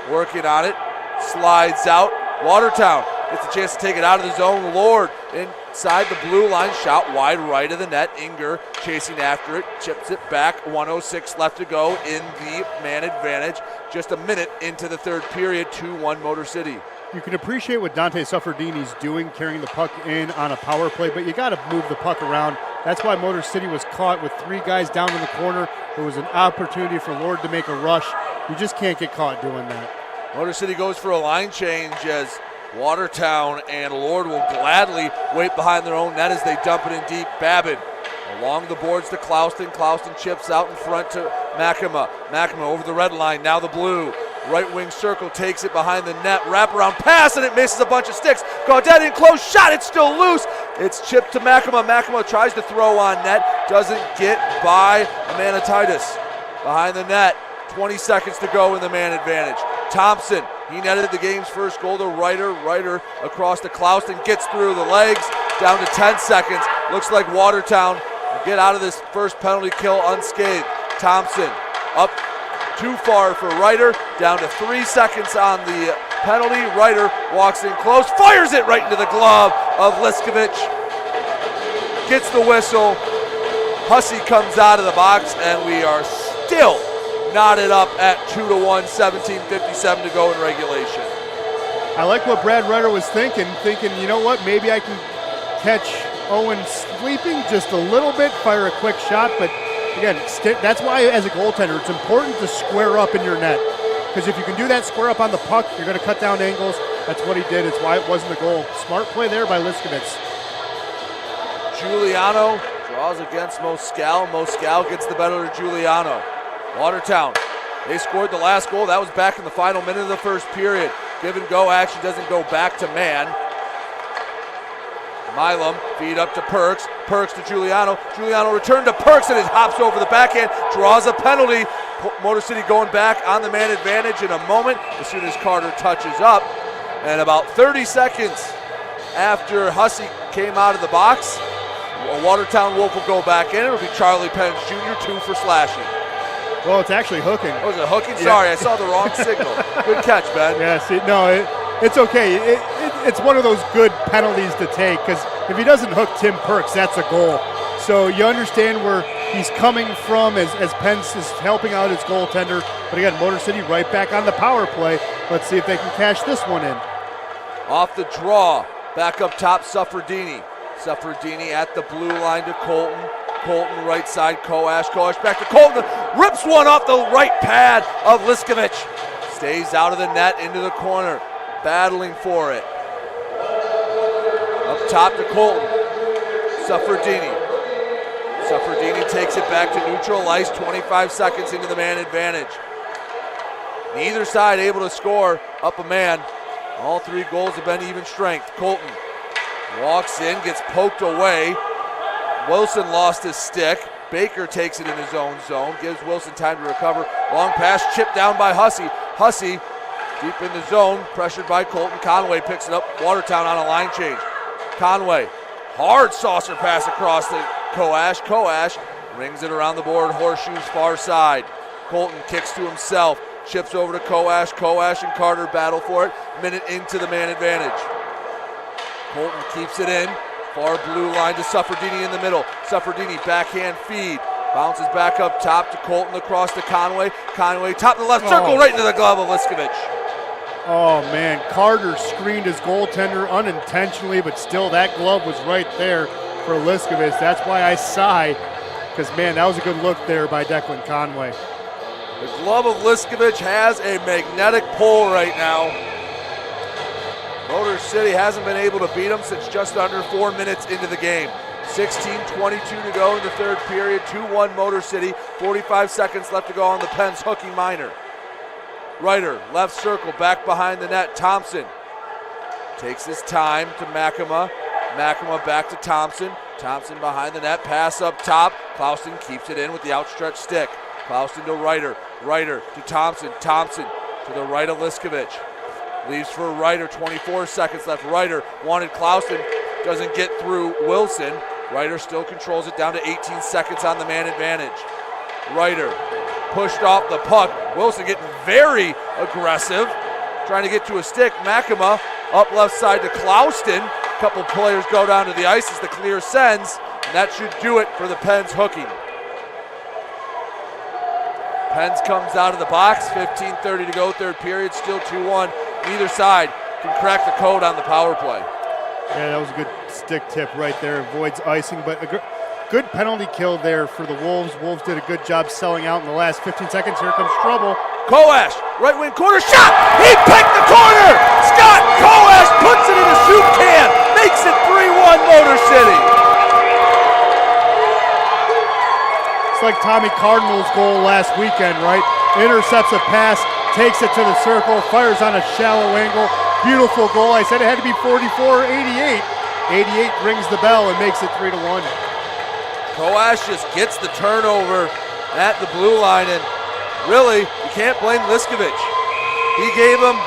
Working on it. Slides out. Watertown gets a chance to take it out of the zone. Lord inside the blue line. Shot wide right of the net. Inger chasing after it. Chips it back. 1:06 left to go in the man advantage. Just a minute into the third period. 2-1 Motor City. You can appreciate what Dante Suffredini's doing, carrying the puck in on a power play, but you got to move the puck around. That's why Motor City was caught with 3 guys down in the corner. There was an opportunity for Lord to make a rush. You just can't get caught doing that. Motor City goes for a line change as Watertown and Lord will gladly wait behind their own net as they dump it in deep. Babin along the boards to Clouston. Clouston chips out in front to Makema. Makema over the red line, now the blue. Right wing circle takes it behind the net. Wraparound pass, and it misses a bunch of sticks. Gaudet in close shot. It's still loose. It's chipped to Makema. Makema tries to throw on net. Doesn't get by Amanatitis. Behind the net. 20 seconds to go in the man advantage. Thompson, he netted the game's first goal to Ryder. Ryder across to Clouston. Gets through the legs. Down to 10 seconds. Looks like Watertown will get out of this first penalty kill unscathed. Thompson up too far for Ryder, down to 3 seconds on the penalty. Ryder walks in close, fires it right into the glove of Liskovich. Gets the whistle. Hussey comes out of the box, and we are still knotted up at 2-1, 17:57 to go in regulation. I like what Brad Rutter was thinking, you know what, maybe I can catch Owen sleeping just a little bit, fire a quick shot, but again, that's why as a goaltender, it's important to square up in your net. Because if you can do that, square up on the puck, you're going to cut down angles. That's what he did. It's why it wasn't a goal. Smart play there by Liskovitz. Giuliano draws against Moscal. Moscal gets the better of Giuliano. Watertown, they scored the last goal. That was back in the final minute of the first period. Give and go action doesn't go back to man. Milam, feed up to Perks. Perks to Giuliano. Giuliano returned to Perks, and it hops over the backhand, draws a penalty. Motor City going back on the man advantage in a moment as soon as Carter touches up. And about 30 seconds after Hussey came out of the box, a Watertown Wolf will go back in. It'll be Charlie Pence Jr., 2 for slashing. Well, it's actually hooking. Oh, was it hooking? Yeah. Sorry, I saw the wrong signal. Good catch, Ben. Yeah, see, no, it's okay. It's one of those good penalties to take, because if he doesn't hook Tim Perks, that's a goal. So you understand where he's coming from as Pence is helping out his goaltender. But again, Motor City right back on the power play. Let's see if they can cash this one in. Off the draw, back up top, Suffredini. Suffredini at the blue line to Colton. Colton right side, Coash. Coash back to Colton. Rips one off the right pad of Liskovich. Stays out of the net into the corner. Battling for it. Up top to Colton. Suffredini. Suffredini takes it back to neutral ice, 25 seconds into the man advantage. Neither side able to score up a man. All 3 goals have been even strength. Colton walks in, gets poked away. Wilson lost his stick. Baker takes it in his own zone, gives Wilson time to recover. Long pass chipped down by Hussey. Hussey deep in the zone, pressured by Colton. Conway picks it up. Watertown on a line change. Conway, hard saucer pass across to Coash. Coash rings it around the board, horseshoes far side. Colton kicks to himself, chips over to Coash. Coash and Carter battle for it. Minute into the man advantage. Colton keeps it in. Far blue line to Suffredini in the middle. Suffredini backhand feed. Bounces back up top to Colton across to Conway. Conway top of the left circle right into the glove of Liskovich. Oh man, Carter screened his goaltender unintentionally, but still that glove was right there for Liskovich. That's why I sigh, because man, that was a good look there by Declan Conway. The glove of Liskovich has a magnetic pull right now. Motor City hasn't been able to beat them since just under 4 minutes into the game. 16:22 to go in the third period. 2-1 Motor City. 45 seconds left to go on the Pens hooking minor. Ryder, left circle, back behind the net. Thompson takes his time to Makema. Makema back to Thompson. Thompson behind the net, pass up top. Clauston keeps it in with the outstretched stick. Clauston to Ryder. Ryder to Thompson. Thompson to the right of Liskovich. Leaves for Ryder, 24 seconds left. Ryder wanted Clauston, doesn't get through Wilson. Ryder still controls it down to 18 seconds on the man advantage. Ryder pushed off the puck. Wilson getting very aggressive, trying to get to a stick. Makema up left side to Clauston. A couple players go down to the ice as the clear sends, and that should do it for the Pens hooking. Pens comes out of the box, 15:30 to go, third period, still 2-1. Neither side can crack the code on the power play. Yeah, that was a good stick tip right there. Avoids icing, but a good penalty kill there for the Wolves. Wolves did a good job selling out in the last 15 seconds. Here comes trouble. Coash, right wing corner shot! He picked the corner! Scott Coash puts it in a soup can, makes it 3-1 Motor City. It's like Tommy Cardinal's goal last weekend, right? Intercepts a pass, takes it to the circle, fires on a shallow angle. Beautiful goal. I said it had to be 44-88. 88 rings the bell and makes it 3-1. Coash just gets the turnover at the blue line, and really, you can't blame Liskovich. He gave him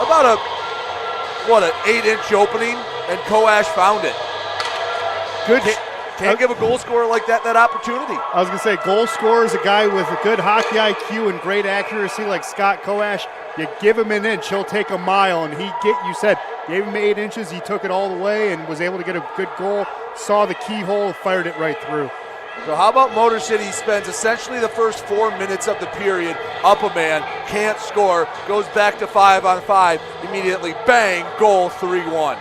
about an 8-inch opening, and Coash found it. Good. Can't give a goal scorer like that opportunity. I was going to say, goal scorer is a guy with a good hockey IQ and great accuracy like Scott Coash. You give him an inch, he'll take a mile, and you said, gave him 8 inches, he took it all the way and was able to get a good goal. saw the keyhole, fired it right through. So how about Motor City spends essentially the first 4 minutes of the period up a man, can't score, goes back to 5-on-5, immediately bang, goal, 3-1.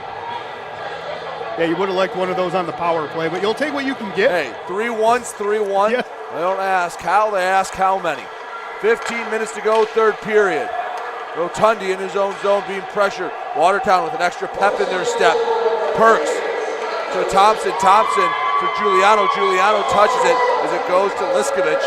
Yeah, you would have liked one of those on the power play, but you'll take what you can get. Hey, 3-1's 3-1. Yeah. They don't ask how, they ask how many. 15 minutes to go, third period. Rotundi in his own zone being pressured. Watertown with an extra pep in their step. Perks to Thompson. Thompson for Giuliano. Giuliano touches it as it goes to Liskovic.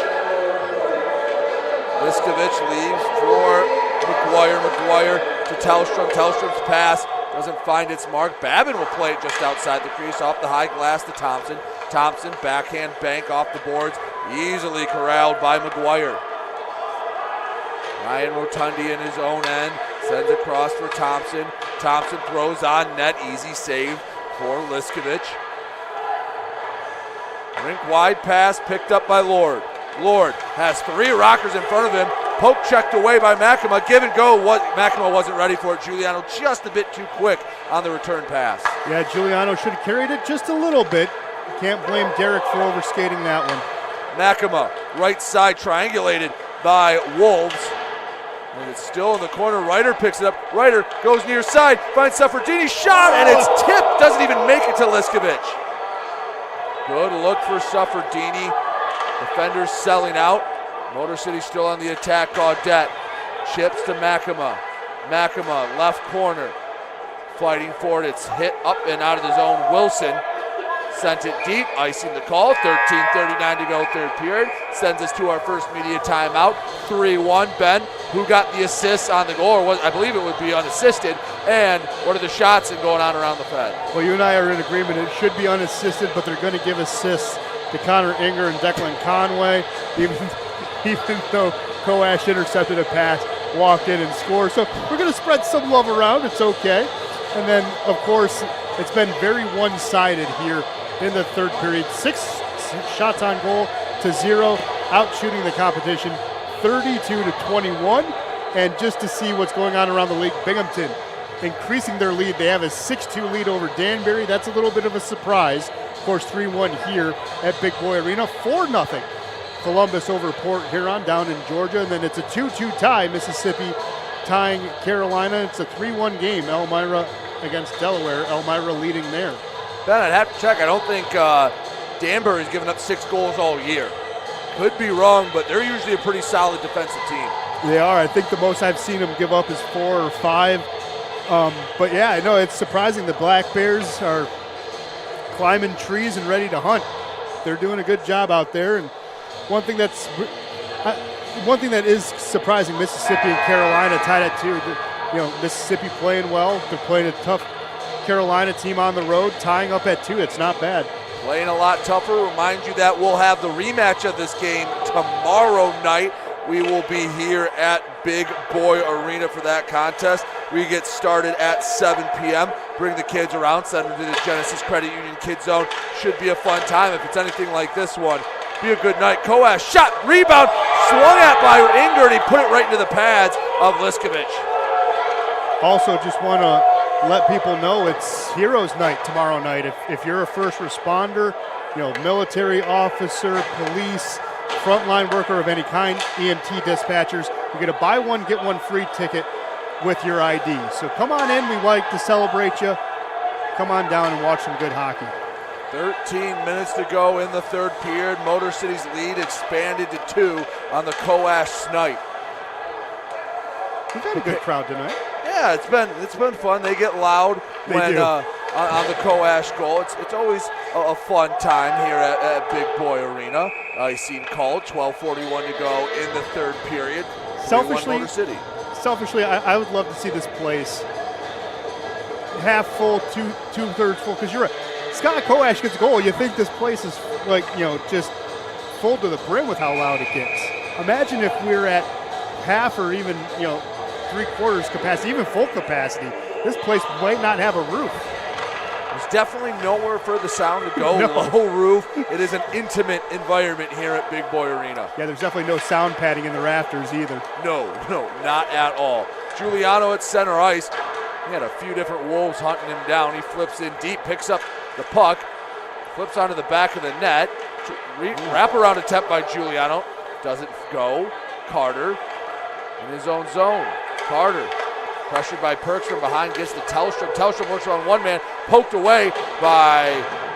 Liskovic leaves for McGuire. McGuire to Tellstrom. Tellstrom's pass doesn't find its mark. Babin will play it just outside the crease off the high glass to Thompson. Thompson backhand bank off the boards. Easily corralled by McGuire. Ryan Rotundi in his own end. Sends across for Thompson. Thompson throws on net. Easy save for Liskovic. Rink wide pass picked up by Lord. Lord has 3 Rockers in front of him. Poke checked away by Makema. Give and go. Makema wasn't ready for it. Giuliano just a bit too quick on the return pass. Yeah, Giuliano should have carried it just a little bit. You can't blame Derek for overskating that one. Makema, right side triangulated by Wolves. And it's still in the corner. Ryder picks it up. Ryder goes near side, finds Suffredini, shot, and it's tipped. Doesn't even make it to Liskovic. Good look for Suffredini. Defenders selling out. Motor City still on the attack. Gaudette chips to Makema. Makema, left corner. Fighting for it. It's hit up and out of the zone. Wilson sent it deep, icing the call. 13:39 to go, third period. Sends us to our first media timeout. 3-1. Ben, who got the assist on the goal, or I believe it would be unassisted. And what are the shots going on around the Fed? Well, you and I are in agreement. It should be unassisted, but they're going to give assists to Connor Inger and Declan Conway, even though Coash intercepted a pass, walked in and scored. So we're going to spread some love around. It's okay. And then, of course, it's been very one-sided here in the third period. 6 shots on goal to 0, out shooting the competition 32-21. And just to see what's going on around the league, Binghamton increasing their lead. They have a 6-2 lead over Danbury. That's a little bit of a surprise. Of course, 3-1 here at Big Boy Arena. 4-0 Columbus over Port Huron down in Georgia. And then it's a 2-2 tie, Mississippi tying Carolina. It's a 3-1 game, Elmira against Delaware. Elmira leading there. Ben, I'd have to check. I don't think Danbury's given up 6 goals all year. Could be wrong, but they're usually a pretty solid defensive team. They are. I think the most I've seen them give up is 4 or 5. But yeah, I know it's surprising. The Black Bears are climbing trees and ready to hunt. They're doing a good job out there. And one thing that is surprising, Mississippi and Carolina tied at 2. You know, Mississippi playing well. They're playing a tough Carolina team on the road, tying up at 2. It's not bad. Playing a lot tougher. Remind you that we'll have the rematch of this game tomorrow night. We will be here at Big Boy Arena for that contest. We get started at 7 p.m. Bring the kids around, send them to the Genesis Credit Union Kids Zone. Should be a fun time. If it's anything like this one, be a good night. Coash, shot, rebound, swung at by Inger, and he put it right into the pads of Liskovic. Also, just want to let people know it's Heroes Night tomorrow night. If you're a first responder, you know, military officer, police, frontline worker of any kind, EMT dispatchers, you get a buy one, get one free ticket with your ID. So come on in. We like to celebrate you. Come on down and watch some good hockey. 13 minutes to go in the third period. Motor City's lead expanded to 2 on the Coash Snipe. We've had a good crowd tonight. Yeah, it's been fun. They get loud when on the Coash goal. It's always a fun time here at Big Boy Arena. Icing called. 12:41 to go in the third period. Selfishly, Motor City. I would love to see this place half full, two-thirds full. Because you're right. Scott Coash gets a goal. You think this place is like, you know, just full to the brim with how loud it gets. Imagine if we're at half or even, you know, 3/4 capacity, even full capacity. This place might not have a roof. There's definitely nowhere for the sound to go. No. Low roof. It is an intimate environment here at Big Boy Arena. Yeah, there's definitely no sound padding in the rafters either. No, not at all. Giuliano at center ice. He had a few different Wolves hunting him down. He flips in deep, picks up the puck, Flips onto the back of the net. Wraparound attempt by Giuliano. Doesn't go. Carter in his own zone. Carter pressured by Perks from behind, gets to Tellstrom. Tellstrom works on one man, poked away by,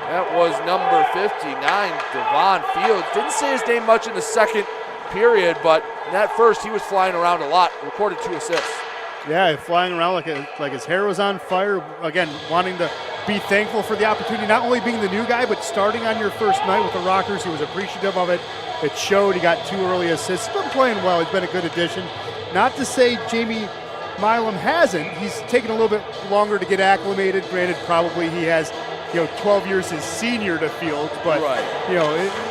that was number 59, Devon Fields. Didn't say his name much in the second period, but in that first he was flying around a lot. Recorded 2 assists. Yeah, flying around like his hair was on fire. Again, wanting to be thankful for the opportunity, not only being the new guy, but starting on your first night with the Rockers. He was appreciative of it. It showed. He got 2 early assists. He's been playing well. He's been a good addition. Not to say Jamie Milam hasn't. He's taken a little bit longer to get acclimated. Granted, probably he has 12 years his senior to Fields, but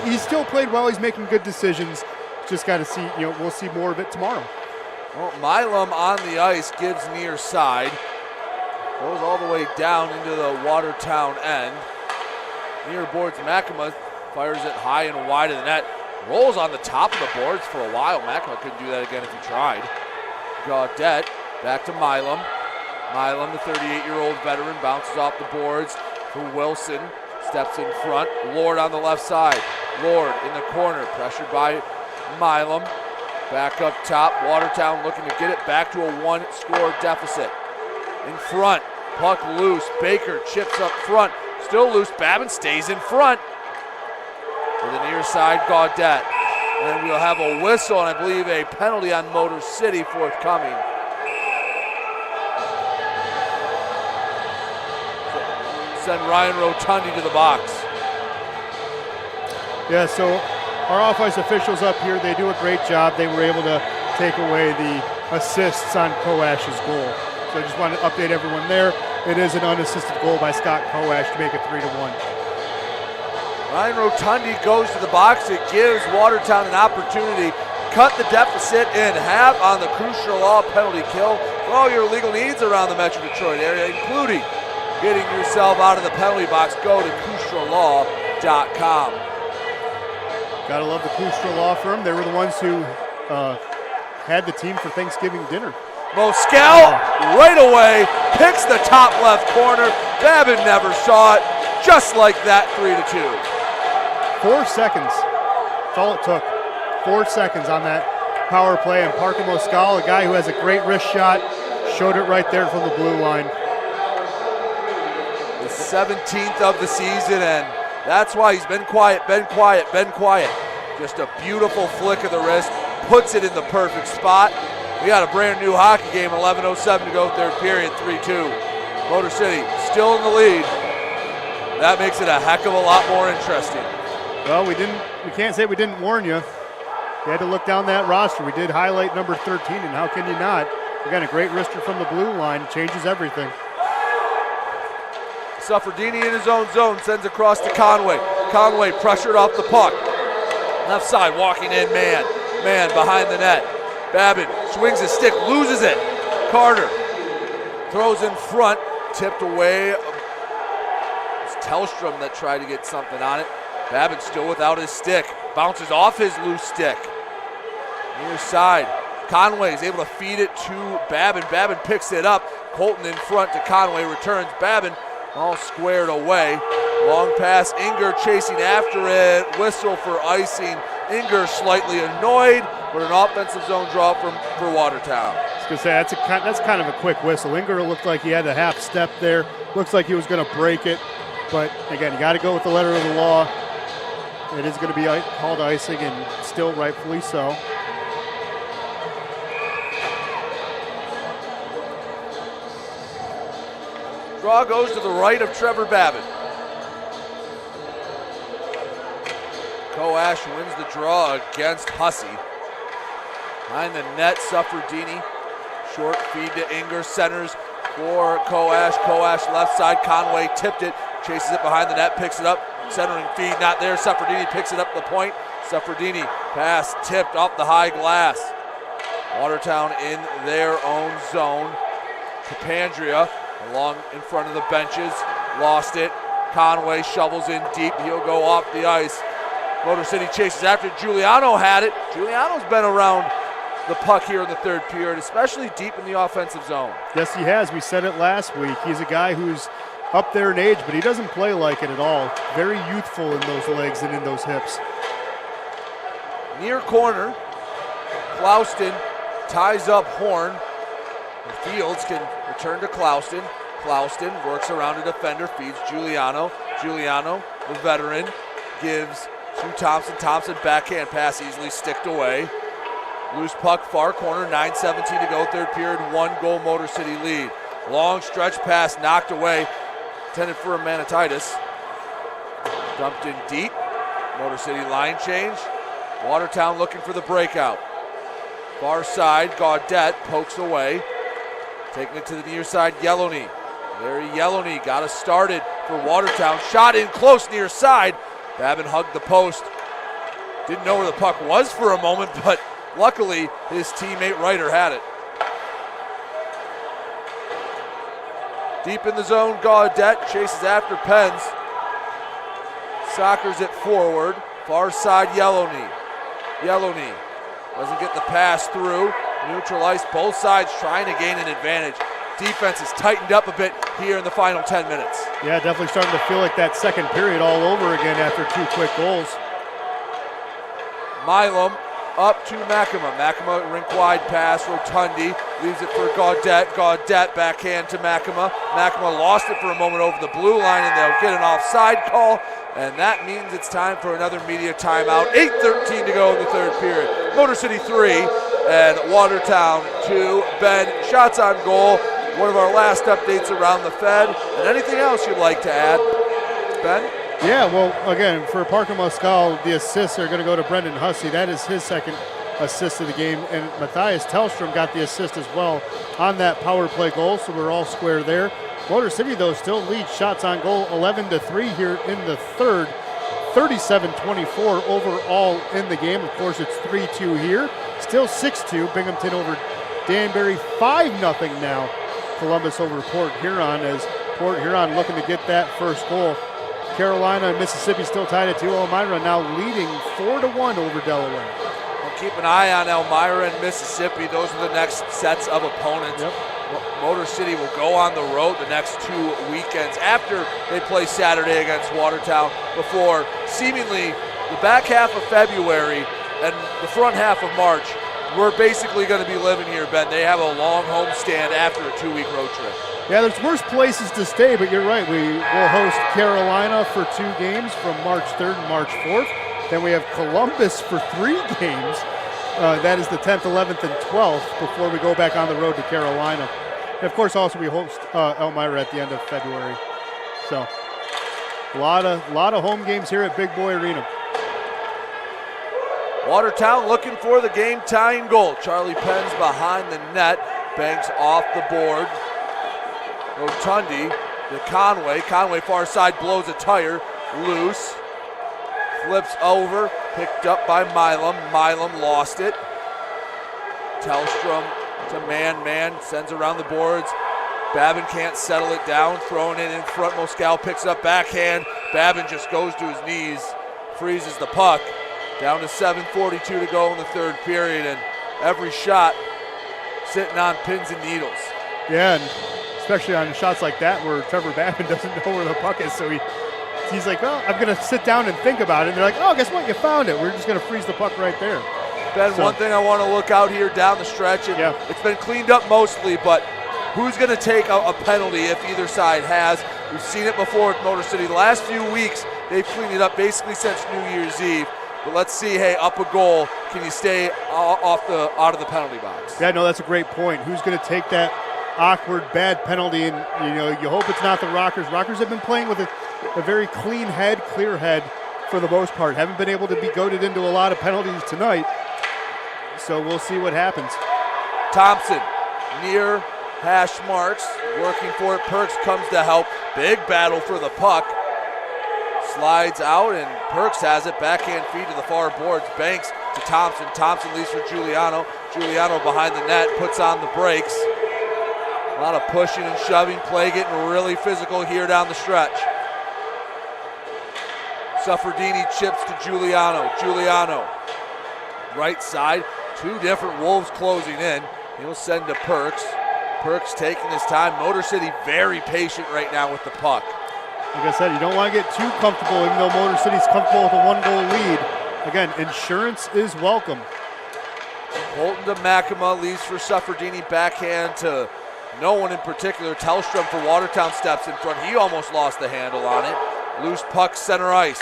he's still played well. He's making good decisions. Just got to see. We'll see more of it tomorrow. Well, Milam on the ice, gives near side. Goes all the way down into the Watertown end. Near boards, Makema fires it high and wide of the net. Rolls on the top of the boards for a while. Makema couldn't do that again if he tried. Gaudette back to Milam. Milam, the 38-year-old veteran, bounces off the boards for Wilson. Steps in front. Lord on the left side. Lord in the corner, pressured by Milam. Back up top, Watertown looking to get it back to a 1-score deficit. In front, puck loose. Baker chips up front. Still loose. Babin stays in front. To the near side, Gaudette. And we'll have a whistle and I believe a penalty on Motor City forthcoming. Send Ryan Rotundi to the box. Yeah, so our offense officials up here, they do a great job. They were able to take away the assists on Coash's goal. So I just wanted to update everyone there. It is an unassisted goal by Scott Coash to make it 3-1. Ryan Rotundi goes to the box. It gives Watertown an opportunity to cut the deficit in half on the Crucial Law penalty kill. For all your legal needs around the Metro Detroit area, including getting yourself out of the penalty box, go to cruciallaw.com. Gotta love the Coash Law Firm. They were the ones who had the team for Thanksgiving dinner. Moscal right away picks the top left corner. Babin never saw it. Just like that, 3-2. 4 seconds. That's all it took. 4 seconds on that power play. And Parker Moscal, a guy who has a great wrist shot, showed it right there from the blue line. The 17th of the season, and that's why he's been quiet. Just a beautiful flick of the wrist, puts it in the perfect spot. We got a brand new hockey game, 11:07 to go, third period, 3-2. Motor City still in the lead. That makes it a heck of a lot more interesting. Well, we can't say we didn't warn you. You had to look down that roster. We did highlight number 13, and how can you not? Again, a great wrister from the blue line. It changes everything. Suffredini in his own zone, sends across to Conway. Conway pressured off the puck. Left side, walking in, man behind the net. Babin swings his stick, loses it. Carter throws in front, tipped away. It's Tellstrom that tried to get something on it. Babin still without his stick. Bounces off his loose stick. Near side. Conway is able to feed it to Babin. Babin picks it up. Colton in front to Conway, returns. Babin all squared away. Long pass, Inger chasing after it. Whistle for icing. Inger slightly annoyed, but an offensive zone draw for Watertown. I was going to say, that's kind of a quick whistle. Inger looked like he had a half step there. Looks like he was going to break it. But again, you got to go with the letter of the law. It is going to be called icing, and still rightfully so. Draw goes to the right of Trevor Babin. Coash wins the draw against Hussey. Behind the net, Suffredini. Short feed to Inger, centers for Coash. Coash left side, Conway tipped it, chases it behind the net, picks it up. Centering feed not there, Suffredini picks it up the point. Suffredini pass tipped off the high glass. Watertown in their own zone. Capandria along in front of the benches, lost it. Conway shovels in deep, he'll go off the ice. Motor City chases after. Giuliano had it. Giuliano's been around the puck here in the third period, especially deep in the offensive zone. Yes, he has. We said it last week. He's a guy who's up there in age, but he doesn't play like it at all. Very youthful in those legs and in those hips. Near corner, Clouston ties up Horn. Fields can return to Clouston. Clouston works around a defender, feeds Giuliano. Giuliano, the veteran, gives to Thompson. Thompson backhand pass easily sticked away. Loose puck, far corner, 9:17 to go, third period, 1-goal Motor City lead. Long stretch pass knocked away, intended for a Manatitis. Dumped in deep, Motor City line change. Watertown looking for the breakout. Far side, Gaudette pokes away. Taking it to the near side, Yellowney. Larry Yellowney got us started for Watertown. Shot in close near side. Babin hugged the post. Didn't know where the puck was for a moment, but luckily his teammate Ryder had it. Deep in the zone, Gaudette chases after Pens. Sockers it forward. Far side, Yellowney. Yellowney doesn't get the pass through. Neutral ice, both sides trying to gain an advantage. Defense has tightened up a bit here in the final 10 minutes. Yeah, definitely starting to feel like that second period all over again after 2 quick goals. Milam up to Makema. Makema rink wide pass, Rotundi leaves it for Gaudette. Gaudette backhand to Makema. Makema lost it for a moment over the blue line and they'll get an offside call. And that means it's time for another media timeout. 8:13 to go in the third period. Motor City 3 and Watertown 2. Ben, shots on goal. One of our last updates around the Fed. And anything else you'd like to add, Ben? Yeah, well, again, for Parker Moscal, the assists are going to go to Brendan Hussey. That is his second assist of the game. And Matthias Tellstrom got the assist as well on that power play goal, so we're all square there. Motor City, though, still leads shots on goal 11-3 here in the third. 37-24 overall in the game. Of course, it's 3-2 here. Still 6-2. Binghamton over Danbury. 5-0 now. Columbus over Port Huron as Port Huron looking to get that first goal. Carolina and Mississippi still tied at 2. Elmira now leading 4-1 over Delaware. Well, keep an eye on Elmira and Mississippi. Those are the next sets of opponents. Yep. Motor City will go on the road the next 2 weekends after they play Saturday against Watertown before seemingly the back half of February and the front half of March. We're basically going to be living here, Ben. They have a long homestand after a 2-week road trip. Yeah, there's worse places to stay, but you're right. We will host Carolina for 2 games from March 3rd and March 4th. Then we have Columbus for 3 games. That is the 10th, 11th, and 12th before we go back on the road to Carolina. And of course, also we host Elmira at the end of February. So a lot of home games here at Big Boy Arena. Watertown looking for the game-tying goal. Charlie Penn's behind the net, banks off the board. Rotundi to Conway. Conway far side blows a tire, loose. Flips over, picked up by Milam. Milam lost it. Tellstrom to man, sends around the boards. Babin can't settle it down, throwing it in front. Moscal picks it up backhand. Babin just goes to his knees, freezes the puck. Down to 7:42 to go in the third period, and every shot sitting on pins and needles. Yeah, and especially on shots like that where Trevor Babin doesn't know where the puck is, so he's like, oh, I'm going to sit down and think about it. And they're like, oh, guess what? You found it. We're just going to freeze the puck right there. Ben, one thing I want to look out here down the stretch, and it's been cleaned up mostly, but who's going to take a penalty if either side has? We've seen it before at Motor City. The last few weeks, they've cleaned it up basically since New Year's Eve. But let's see, hey, up a goal, can you stay out of the penalty box? Yeah, no, that's a great point. Who's going to take that awkward, bad penalty? And, you hope it's not the Rockers. Rockers have been playing with a very clean head, clear head for the most part. Haven't been able to be goaded into a lot of penalties tonight. So we'll see what happens. Thompson near hash marks, working for it. Perks comes to help. Big battle for the puck. Slides out, and Perks has it. Backhand feed to the far boards. Banks to Thompson. Thompson leaves for Giuliano. Giuliano behind the net, puts on the brakes. A lot of pushing and shoving. Play getting really physical here down the stretch. Suffredini chips to Giuliano. Giuliano, right side. 2 different Wolves closing in. He'll send to Perks. Perks taking his time. Motor City very patient right now with the puck. Like I said, you don't want to get too comfortable, even though Motor City's comfortable with a 1-goal lead. Again, insurance is welcome. Colton to Makema, leaves for Suffredini, backhand to no one in particular. Tellstrom for Watertown steps in front. He almost lost the handle on it. Loose puck, center ice.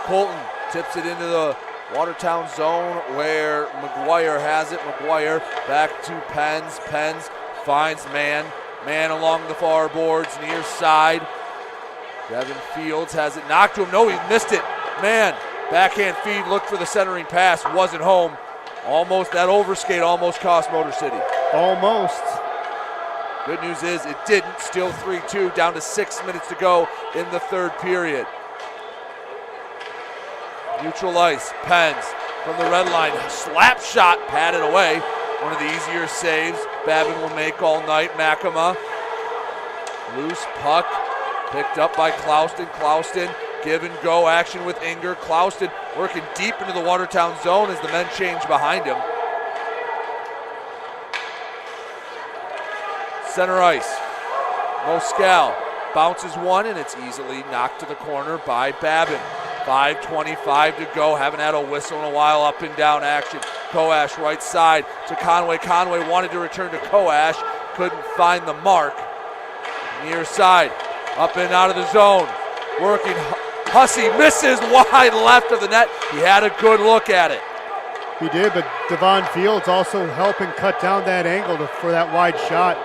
Colton tips it into the Watertown zone where McGuire has it. McGuire back to Pens. Pens finds man. Man along the far boards, near side. Devin Fields has it knocked to him. No, he missed it. Man, backhand feed, looked for the centering pass, wasn't home. Almost, that overskate almost cost Motor City. Almost. Good news is it didn't. Still 3-2, down to 6 minutes to go in the third period. Neutral ice, Pens from the red line. Slap shot, patted away. One of the easier saves Babin will make all night. Makema, loose puck, picked up by Clouston. Clouston, give and go action with Inger. Clouston working deep into the Watertown zone as the men change behind him. Center ice, Moscal bounces one and it's easily knocked to the corner by Babin. 5:25 to go, haven't had a whistle in a while, up and down action. Coash right side to Conway. Conway wanted to return to Coash, couldn't find the mark. Near side, up and out of the zone, working. Hussey misses wide left of the net. He had a good look at it. He did, but Devon Fields also helping cut down that angle for that wide shot.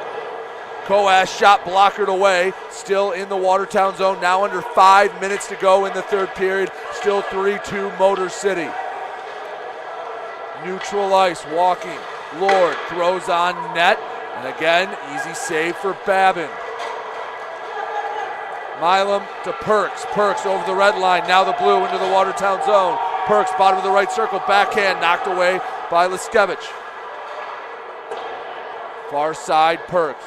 Coash shot blockered away, still in the Watertown zone, now under 5 minutes to go in the third period, still 3-2 Motor City. Neutral ice, walking, Lord throws on net, and again, easy save for Babin. Milam to Perks, Perks over the red line, now the blue into the Watertown zone. Perks, bottom of the right circle, backhand, knocked away by Liskevich. Far side, Perks.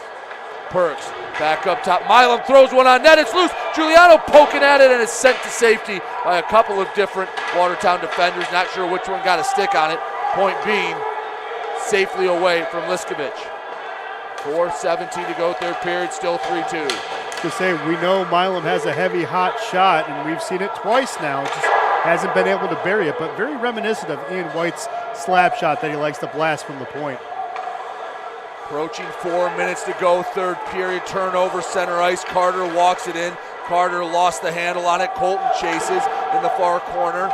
Perks back up top. Milam throws one on net. It's loose. Giuliano poking at it and it's sent to safety by a couple of different Watertown defenders. Not sure which one got a stick on it. Point being safely away from Liskevich. 4:17 to go, third period, still 3-2. To say, we know Milam has a heavy, hot shot, and we've seen it twice now. Just hasn't been able to bury it, but very reminiscent of Ian White's slap shot that he likes to blast from the point. Approaching 4 minutes to go, third period, turnover, center ice. Carter walks it in. Carter lost the handle on it. Colton chases in the far corner.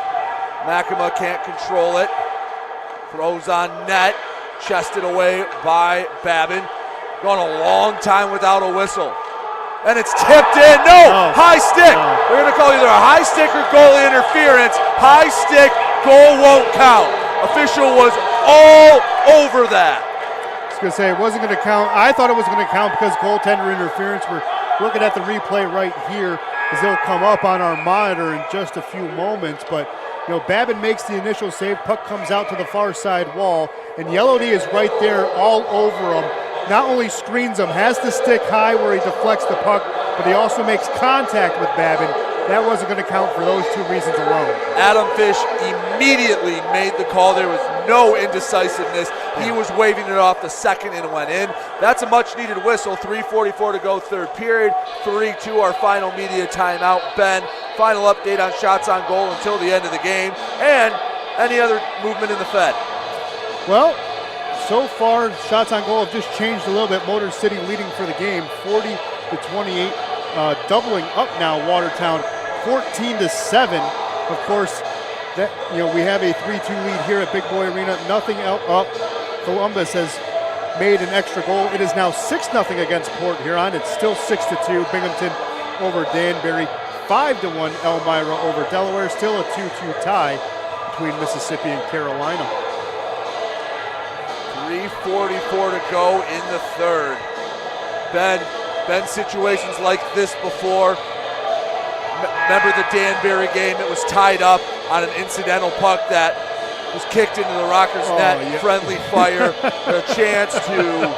Makema can't control it. Throws on net. Chested away by Babin. Gone a long time without a whistle. And it's tipped in. No! High stick! No. They're going to call either a high stick or goalie interference. High stick, goal won't count. Official was all over that. I was going to say it wasn't going to count. I thought it was going to count because goaltender interference. We're looking at the replay right here as it'll come up on our monitor in just a few moments. But, you know, Babin makes the initial save. Puck comes out to the far side wall. And Yellowdy is right there all over him. Not only screens him, has the stick high where he deflects the puck, but he also makes contact with Babin. That wasn't going to count for those two reasons alone. Adam Fish immediately made the call. There was no indecisiveness. He was waving it off the second and went in. That's a much-needed whistle. 3:44 to go, third period. 3-2, our final media timeout. Ben, final update on shots on goal until the end of the game, and any other movement in the Fed. Well, so far, shots on goal have just changed a little bit. Motor City leading for the game, 40-28, doubling up now. Watertown, 14-7. Of course, that we have a 3-2 lead here at Big Boy Arena. Nothing else up. Columbus has made an extra goal. It is now 6-0 against Port Huron. It's still 6-2. Binghamton over Danbury, 5-1. Elmira over Delaware. Still a 2-2 tie between Mississippi and Carolina. 3:44 to go in the third. Ben, situations like this before. Remember the Danbury game? It was tied up on an incidental puck that was kicked into the Rockers' net. Yeah. Friendly fire, a chance to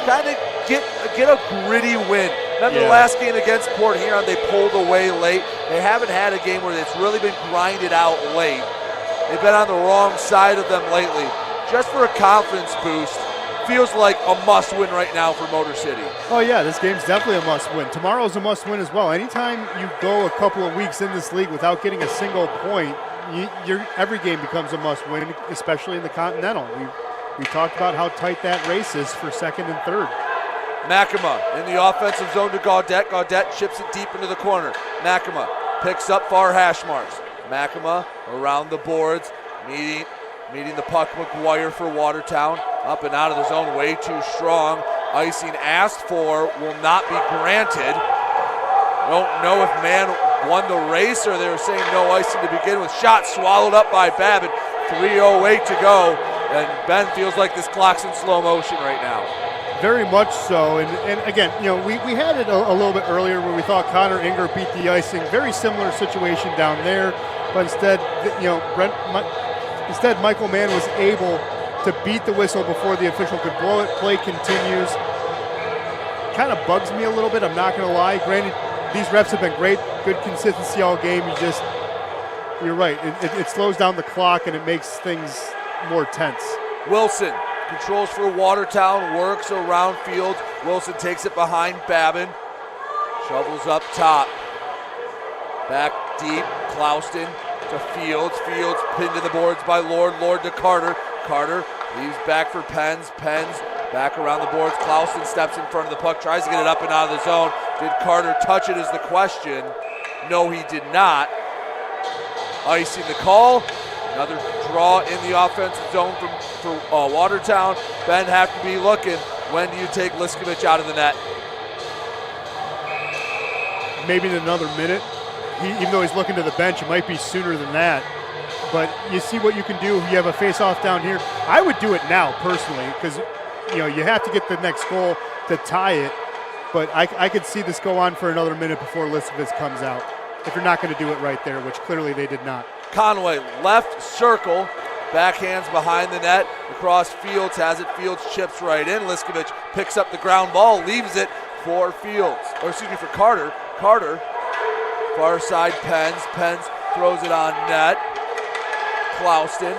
kind of get a gritty win. Remember the last game against Port Huron? They pulled away late. They haven't had a game where it's really been grinded out late. They've been on the wrong side of them lately. Just for a confidence boost, feels like a must-win right now for Motor City. Oh, yeah, this game's definitely a must-win. Tomorrow's a must-win as well. Anytime you go a couple of weeks in this league without getting a single point, every game becomes a must-win, especially in the Continental. We talked about how tight that race is for second and third. Makema in the offensive zone to Gaudette. Gaudette chips it deep into the corner. Makema picks up far hash marks. Makema around the boards, meeting the puck. McGuire for Watertown. Up and out of the zone, way too strong. Icing asked for will not be granted. Don't know if man won the race or they were saying no icing to begin with. Shot swallowed up by Babin. 3:08 to go. And Ben feels like this clock's in slow motion right now. Very much so, and again, we had it a little bit earlier where we thought Connor Inger beat the icing. Very similar situation down there, but instead, Michael Mann was able to beat the whistle before the official could blow it. Play continues. Kind of bugs me a little bit, I'm not going to lie. Granted, these refs have been great, good consistency all game. You're right, it slows down the clock and it makes things more tense. Wilson controls for Watertown, works around Fields. Wilson takes it behind Babin. Shovels up top. Back deep, Clouston to Fields. Fields pinned to the boards by Lord. Lord to Carter. Carter leaves back for Pens. Pens back around the boards. Clouston steps in front of the puck, tries to get it up and out of the zone. Did Carter touch it is the question. No, he did not. Icing the call. Another draw in the offensive zone for Watertown. Ben have to be looking. When do you take Liskovich out of the net? Maybe in another minute. Even though he's looking to the bench, it might be sooner than that. But you see what you can do. You have a face-off down here. I would do it now, personally, because you have to get the next goal to tie it. But I could see this go on for another minute before Liskovich comes out, if you're not going to do it right there, which clearly they did not. Conway, left circle, backhands behind the net, across Fields, has it, Fields chips right in. Liskovich picks up the ground ball, leaves it for for Carter. Carter, far side Pens. Pens throws it on net. Clouston,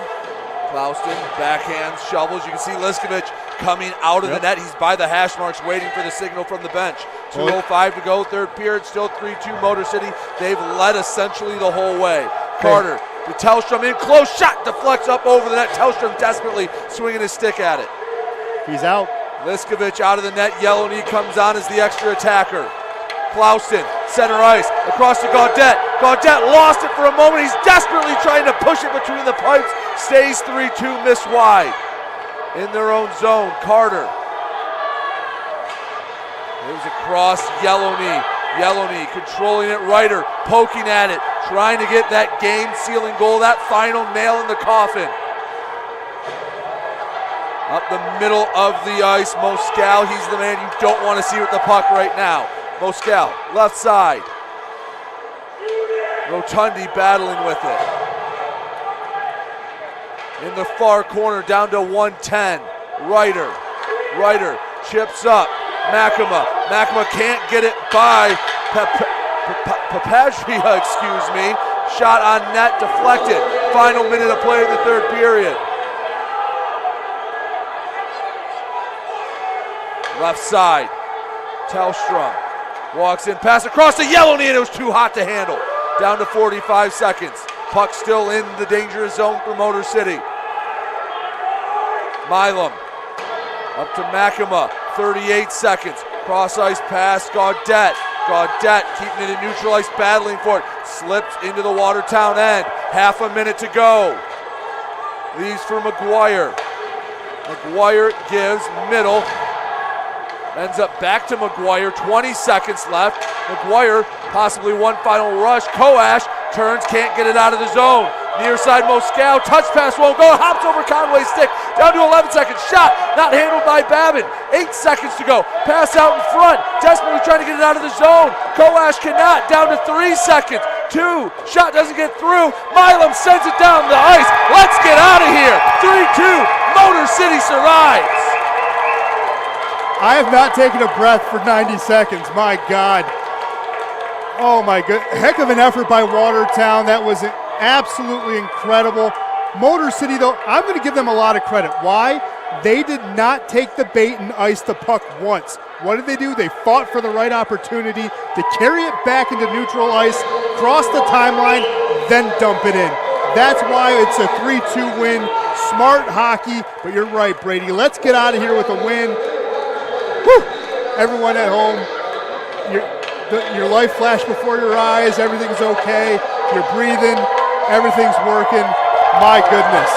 backhands, shovels. You can see Liskovich coming out of the net. He's by the hash marks waiting for the signal from the bench. 2:05 to go, third period, still 3-2 Motor City. They've led essentially the whole way. Carter to Tellstrom in close, shot deflects up over the net. Tellstrom desperately swinging his stick at it. He's out. Liskovich out of the net. Yellowknee comes on as the extra attacker. Clouston, center ice, across to Gaudette. Gaudette lost it for a moment. He's desperately trying to push it between the pipes. Stays 3-2, miss wide. In their own zone, Carter. Moves across Yellowknee. Yellowknee controlling it, Ryder poking at it, trying to get that game-sealing goal, that final nail in the coffin. Up the middle of the ice, Moscal, he's the man you don't want to see with the puck right now. Moscal, left side. Rotundi battling with it. In the far corner, down to 110. Ryder chips up. Makema can't get it by Papaglia, excuse me. Shot on net, deflected. Final minute of play in the third period. Left side, Tellstrom walks in, pass across to Yellowknee, and it was too hot to handle. Down to 45 seconds. Puck still in the dangerous zone for Motor City. Milam up to Makema, 38 seconds. Cross ice pass, Gaudette. Gaudette keeping it in neutral ice, battling for it. Slips into the Watertown end. Half a minute to go. Leaves for McGuire. McGuire gives middle. Ends up back to McGuire, 20 seconds left. McGuire, possibly one final rush. Coash turns, can't get it out of the zone. Near side Moscal, touch pass won't go, hops over Conway's stick, down to 11 seconds, shot, not handled by Babin. 8 seconds to go, pass out in front, desperately trying to get it out of the zone. Coash cannot, down to 3 seconds. 2, shot doesn't get through. Milam sends it down the ice. Let's get out of here. 3-2, Motor City survives. I have not taken a breath for 90 seconds, my God. Oh my good, heck of an effort by Watertown. That was absolutely incredible. Motor City though, I'm gonna give them a lot of credit. Why? They did not take the bait and ice the puck once. What did they do? They fought for the right opportunity to carry it back into neutral ice, cross the timeline, then dump it in. That's why it's a 3-2 win. Smart hockey, but you're right, Brady. Let's get out of here with a win. Woo! Everyone at home, your life flashed before your eyes. Everything's okay. You're breathing. Everything's working. My goodness.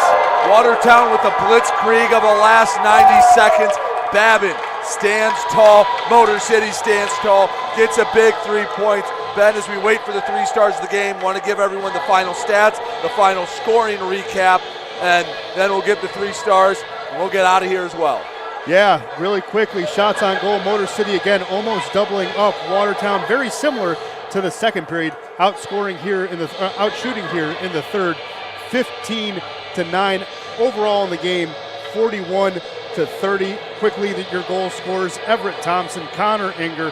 Watertown with the blitzkrieg of the last 90 seconds. Babin stands tall. Motor City stands tall. Gets a big 3 points. Ben, as we wait for the 3 stars of the game, want to give everyone the final stats, the final scoring recap, and then we'll give the 3 stars, and we'll get out of here as well. Yeah, really quickly, shots on goal. Motor City again almost doubling up. Watertown very similar to the second period, outshooting here in the third, 15-9 overall in the game, 41-30. Quickly, your goal scorers: Everett Thompson, Connor Inger,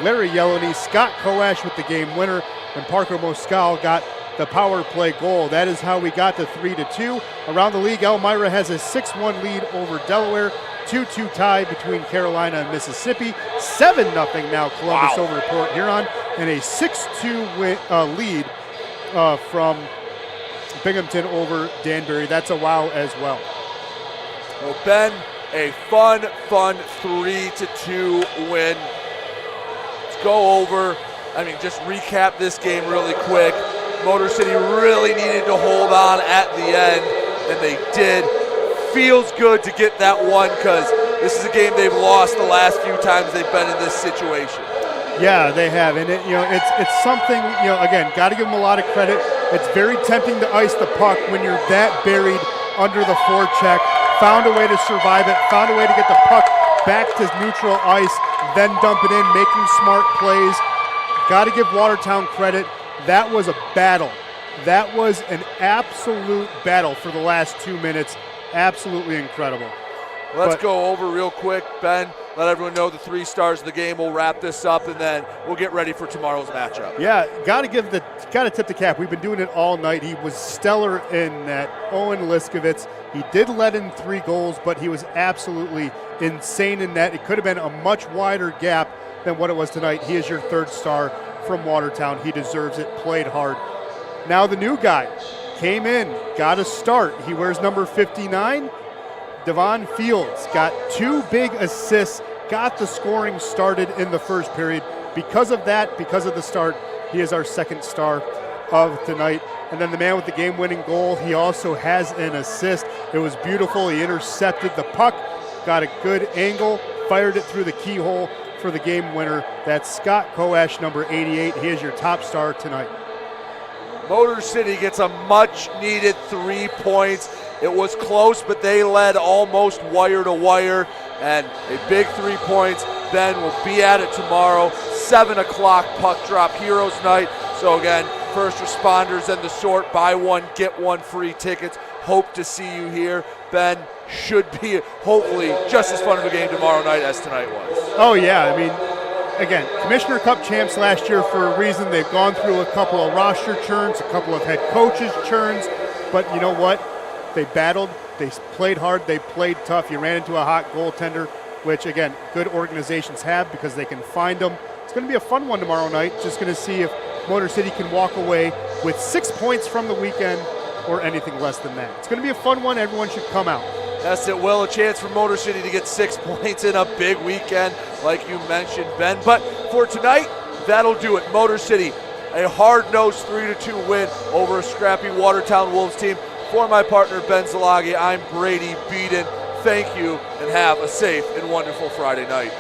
Larry Yelleney, Scott Coash with the game winner, and Parker Moscal got the power play goal. That is how we got to 3-2. Around the league, Elmira has a 6-1 lead over Delaware. 2-2 tie between Carolina and Mississippi. 7-0 now Columbus over Port Huron, and a 6-2 lead from Binghamton over Danbury. That's a wow as well. Well, Ben, a fun 3-2 win. Let's go over, just recap this game really quick. Motor City really needed to hold on at the end, and they did. Feels good to get that one because this is a game they've lost the last few times they've been in this situation. Yeah, they have, and it's something, again, got to give them a lot of credit. It's very tempting to ice the puck when you're that buried under the forecheck. Found a way to survive it, found a way to get the puck back to neutral ice, then dump it in, making smart plays. Got to give Watertown credit. That was a battle. That was an absolute battle for the last 2 minutes. Absolutely incredible. Let's go over real quick, Ben. Let everyone know the 3 stars of the game. We'll wrap this up, and then we'll get ready for tomorrow's matchup. Yeah, got to tip the cap. We've been doing it all night. He was stellar in that. Owen Liskovitz. He did let in 3 goals, but he was absolutely insane in that. It could have been a much wider gap than what it was tonight. He is your 3rd star from Watertown. He deserves it. Played hard. Now the new guy came in, got a start. He wears number 59. Devon Fields got 2 big assists, got the scoring started in the first period. Because of that, because of the start, he is our 2nd star of tonight. And then the man with the game-winning goal, he also has an assist. It was beautiful. He intercepted the puck, got a good angle, fired it through the keyhole for the game winner. That's Scott Coash, number 88. He is your top star tonight. Motor City gets a much-needed 3 points. It was close, but they led almost wire to wire, and a big 3 points. Ben will be at it tomorrow, 7 o'clock puck drop Heroes Night. So again, first responders and the sort, buy one, get one free tickets. Hope to see you here. Ben, should be hopefully just as fun of a game tomorrow night as tonight was. Oh yeah, again, Commissioner Cup champs last year for a reason. They've gone through a couple of roster churns, a couple of head coaches churns, but you know what? They battled, they played hard, they played tough. You ran into a hot goaltender, which again, good organizations have because they can find them. It's going to be a fun one tomorrow night. Just going to see if Motor City can walk away with 6 points from the weekend or anything less than that. It's going to be a fun one. Everyone should come out. Yes, it will. A chance for Motor City to get 6 points in a big weekend, like you mentioned, Ben. But for tonight, that'll do it. Motor City, a hard-nosed 3-2 win over a scrappy Watertown Wolves team. For my partner, Ben Zalagi, I'm Brady Beaton. Thank you, and have a safe and wonderful Friday night.